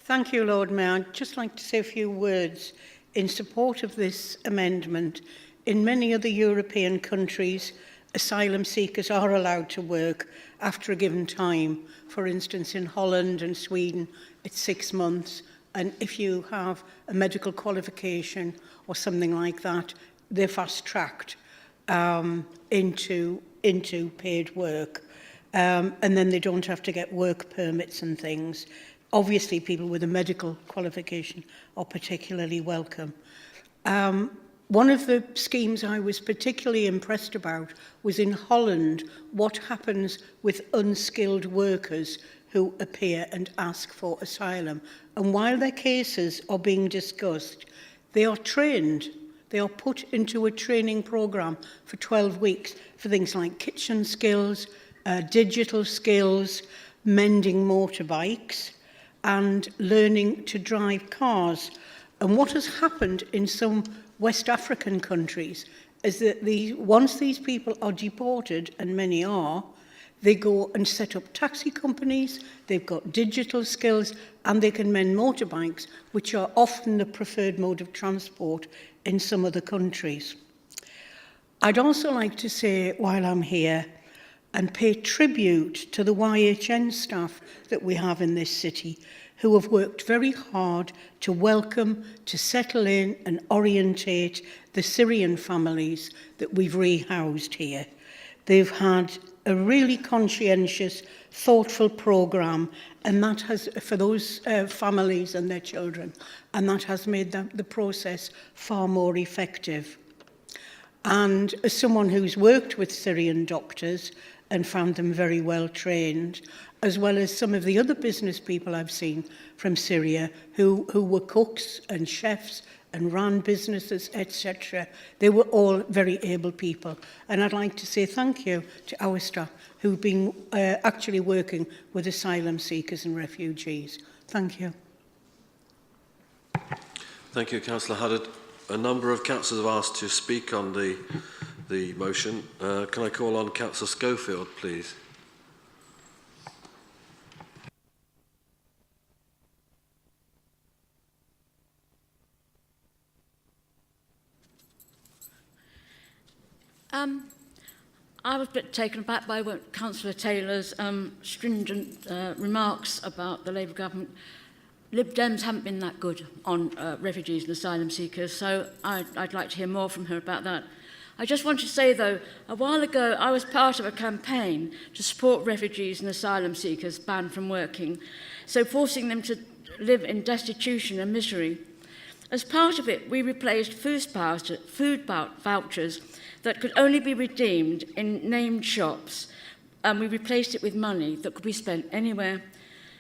Thank you, Lord Mayor. I'd just like to say a few words in support of this amendment. In many other European countries, asylum seekers are allowed to work after a given time. For instance, in Holland and Sweden, it's 6 months. And if you have a medical qualification or something like that, they're fast-tracked into paid work. And then they don't have to get work permits and things. Obviously, people with a medical qualification are particularly welcome. One of the schemes I was particularly impressed about was in Holland, what happens with unskilled workers who appear and ask for asylum. And while their cases are being discussed, they are trained. They are put into a training programme for 12 weeks for things like kitchen skills, digital skills, mending motorbikes, and learning to drive cars. And what has happened in some West African countries is that once these people are deported, and many are, they go and set up taxi companies, they've got digital skills, and they can mend motorbikes, which are often the preferred mode of transport in some other countries. I'd also like to say, while I'm here, and pay tribute to the YHN staff that we have in this city, who have worked very hard to welcome, to settle in and orientate the Syrian families that we've rehoused here. They've had a really conscientious, thoughtful programme, and that has, for those families and their children, and that has made the process far more effective. And as someone who's worked with Syrian doctors and found them very well trained, as well as some of the other business people I've seen from Syria who were cooks and chefs and ran businesses, etc. They were all very able people. And I'd like to say thank you to our staff who've been actually working with asylum seekers and refugees. Thank you. Thank you, Councillor Haddad. A number of councillors have asked to speak on the motion. Can I call on Councillor Schofield, please? I was a bit taken aback by Councillor Taylor's stringent remarks about the Labour government. Lib Dems haven't been that good on refugees and asylum seekers, so I'd like to hear more from her about that. I just want to say, though, a while ago I was part of a campaign to support refugees and asylum seekers banned from working, so forcing them to live in destitution and misery. As part of it, we replaced food vouchers that could only be redeemed in named shops, and we replaced it with money that could be spent anywhere.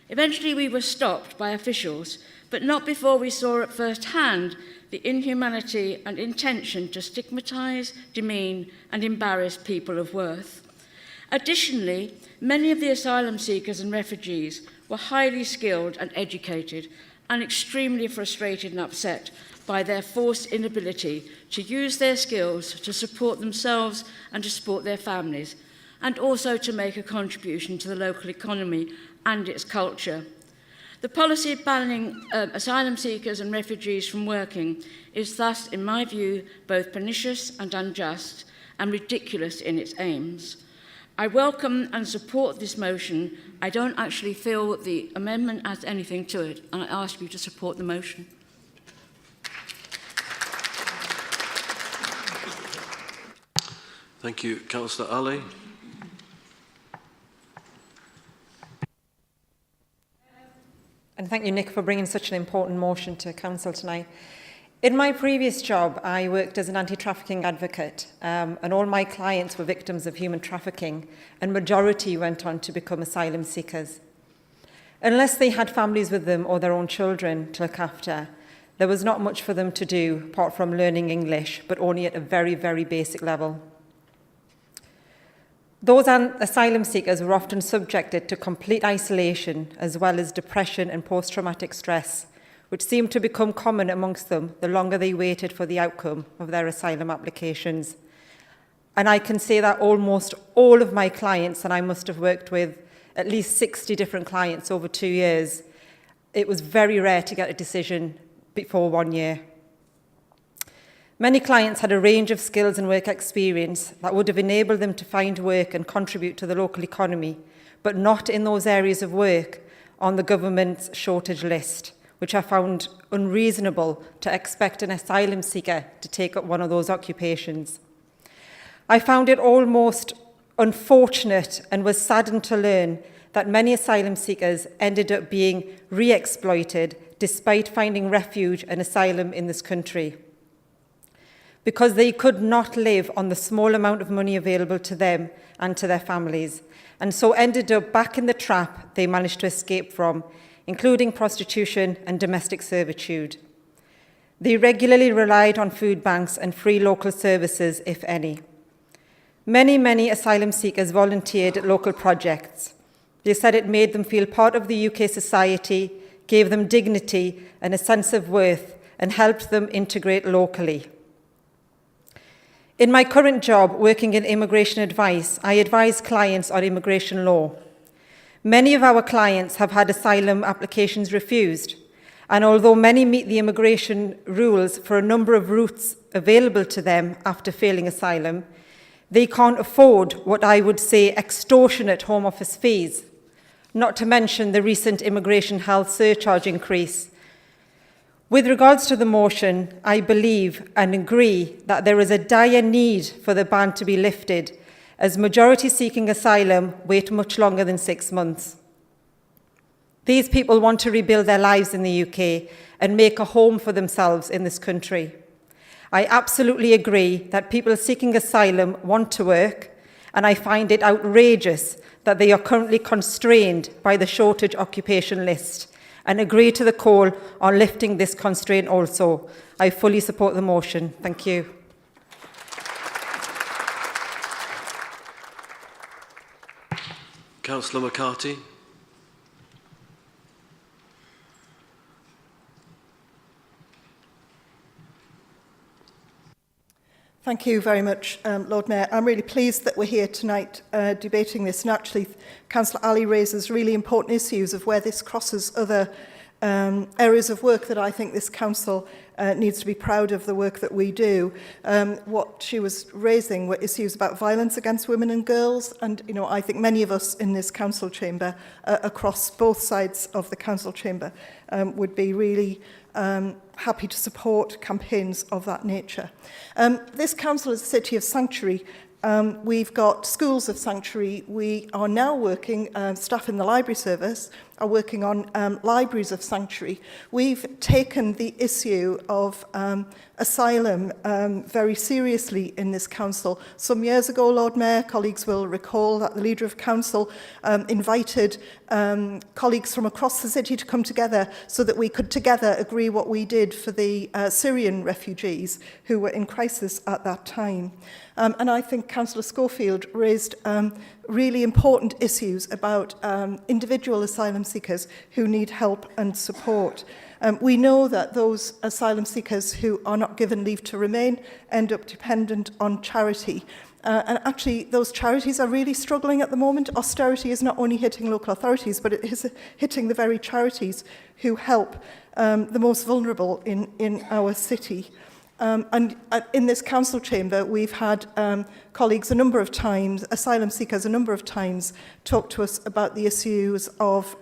Eventually we were stopped by officials, but not before we saw at first hand the inhumanity and intention to stigmatise, demean and embarrass people of worth. Additionally, many of the asylum seekers and refugees were highly skilled and educated and extremely frustrated and upset by their forced inability to use their skills to support themselves and to support their families, and also to make a contribution to the local economy and its culture. The policy of banning asylum seekers and refugees from working is thus, in my view, both pernicious and unjust and ridiculous in its aims. I welcome and support this motion. I don't actually feel that the amendment adds anything to it, and I ask you to support the motion. Thank you. Councillor Ali. And thank you, Nick, for bringing such an important motion to Council tonight. In my previous job, I worked as an anti-trafficking advocate, and all my clients were victims of human trafficking, and majority went on to become asylum seekers. Unless they had families with them or their own children to look after, there was not much for them to do apart from learning English, but only at a very, very basic level. Those asylum seekers were often subjected to complete isolation as well as depression and post-traumatic stress, which seemed to become common amongst them the longer they waited for the outcome of their asylum applications. And I can say that almost all of my clients, and I must have worked with at least 60 different clients over 2 years, it was very rare to get a decision before 1 year. Many clients had a range of skills and work experience that would have enabled them to find work and contribute to the local economy, but not in those areas of work on the government's shortage list, which I found unreasonable to expect an asylum seeker to take up one of those occupations. I found it almost unfortunate and was saddened to learn that many asylum seekers ended up being re-exploited despite finding refuge and asylum in this country, because they could not live on the small amount of money available to them and to their families, and so ended up back in the trap they managed to escape from, including prostitution and domestic servitude. They regularly relied on food banks and free local services, if any. Many asylum seekers volunteered at local projects. They said it made them feel part of the UK society, gave them dignity and a sense of worth, and helped them integrate locally. In my current job, working in immigration advice, I advise clients on immigration law. Many of our clients have had asylum applications refused, and although many meet the immigration rules for a number of routes available to them after failing asylum, They can't afford what I would say extortionate Home Office fees, not to mention the recent immigration health surcharge increase. With regards to the motion, I believe and agree that there is a dire need for the ban to be lifted, as majority seeking asylum wait much longer than 6 months. These people want to rebuild their lives in the UK and make a home for themselves in this country. I absolutely agree that people seeking asylum want to work, and I find it outrageous that they are currently constrained by the shortage occupation list, and agree to the call on lifting this constraint also. I fully support the motion. Thank you. Councillor McCarthy. Thank you very much, Lord Mayor. I'm really pleased that we're here tonight debating this. And actually, Councillor Ali raises really important issues of where this crosses other areas of work that I think this council needs to be proud of the work that we do. What she was raising were issues about violence against women and girls. And, you know, I think many of us in this council chamber, across both sides of the council chamber, would be really happy to support campaigns of that nature. This council is a city of sanctuary. We've got schools of sanctuary. We are now working, staff in the library service are working on libraries of sanctuary. We've taken the issue of asylum very seriously in this council. Some years ago, Lord Mayor, colleagues will recall that the Leader of Council invited colleagues from across the city to come together so that we could together agree what we did for the Syrian refugees who were in crisis at that time. And I think Councillor Schofield raised really important issues about individual asylum seekers who need help and support. We know that those asylum seekers who are not given leave to remain end up dependent on charity. And actually, those charities are really struggling at the moment. Austerity is not only hitting local authorities, but it is hitting the very charities who help the most vulnerable in our city. And in this council chamber, we've had colleagues a number of times, asylum seekers a number of times, talk to us about the issues of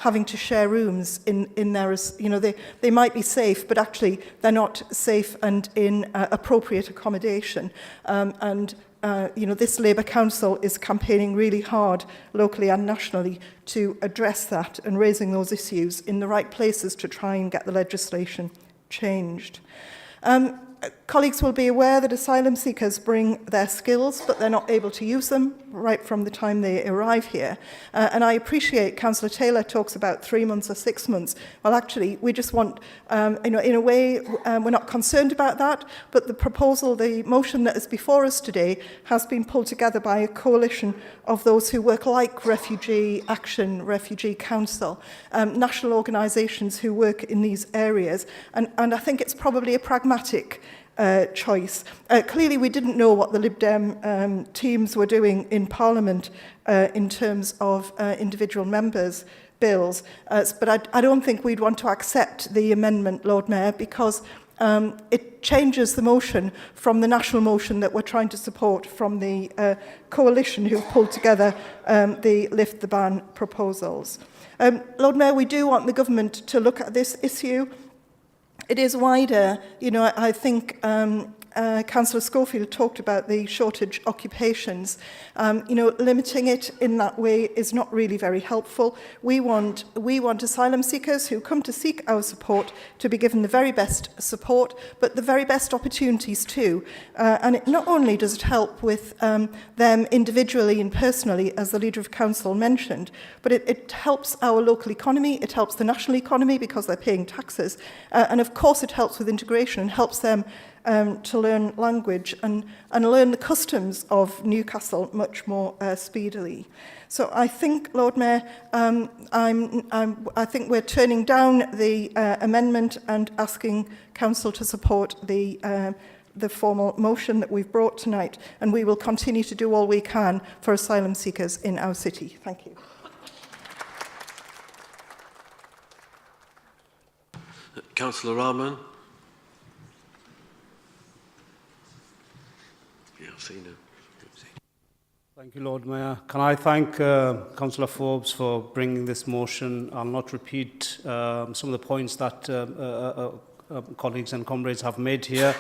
having to share rooms in their, you know, they might be safe, but actually they're not safe and in appropriate accommodation. You know, this Labour Council is campaigning really hard, locally and nationally, to address that and raising those issues in the right places to try and get the legislation changed. Colleagues will be aware that asylum seekers bring their skills, but they're not able to use them right from the time they arrive here. And I appreciate Councillor Taylor talks about 3 months or 6 months. Well, actually, we just want, you know, in a way, we're not concerned about that, but the proposal, the motion that is before us today has been pulled together by a coalition of those who work like Refugee Action, Refugee Council, national organisations who work in these areas. And I think it's probably a pragmatic choice. Clearly, we didn't know what the Lib Dem teams were doing in Parliament in terms of individual members' bills, but I don't think we'd want to accept the amendment, Lord Mayor, because it changes the motion from the national motion that we're trying to support from the coalition who've pulled together the Lift the Ban proposals. Lord Mayor, we do want the government to look at this issue. It is wider. You know, I think Councillor Schofield talked about the shortage occupations. You know, limiting it in that way is not really very helpful. We want asylum seekers who come to seek our support to be given the very best support, but the very best opportunities too. And it not only does it help with them individually and personally, as the Leader of Council mentioned, but it helps our local economy, it helps the national economy because they're paying taxes, and of course it helps with integration and helps them to learn language and learn the customs of Newcastle much more speedily. So I think, Lord Mayor, I think we're turning down the amendment and asking Council to support the formal motion that we've brought tonight, and we will continue to do all we can for asylum seekers in our city. Thank you. Councillor Rahman. Yeah, I've seen him. Thank you, Lord Mayor. Can I thank Councillor Forbes for bringing this motion? I'll not repeat some of the points that colleagues and comrades have made here.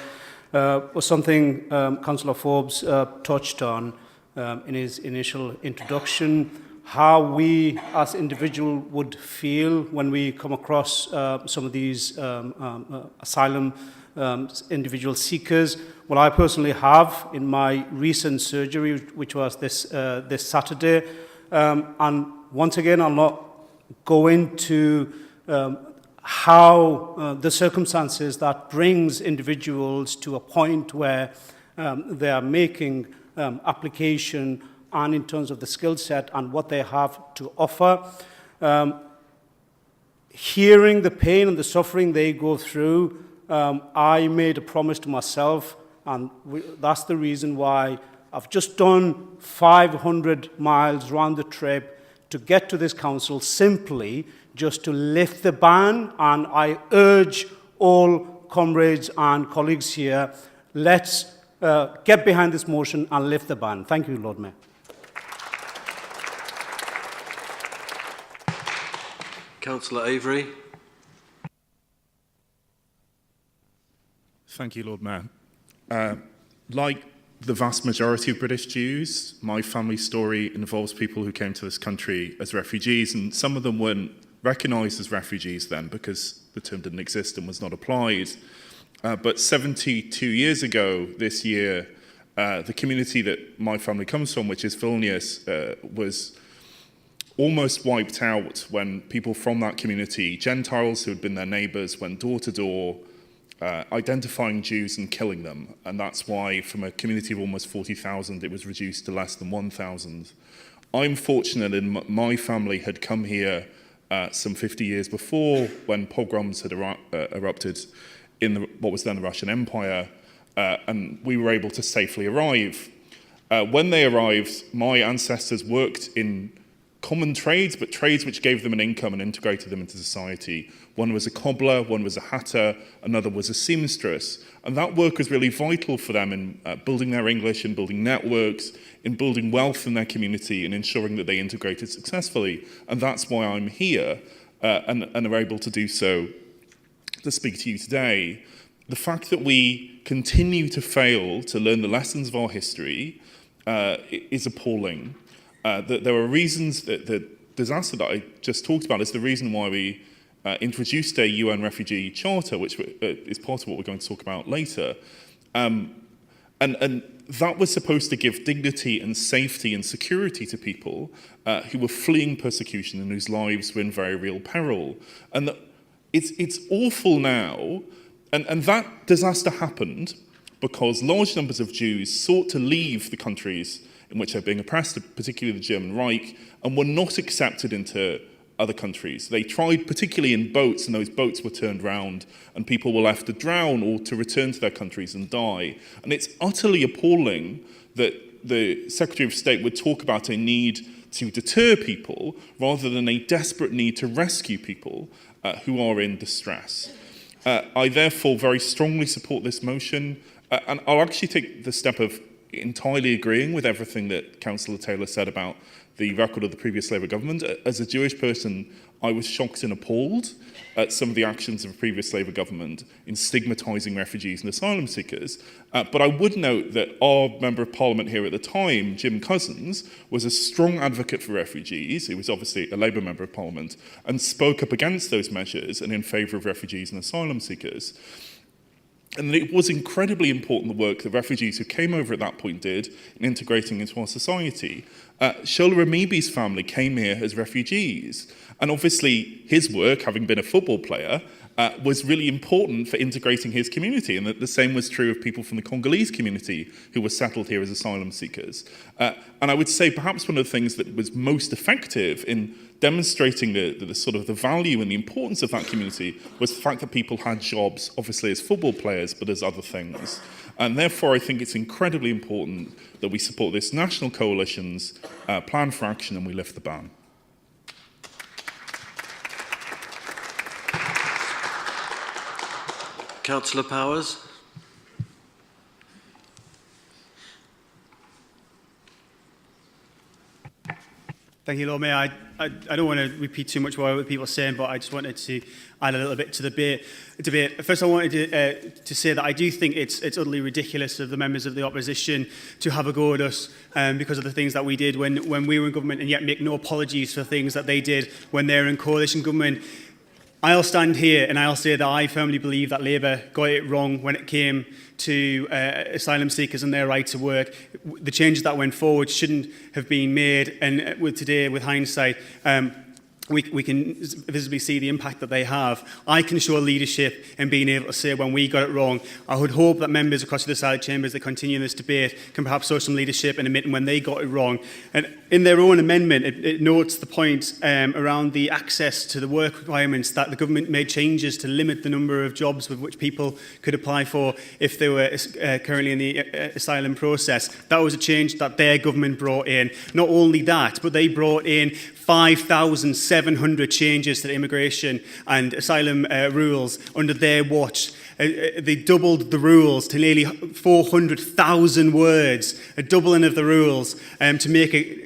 Was something Councillor Forbes touched on in his initial introduction, how we as individuals would feel when we come across some of these asylum individual seekers. Well, I personally have in my recent surgery, which was this Saturday, and once again, I'll not go into how the circumstances that brings individuals to a point where they are making application, and in terms of the skill set and what they have to offer. Hearing the pain and the suffering they go through, I made a promise to myself, and that's the reason why I've just done 500 miles round the trip to get to this council, simply just to lift the ban. And I urge all comrades and colleagues here, let's get behind this motion and lift the ban. Thank you, Lord Mayor. Councillor Avery. Thank you, Lord Mayor. Like the vast majority of British Jews, my family story involves people who came to this country as refugees, and some of them weren't recognised as refugees then because the term didn't exist and was not applied. But 72 years ago this year, the community that my family comes from, which is Vilnius, was almost wiped out when people from that community, Gentiles who had been their neighbours, went door to door, identifying Jews and killing them. And that's why from a community of almost 40,000, it was reduced to less than 1,000. I'm fortunate in my family had come here some 50 years before, when pogroms had erupted in what was then the Russian Empire, and we were able to safely arrive. When they arrived, my ancestors worked in common trades, but trades which gave them an income and integrated them into society. One was a cobbler, one was a hatter, another was a seamstress. And that work was really vital for them in building their English, in building networks, in building wealth in their community, and ensuring that they integrated successfully. And that's why I'm here and are able to do so to speak to you today. The fact that we continue to fail to learn the lessons of our history is appalling. There are reasons that the disaster that I just talked about is the reason why we introduced a UN refugee charter, which is part of what we're going to talk about later. And that was supposed to give dignity and safety and security to people who were fleeing persecution and whose lives were in very real peril. And it's awful now, and that disaster happened because large numbers of Jews sought to leave the countries in which they're being oppressed, particularly the German Reich, and were not accepted into other countries. They tried, particularly in boats, and those boats were turned round, and people were left to drown or to return to their countries and die. And it's utterly appalling that the Secretary of State would talk about a need to deter people rather than a desperate need to rescue people who are in distress. I therefore very strongly support this motion, and I'll actually take the step of entirely agreeing with everything that Councillor Taylor said about the record of the previous Labour government. As a Jewish person, I was shocked and appalled at some of the actions of the previous Labour government in stigmatising refugees and asylum seekers. But I would note that our Member of Parliament here at the time, Jim Cousins, was a strong advocate for refugees. He was obviously a Labour Member of Parliament and spoke up against those measures and in favour of refugees and asylum seekers. And it was incredibly important, the work that refugees who came over at that point did in integrating into our society. Shola Amibi's family came here as refugees. And obviously his work, having been a football player, was really important for integrating his community. And the same was true of people from the Congolese community who were settled here as asylum seekers. And I would say perhaps one of the things that was most effective in demonstrating the sort of the value and the importance of that community was the fact that people had jobs, obviously as football players, but as other things. And therefore, I think it's incredibly important that we support this national coalition's plan for action and we lift the ban. Councillor Powers. Thank you, Lord Mayor. I don't want to repeat too much what other people are saying, but I just wanted to add a little bit to the debate. First, I wanted to say that I do think it's utterly ridiculous of the members of the opposition to have a go at us because of the things that we did when we were in government, and yet make no apologies for things that they did when they were in coalition government. I'll stand here and I'll say that I firmly believe that Labour got it wrong when it came to asylum seekers and their right to work. The changes that went forward shouldn't have been made, and with today, with hindsight, we can visibly see the impact that they have. I can show leadership in being able to say when we got it wrong. I would hope that members across the side chambers that continue this debate can perhaps show some leadership in admitting when they got it wrong. And in their own amendment, it notes the point around the access to the work requirements, that the government made changes to limit the number of jobs with which people could apply for if they were currently in the asylum process. That was a change that their government brought in. Not only that, but they brought in 5,700 changes to the immigration and asylum rules under their watch. They doubled the rules to nearly 400,000 words, a doubling of the rules to make it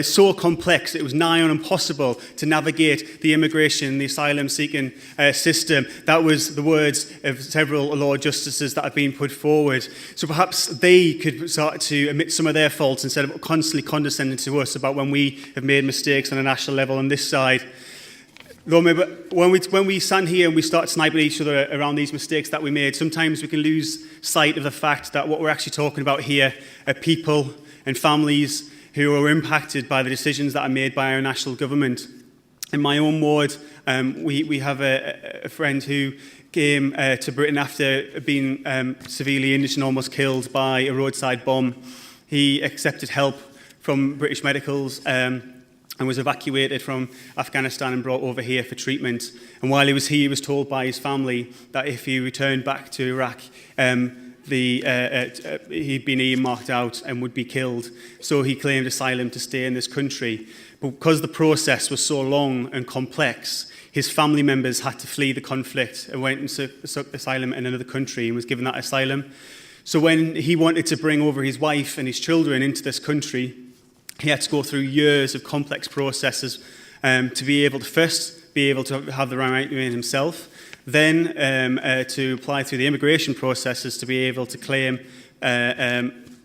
so complex it was nigh on impossible to navigate the immigration, the asylum seeking system. That was the words of several Lord Justices that have been put forward. So perhaps they could start to admit some of their faults instead of constantly condescending to us about when we have made mistakes on a national level on this side. But when we stand here and we start sniping each other around these mistakes that we made, sometimes we can lose sight of the fact that what we're actually talking about here are people and families who are impacted by the decisions that are made by our national government. In my own ward, we have a friend who came to Britain after being severely injured and almost killed by a roadside bomb. He accepted help from British medicals and was evacuated from Afghanistan and brought over here for treatment. And while he was here, he was told by his family that if he returned back to Iraq, he'd been earmarked out and would be killed. So he claimed asylum to stay in this country. But because the process was so long and complex, his family members had to flee the conflict and went and sought asylum in another country and was given that asylum. So when he wanted to bring over his wife and his children into this country, he had to go through years of complex processes to be able to first be able to have the right to remain himself, then to apply through the immigration processes to be able to claim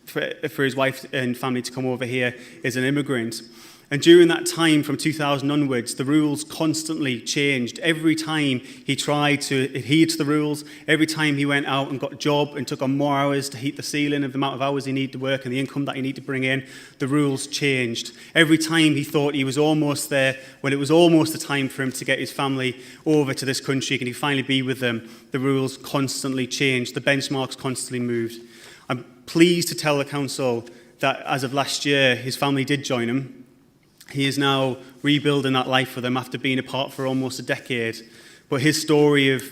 for his wife and family to come over here as an immigrant. And during that time, from 2000 onwards, the rules constantly changed. Every time he tried to adhere to the rules, every time he went out and got a job and took on more hours to hit the ceiling of the amount of hours he needed to work and the income that he needed to bring in, the rules changed. Every time he thought he was almost there, when it was almost the time for him to get his family over to this country, can he finally be with them, the rules constantly changed. The benchmarks constantly moved. I'm pleased to tell the council that as of last year, his family did join him. He is now rebuilding that life with them after being apart for almost a decade. But his story of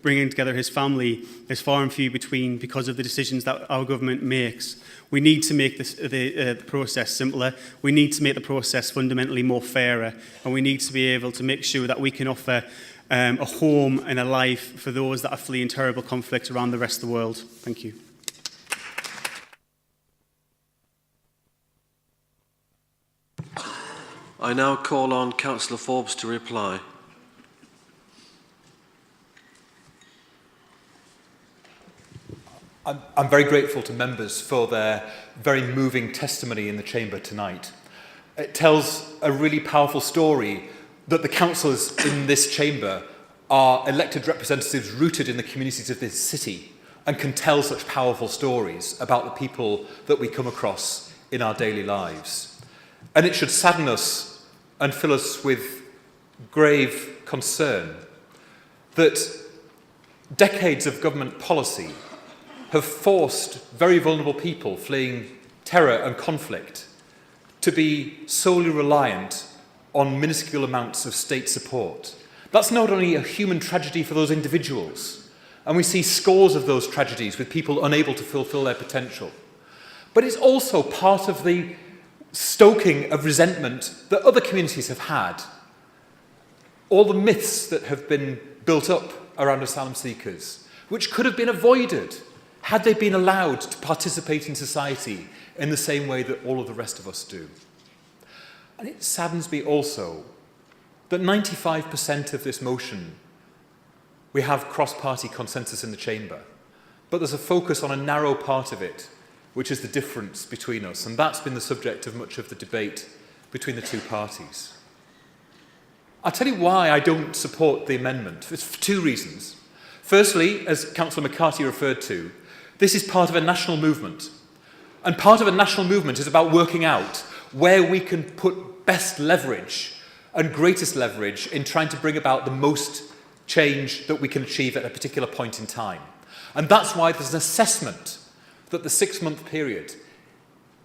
bringing together his family is far and few between because of the decisions that our government makes. We need to make the process simpler. We need to make the process fundamentally more fairer. And we need to be able to make sure that we can offer a home and a life for those that are fleeing terrible conflicts around the rest of the world. Thank you. I now call on Councillor Forbes to reply. I'm very grateful to members for their very moving testimony in the chamber tonight. It tells a really powerful story that the councillors in this chamber are elected representatives rooted in the communities of this city and can tell such powerful stories about the people that we come across in our daily lives. And it should sadden us and fill us with grave concern that decades of government policy have forced very vulnerable people fleeing terror and conflict to be solely reliant on minuscule amounts of state support. That's not only a human tragedy for those individuals, and we see scores of those tragedies with people unable to fulfill their potential, but it's also part of the stoking of resentment that other communities have had. All the myths that have been built up around asylum seekers, which could have been avoided had they been allowed to participate in society in the same way that all of the rest of us do. And it saddens me also that 95% of this motion, we have cross-party consensus in the chamber, but there's a focus on a narrow part of it, which is the difference between us, and that's been the subject of much of the debate between the two parties. I'll tell you why I don't support the amendment. It's for two reasons. Firstly, as Councillor McCarthy referred to, this is part of a national movement. And part of a national movement is about working out where we can put best leverage and greatest leverage in trying to bring about the most change that we can achieve at a particular point in time. And that's why there's an assessment that the 6-month period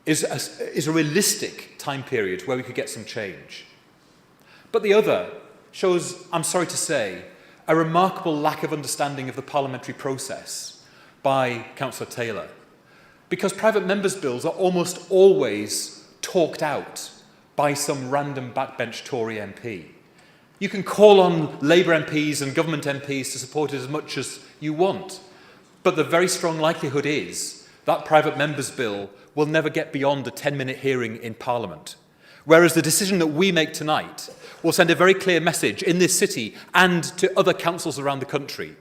is a realistic time period where we could get some change. But the other shows, I'm sorry to say, a remarkable lack of understanding of the parliamentary process by Councillor Taylor. Because private members' bills are almost always talked out by some random backbench Tory MP. You can call on Labour MPs and government MPs to support it as much as you want, but the very strong likelihood is that private members' bill will never get beyond a 10-minute hearing in Parliament. Whereas the decision that we make tonight will send a very clear message in this city and to other councils around the country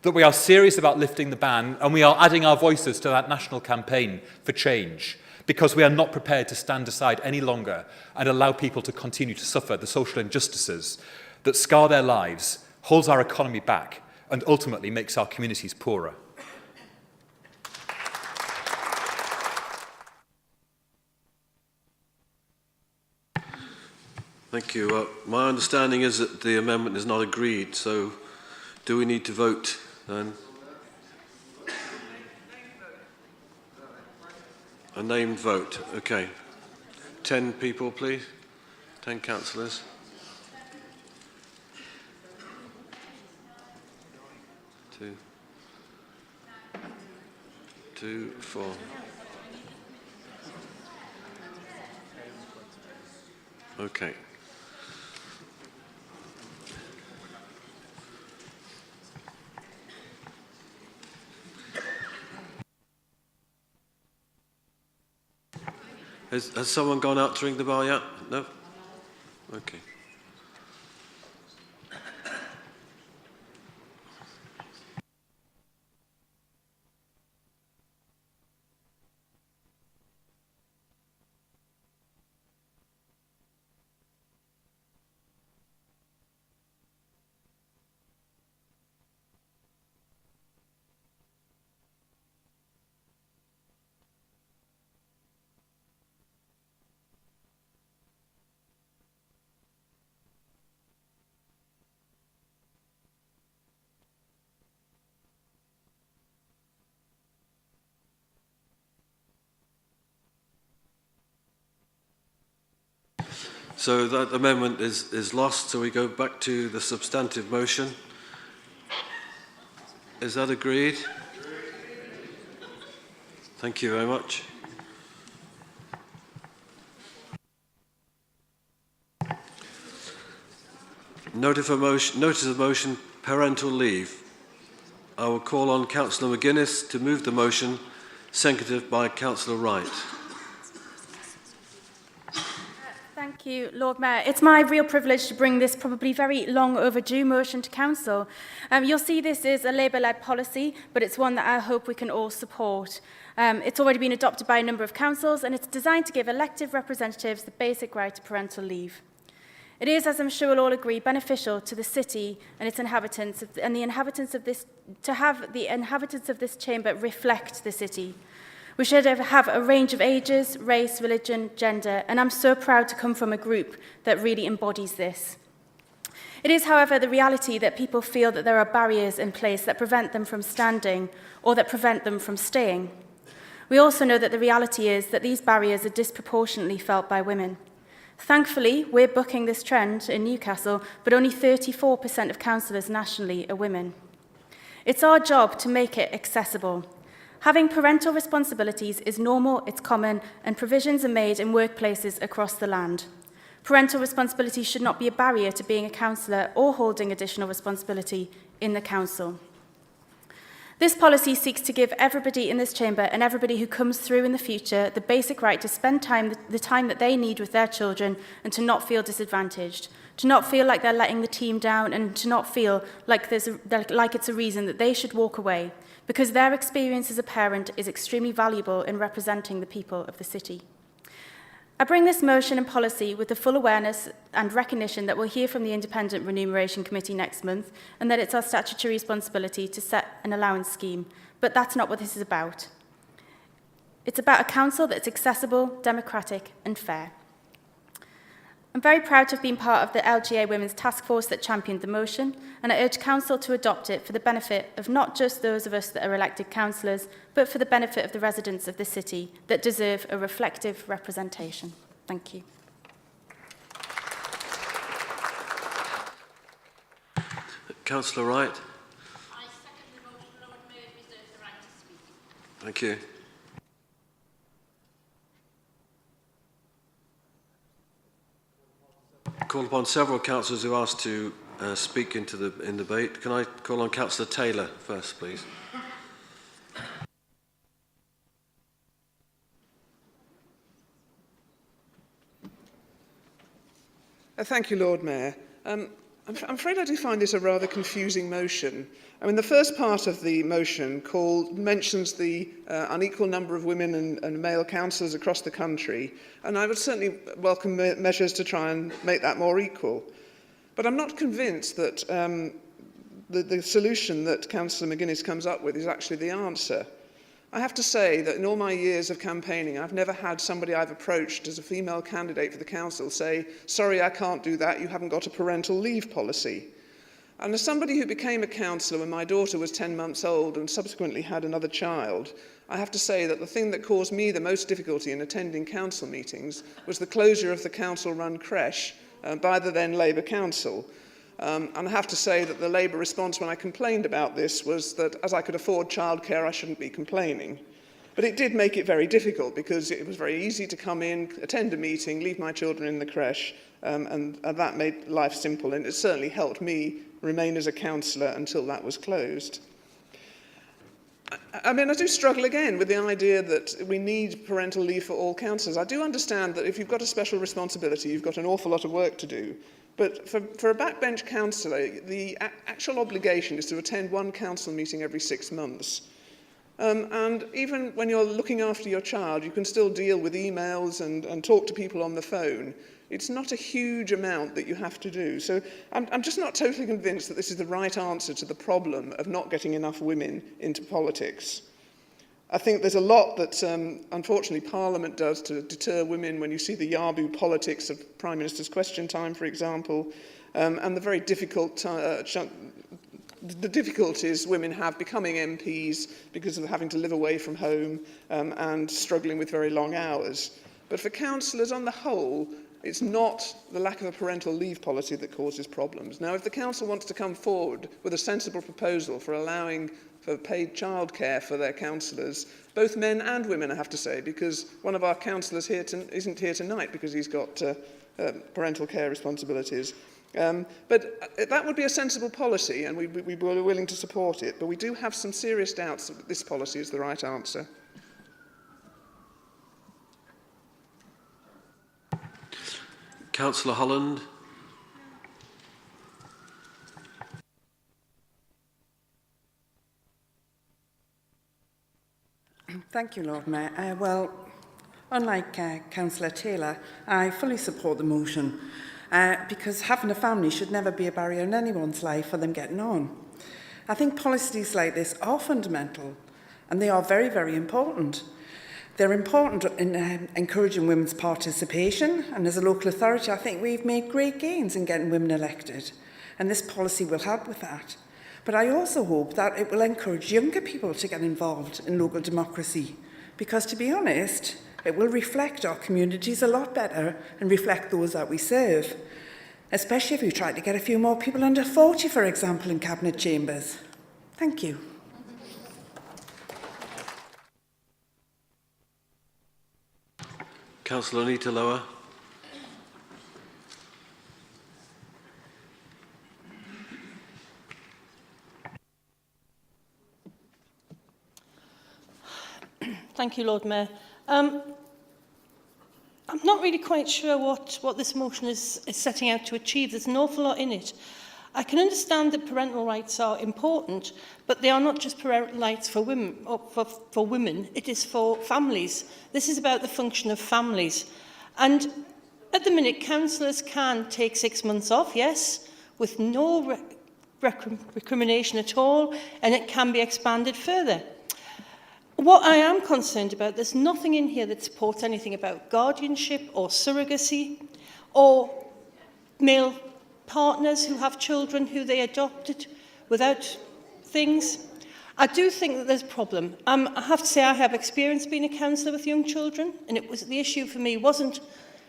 that we are serious about lifting the ban and we are adding our voices to that national campaign for change, because we are not prepared to stand aside any longer and allow people to continue to suffer the social injustices that scar their lives, holds our economy back, and ultimately makes our communities poorer. Thank you. My understanding is that the amendment is not agreed, so do we need to vote then? A named vote, okay. 10 people, please. 10 councillors. 2, 4. Okay. Has someone gone out to ring the bell yet? No? Okay. So that amendment is lost, so we go back to the substantive motion. Is that agreed? Thank you very much. Notice of motion, parental leave. I will call on Councillor McGuinness to move the motion, seconded by Councillor Wright. Thank you, Lord Mayor. It's my real privilege to bring this probably very long overdue motion to Council. You'll see this is a Labour-led policy, but it's one that I hope we can all support. It's already been adopted by a number of councils, and it's designed to give elected representatives the basic right to parental leave. It is, as I'm sure we'll all agree, beneficial to the city and its inhabitants, and the inhabitants of this, to have the inhabitants of this chamber reflect the city. We should have a range of ages, race, religion, gender, and I'm so proud to come from a group that really embodies this. It is, however, the reality that people feel that there are barriers in place that prevent them from standing or that prevent them from staying. We also know that the reality is that these barriers are disproportionately felt by women. Thankfully, we're bucking this trend in Newcastle, but only 34% of councillors nationally are women. It's our job to make it accessible. Having parental responsibilities is normal, it's common, and provisions are made in workplaces across the land. Parental responsibility should not be a barrier to being a councillor or holding additional responsibility in the council. This policy seeks to give everybody in this chamber and everybody who comes through in the future the basic right to spend the time that they need with their children and to not feel disadvantaged, to not feel like they're letting the team down, and to not feel like it's a reason that they should walk away, because their experience as a parent is extremely valuable in representing the people of the city. I bring this motion and policy with the full awareness and recognition that we'll hear from the Independent Remuneration Committee next month, and that it's our statutory responsibility to set an allowance scheme. But that's not what this is about. It's about a council that's accessible, democratic and fair. I'm very proud to have been part of the LGA Women's Task Force that championed the motion, and I urge Council to adopt it for the benefit of not just those of us that are elected councillors, but for the benefit of the residents of the city that deserve a reflective representation. Thank you. Councillor Wright. I second the motion. Lord Mayor reserves the right to speak. Thank you. Call upon several councillors who asked to speak in debate. Can I call on Councillor Taylor first, please? Thank you, Lord Mayor. I'm afraid I do find this a rather confusing motion. I mean, the first part of the motion mentions the unequal number of women and male councillors across the country, and I would certainly welcome measures to try and make that more equal. But I'm not convinced that the solution that Councillor McGuinness comes up with is actually the answer. I have to say that in all my years of campaigning, I've never had somebody I've approached as a female candidate for the council say, sorry, I can't do that, you haven't got a parental leave policy. And as somebody who became a councillor when my daughter was 10 months old and subsequently had another child, I have to say that the thing that caused me the most difficulty in attending council meetings was the closure of the council-run creche by the then Labour Council. And I have to say that the Labour response when I complained about this was that as I could afford childcare, I shouldn't be complaining. But it did make it very difficult because it was very easy to come in, attend a meeting, leave my children in the creche, and that made life simple. And it certainly helped me remain as a councillor until that was closed. I mean, I do struggle again with the idea that we need parental leave for all councillors. I do understand that if you've got a special responsibility, you've got an awful lot of work to do. But for a backbench councillor, the actual obligation is to attend one council meeting every 6 months. And even when you're looking after your child, you can still deal with emails and talk to people on the phone. It's not a huge amount that you have to do. So I'm just not totally convinced that this is the right answer to the problem of not getting enough women into politics. I think there's a lot that, unfortunately, Parliament does to deter women when you see the Yahoo politics of Prime Minister's Question Time, for example, and the very difficult the difficulties women have becoming MPs because of having to live away from home and struggling with very long hours. But for councillors on the whole, it's not the lack of a parental leave policy that causes problems. Now, if the council wants to come forward with a sensible proposal for allowing for paid childcare for their councillors, both men and women, I have to say, because one of our councillors isn't here tonight because he's got parental care responsibilities. But that would be a sensible policy, and we were willing to support it. But we do have some serious doubts that this policy is the right answer. Councillor Holland. Thank you, Lord Mayor. Well, unlike Councillor Taylor, I fully support the motion because having a family should never be a barrier in anyone's life for them getting on. I think policies like this are fundamental and they are very, very important. They're important in encouraging women's participation, and as a local authority, I think we've made great gains in getting women elected, and this policy will help with that. But I also hope that it will encourage younger people to get involved in local democracy, because to be honest, it will reflect our communities a lot better and reflect those that we serve, especially if we try to get a few more people under 40, for example, in cabinet chambers. Thank you. Councillor Anita Lower. Thank you, Lord Mayor. I'm not really quite sure what this motion is setting out to achieve. There's an awful lot in it. I can understand that parental rights are important, but they are not just parental rights for women. For women. It is for families. This is about the function of families. And at the minute, counsellors can take 6 months off, yes, with no recrimination at all, and it can be expanded further. What I am concerned about, there's nothing in here that supports anything about guardianship or surrogacy or male partners who have children who they adopted without things. I do think that there's a problem. I have to say I have experience being a counsellor with young children, and the issue for me wasn't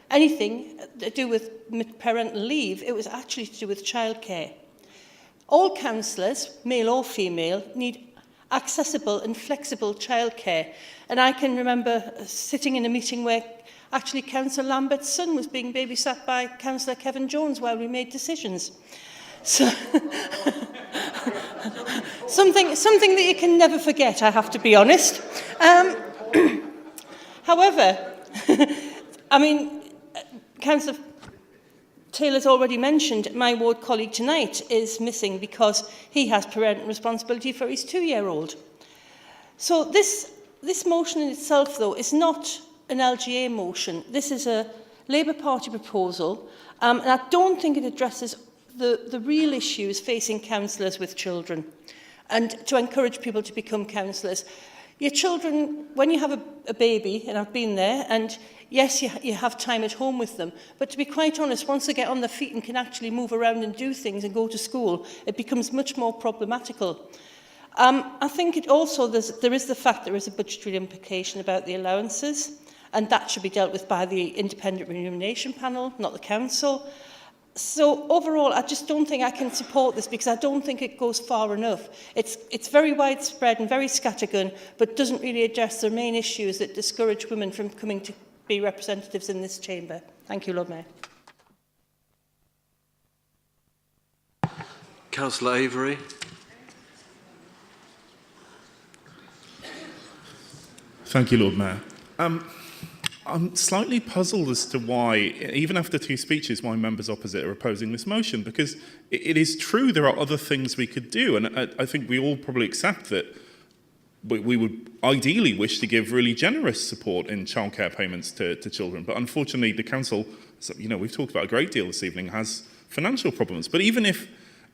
anything to do with parental leave, it was actually to do with childcare. All counsellors, male or female, need accessible and flexible childcare. And I can remember sitting in a meeting where actually Councillor Lambert's son was being babysat by Councillor Kevin Jones while we made decisions. So something that you can never forget, I have to be honest. However, I mean, Councillor Taylor's already mentioned my ward colleague tonight is missing because he has parental responsibility for his 2-year-old. So this motion in itself, though, is not an LGA motion. This is a Labour Party proposal, and I don't think it addresses the real issues facing counsellors with children and to encourage people to become counsellors. Your children, when you have a baby, and I've been there, and yes, you have time at home with them, but to be quite honest, once they get on their feet and can actually move around and do things and go to school, it becomes much more problematical. I think it also, there is the fact there is a budgetary implication about the allowances, and that should be dealt with by the Independent Remuneration Panel, not the Council. So overall, I just don't think I can support this because I don't think it goes far enough. It's very widespread and very scattergun, but doesn't really address the main issues that discourage women from coming to be representatives in this chamber. Thank you, Lord Mayor. Councillor Avery. Thank you, Lord Mayor. I'm slightly puzzled as to why, even after 2 speeches, why members opposite are opposing this motion, because it is true there are other things we could do, and I think we all probably accept that we would ideally wish to give really generous support in childcare payments to children, but unfortunately the council, we've talked about a great deal this evening, has financial problems. But even if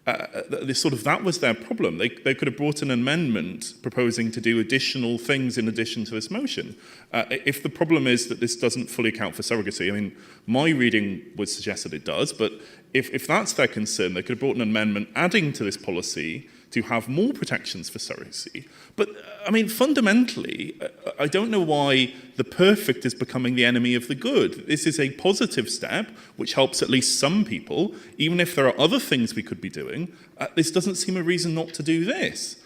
that was their problem, they could have brought an amendment proposing to do additional things in addition to this motion. If the problem is that this doesn't fully account for surrogacy, I mean, my reading would suggest that it does, but if that's their concern, they could have brought an amendment adding to this policy to have more protections for surrogacy. But, I mean, fundamentally, I don't know why the perfect is becoming the enemy of the good. This is a positive step, which helps at least some people. Even if there are other things we could be doing, this doesn't seem a reason not to do this.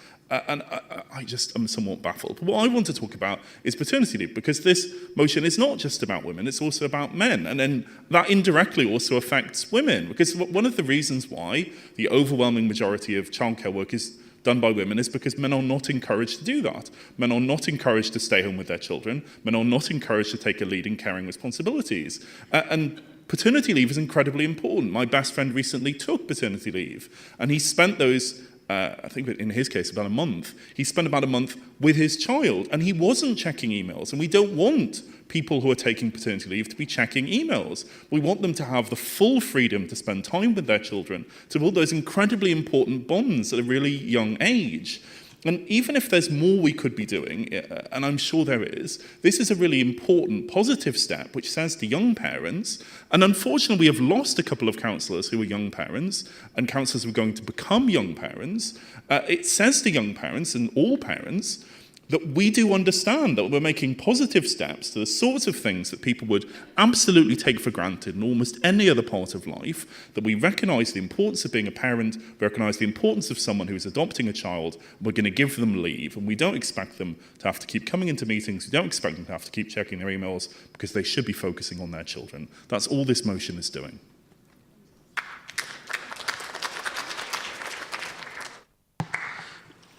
And I just am somewhat baffled. But what I want to talk about is paternity leave, because this motion is not just about women, it's also about men. And then that indirectly also affects women, because one of the reasons why the overwhelming majority of childcare work is done by women is because men are not encouraged to do that. Men are not encouraged to stay home with their children. Men are not encouraged to take a lead in caring responsibilities. And paternity leave is incredibly important. My best friend recently took paternity leave, and he spent those I think in his case, about a month. He spent about a month with his child, and he wasn't checking emails. And we don't want people who are taking paternity leave to be checking emails. We want them to have the full freedom to spend time with their children, to build those incredibly important bonds at a really young age. And even if there's more we could be doing, and I'm sure there is, this is a really important positive step which says to young parents, and unfortunately we have lost a couple of councillors who are young parents, and councillors who are going to become young parents, it says to young parents and all parents that we do understand that we're making positive steps to the sorts of things that people would absolutely take for granted in almost any other part of life, that we recognise the importance of being a parent, we recognise the importance of someone who is adopting a child, we're going to give them leave, and we don't expect them to have to keep coming into meetings, we don't expect them to have to keep checking their emails, because they should be focusing on their children. That's all this motion is doing.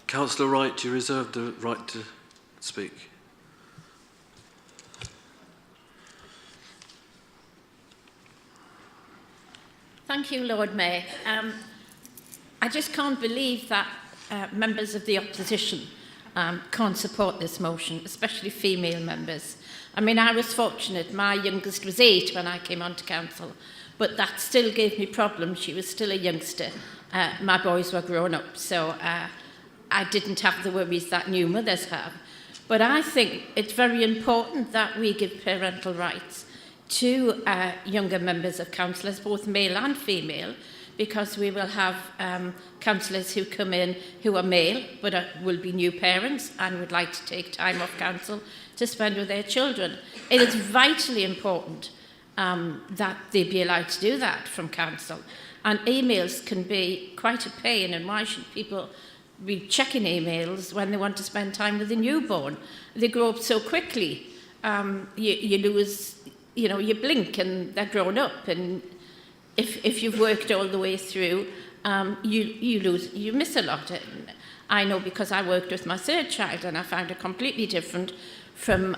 Councillor Wright, you reserve the right to speak. Thank you, Lord Mayor. I just can't believe that members of the opposition can't support this motion, especially female members. I mean, I was fortunate. My youngest was 8 when I came onto council, but that still gave me problems. She was still a youngster. My boys were grown up, so I didn't have the worries that new mothers have. But I think it's very important that we give parental rights to younger members of councillors, both male and female, because we will have councillors who come in who are male but will be new parents and would like to take time off council to spend with their children. It is vitally important that they be allowed to do that from council. And emails can be quite a pain, and why should people be checking emails when they want to spend time with a newborn? They grow up so quickly. You lose, you blink and they're grown up, and if you've worked all the way through, you miss a lot. I know because I worked with my 3rd child and I found it completely different from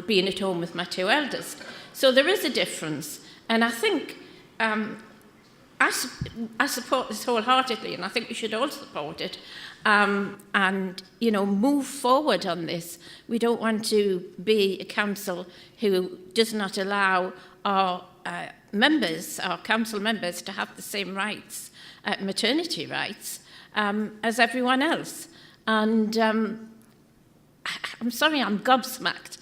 being at home with my 2 eldest. So there is a difference, and I think I support this wholeheartedly, and I think we should all support it, and move forward on this. We don't want to be a council who does not allow our members, our council members, to have the same rights, maternity rights, as everyone else. And I'm sorry, I'm gobsmacked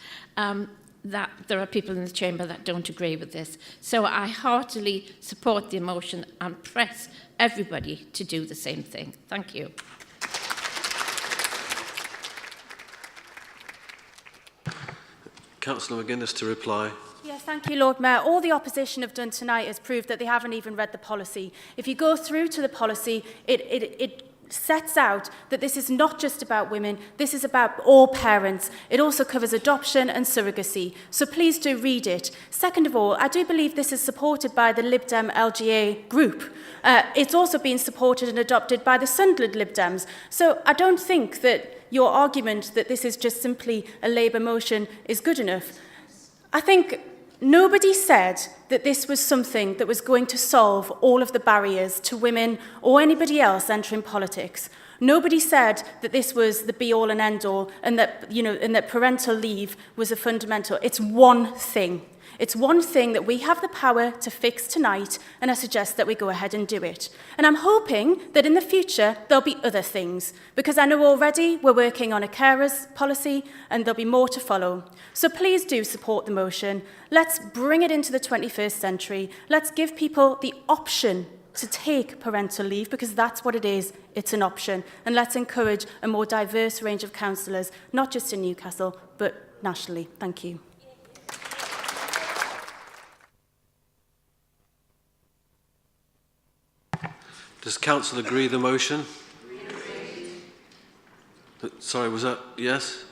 that there are people in the chamber that don't agree with this. So I heartily support the motion and press everybody to do the same thing. Thank you. Councillor McGuinness to reply. Yes, thank you, Lord Mayor. All the opposition have done tonight has proved that they haven't even read the policy. If you go through to the policy, it sets out that this is not just about women, this is about all parents. It also covers adoption and surrogacy. So please do read it. Second of all, I do believe this is supported by the Lib Dem LGA group. It's also been supported and adopted by the Sunderland Lib Dems. So I don't think that your argument that this is just simply a Labour motion is good enough. I think nobody said that this was something that was going to solve all of the barriers to women or anybody else entering politics. Nobody said that this was the be-all and end-all, and that, and that parental leave was a fundamental. It's one thing. It's one thing that we have the power to fix tonight, and I suggest that we go ahead and do it. And I'm hoping that in the future there'll be other things, because I know already we're working on a carers policy and there'll be more to follow. So please do support the motion. Let's bring it into the 21st century. Let's give people the option to take parental leave, because that's what it is. It's an option. And let's encourage a more diverse range of councillors, not just in Newcastle, but nationally. Thank you. Does council agree the motion? Sorry, was that yes?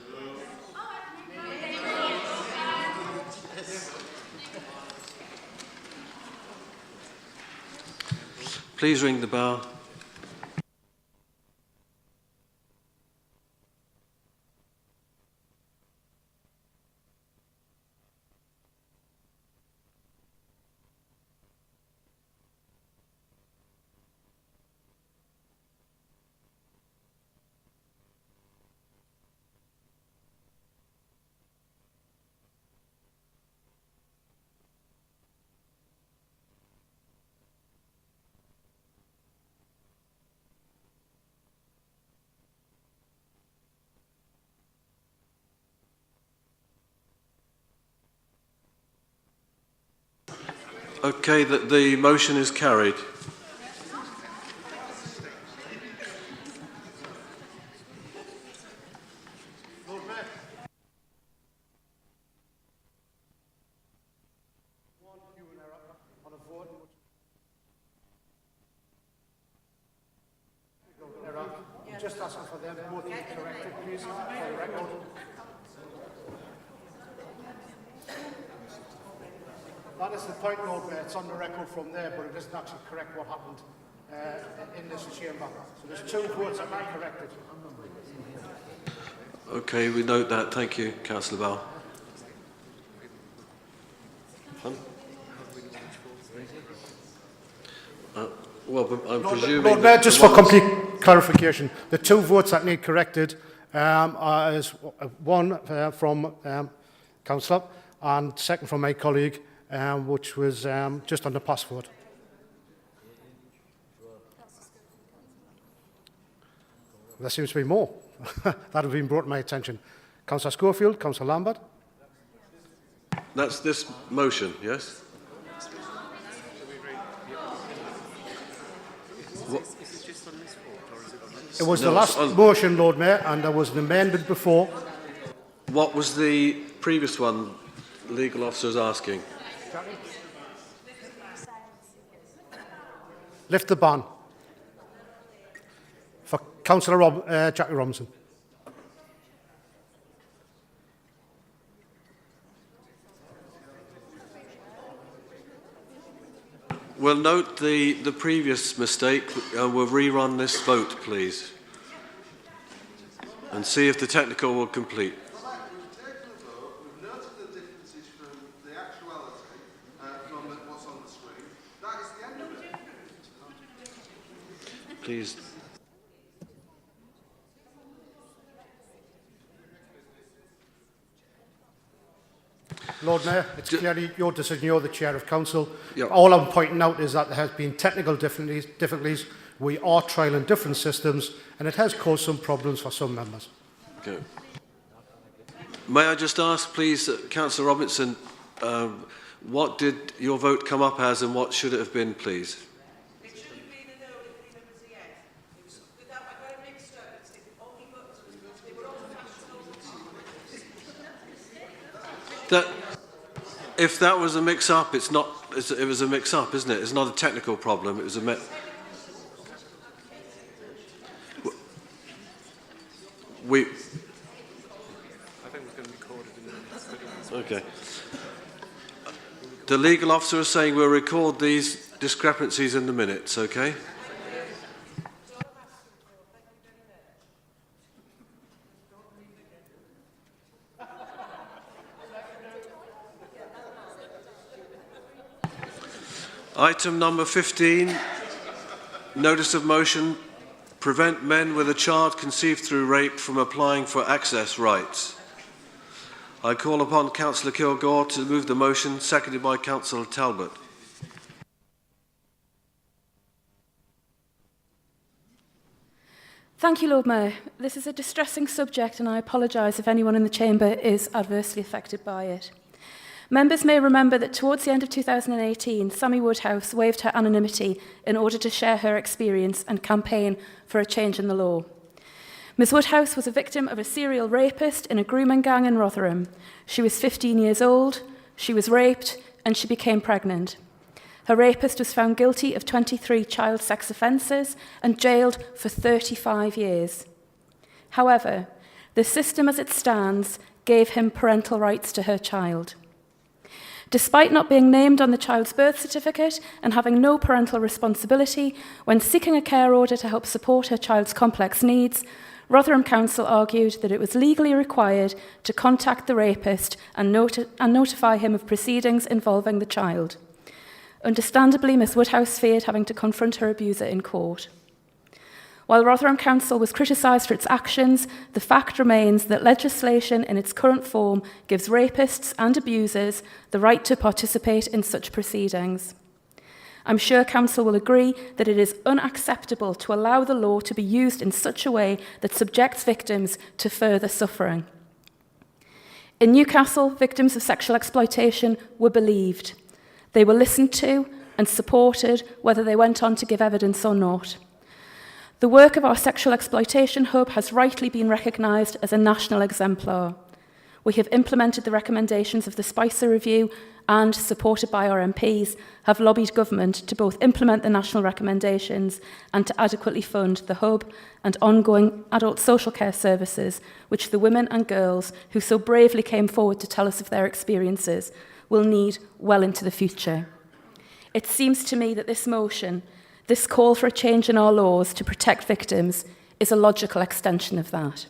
Please ring the bell. Okay, the motion is carried. Just asking for them both to be corrected, please, for the record. That is the point, Lord Mayor. It's on the record from there, but it doesn't actually correct what happened in this chamber. So there's 2 votes that are corrected. Okay, we note that. Thank you, Councillor Bell. Well, but I'm presuming... Lord Mayor, just for complete clarification, the two votes that need corrected is one from Councillor and second from my colleague, which was just on the pass vote. There seems to be more that have been brought to my attention. Councillor Schofield, Councillor Lambert. That's this motion, yes? It was the last motion, Lord Mayor, and there was an amendment before. What was the previous one the legal officer is asking? Lift the ban. For Councillor Jackie Robinson. We'll note the previous mistake and we'll rerun this vote, please. And see if the technical will complete. Please. Lord Mayor, it's clearly your decision. You're the Chair of Council. Yep. All I'm pointing out is that there has been technical difficulties. We are trialling different systems, and it has caused some problems for some members. Okay. May I just ask, please, Councillor Robinson, what did your vote come up as and what should it have been, please? It should have been a no, it would have been a yes. I got it mixed up. It's only votes. They were all That, if that was a mix-up, it was a mix-up, isn't it? It's not a technical problem. It was a we. I think it's going to be recorded in the minutes. Okay. The legal officer is saying we'll record these discrepancies in the minutes. Okay. Item number 15, notice of motion, prevent men with a child conceived through rape from applying for access rights. I call upon Councillor Kilgore to move the motion, seconded by Councillor Talbot. Thank you, Lord Mayor. This is a distressing subject and I apologise if anyone in the Chamber is adversely affected by it. Members may remember that towards the end of 2018, Sammy Woodhouse waived her anonymity in order to share her experience and campaign for a change in the law. Ms Woodhouse was a victim of a serial rapist in a grooming gang in Rotherham. She was 15 years old, she was raped, and she became pregnant. Her rapist was found guilty of 23 child sex offences and jailed for 35 years. However, the system as it stands gave him parental rights to her child. Despite not being named on the child's birth certificate and having no parental responsibility, when seeking a care order to help support her child's complex needs, Rotherham Council argued that it was legally required to contact the rapist and notify him of proceedings involving the child. Understandably, Ms Woodhouse feared having to confront her abuser in court. While Rotherham Council was criticised for its actions, the fact remains that legislation in its current form gives rapists and abusers the right to participate in such proceedings. I'm sure Council will agree that it is unacceptable to allow the law to be used in such a way that subjects victims to further suffering. In Newcastle, victims of sexual exploitation were believed. They were listened to and supported, whether they went on to give evidence or not. The work of our Sexual Exploitation Hub has rightly been recognised as a national exemplar. We have implemented the recommendations of the Spicer Review and, supported by our MPs, have lobbied government to both implement the national recommendations and to adequately fund the Hub and ongoing adult social care services, which the women and girls who so bravely came forward to tell us of their experiences will need well into the future. It seems to me that this motion, this call for a change in our laws to protect victims, is a logical extension of that.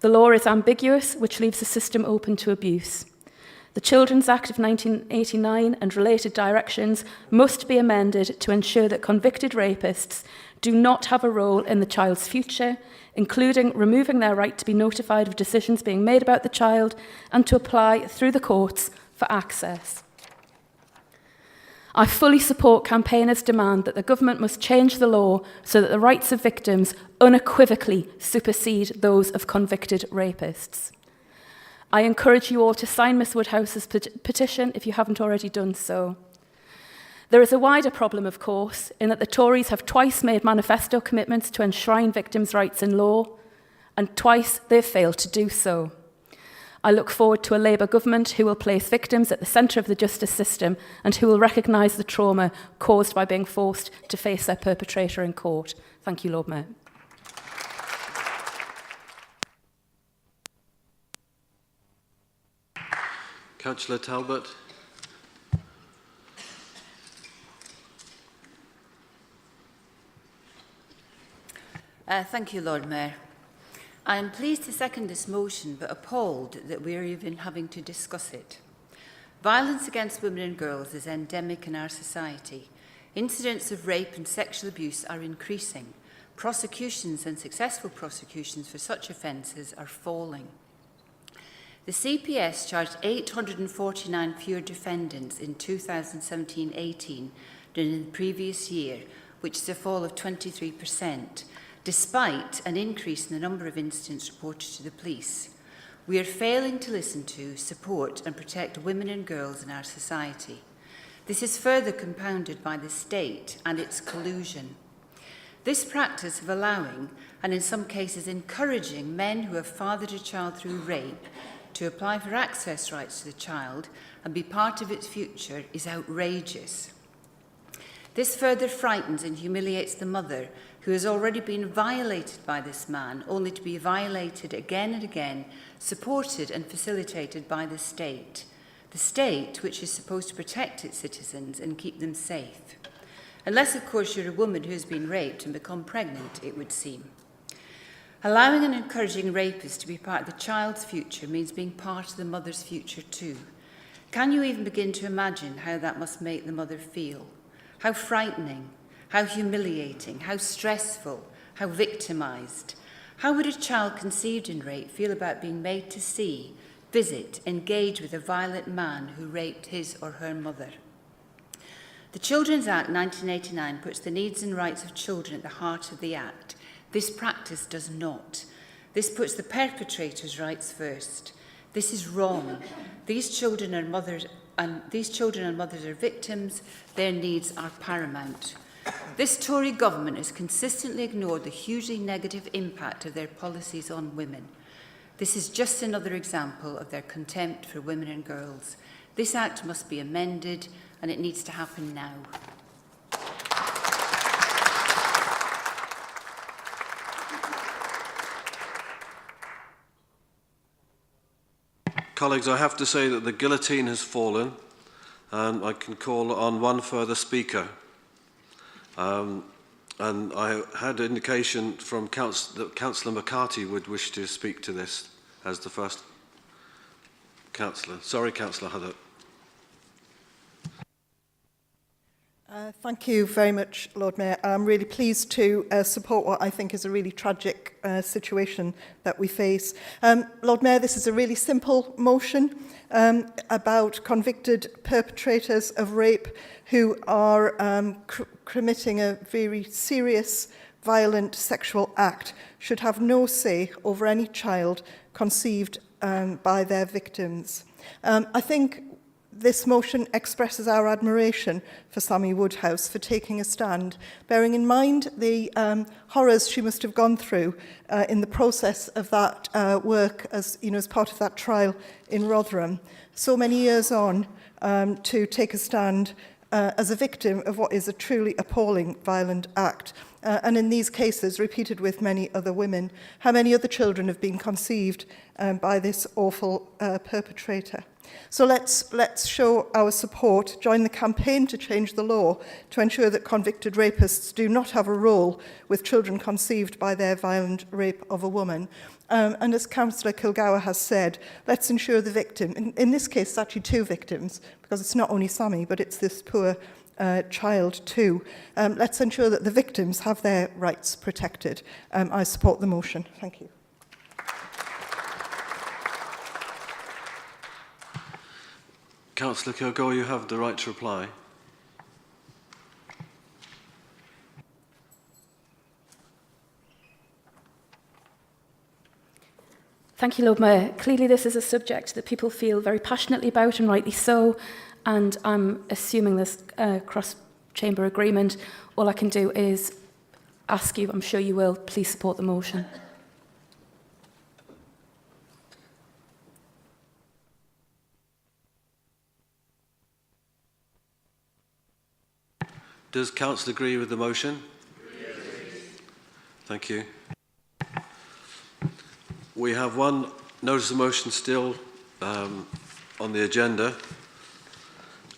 The law is ambiguous, which leaves the system open to abuse. The Children's Act of 1989 and related directions must be amended to ensure that convicted rapists do not have a role in the child's future, including removing their right to be notified of decisions being made about the child and to apply through the courts for access. I fully support campaigners' demand that the government must change the law so that the rights of victims unequivocally supersede those of convicted rapists. I encourage you all to sign Ms Woodhouse's petition if you haven't already done so. There is a wider problem, of course, in that the Tories have twice made manifesto commitments to enshrine victims' rights in law, and twice they've failed to do so. I look forward to a Labour government who will place victims at the centre of the justice system and who will recognise the trauma caused by being forced to face their perpetrator in court. Thank you, Lord Mayor. Councillor Talbot. Thank you, Lord Mayor. I am pleased to second this motion, but appalled that we are even having to discuss it. Violence against women and girls is endemic in our society. Incidents of rape and sexual abuse are increasing. Prosecutions and successful prosecutions for such offences are falling. The CPS charged 849 fewer defendants in 2017-18 than in the previous year, which is a fall of 23%. Despite an increase in the number of incidents reported to the police. We are failing to listen to, support and protect women and girls in our society. This is further compounded by the state and its collusion. This practice of allowing, and in some cases encouraging, men who have fathered a child through rape to apply for access rights to the child and be part of its future is outrageous. This further frightens and humiliates the mother who has already been violated by this man, only to be violated again and again, supported and facilitated by the state which is supposed to protect its citizens and keep them safe. Unless, of course, you're a woman who has been raped and become pregnant, it would seem. Allowing and encouraging rapists to be part of the child's future means being part of the mother's future too. Can you even begin to imagine how that must make the mother feel? How frightening, how humiliating, how stressful, how victimised. How would a child conceived in rape feel about being made to see, visit, engage with a violent man who raped his or her mother? The Children's Act 1989 puts the needs and rights of children at the heart of the Act. This practice does not. This puts the perpetrator's rights first. This is wrong. These children and mothers are victims. Their needs are paramount. This Tory government has consistently ignored the hugely negative impact of their policies on women. This is just another example of their contempt for women and girls. This Act must be amended, and it needs to happen now. Colleagues, I have to say that the guillotine has fallen, and I can call on one further speaker. And I had indication from that Councillor McCarthy would wish to speak to this as the first councillor. Sorry, Councillor Huddart. Thank you very much, Lord Mayor. I'm really pleased to support what I think is a really tragic situation that we face. Lord Mayor, this is a really simple motion about convicted perpetrators of rape who are committing a very serious, violent sexual act, should have no say over any child conceived by their victims. I think this motion expresses our admiration for Sammy Woodhouse for taking a stand, bearing in mind the horrors she must have gone through in the process of that work as part of that trial in Rotherham, so many years on, to take a stand as a victim of what is a truly appalling violent act. And in these cases, repeated with many other women, how many other children have been conceived by this awful perpetrator. So let's show our support, join the campaign to change the law to ensure that convicted rapists do not have a role with children conceived by their violent rape of a woman. And as Councillor Kilgour has said, let's ensure the victim, in this case it's actually two victims, because it's not only Sammy, but it's this poor child too. Let's ensure that the victims have their rights protected. I support the motion. Thank you. Councillor Kilgour, you have the right to reply. Thank you, Lord Mayor. Clearly this is a subject that people feel very passionately about, and rightly so, and I'm assuming this cross-chamber agreement. All I can do is ask you, I'm sure you will, please support the motion. Does Council agree with the motion? Yes. Thank you. We have one notice of motion still on the agenda.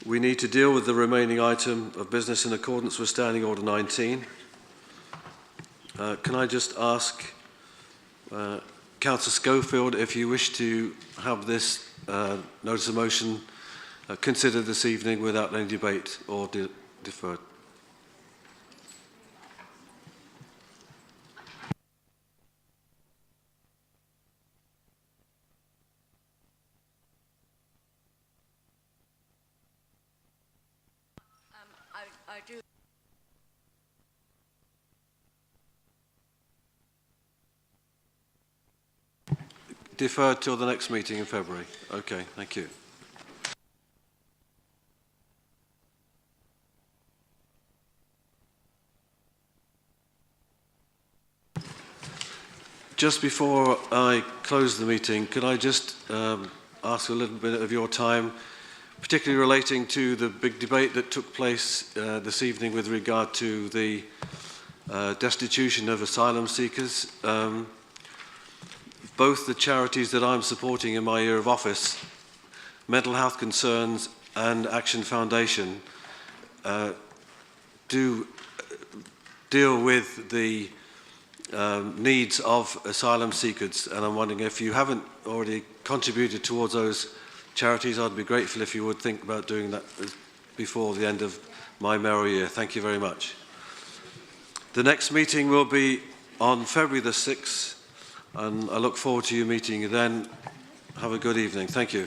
We need to deal with the remaining item of business in accordance with Standing Order 19. Can I just ask Councillor Schofield if you wish to have this notice of motion considered this evening without any debate or deferred? I do. Deferred till the next meeting in February. Okay, thank you. Just before I close the meeting, could I just ask a little bit of your time, particularly relating to the big debate that took place this evening with regard to the destitution of asylum seekers. Both the charities that I'm supporting in my year of office, Mental Health Concerns and Action Foundation, do deal with the needs of asylum seekers, and I'm wondering if you haven't already contributed towards those charities. I'd be grateful if you would think about doing that before the end of my mayoral year. Thank you very much. The next meeting will be on February the 6th, and I look forward to you meeting you then. Have a good evening. Thank you.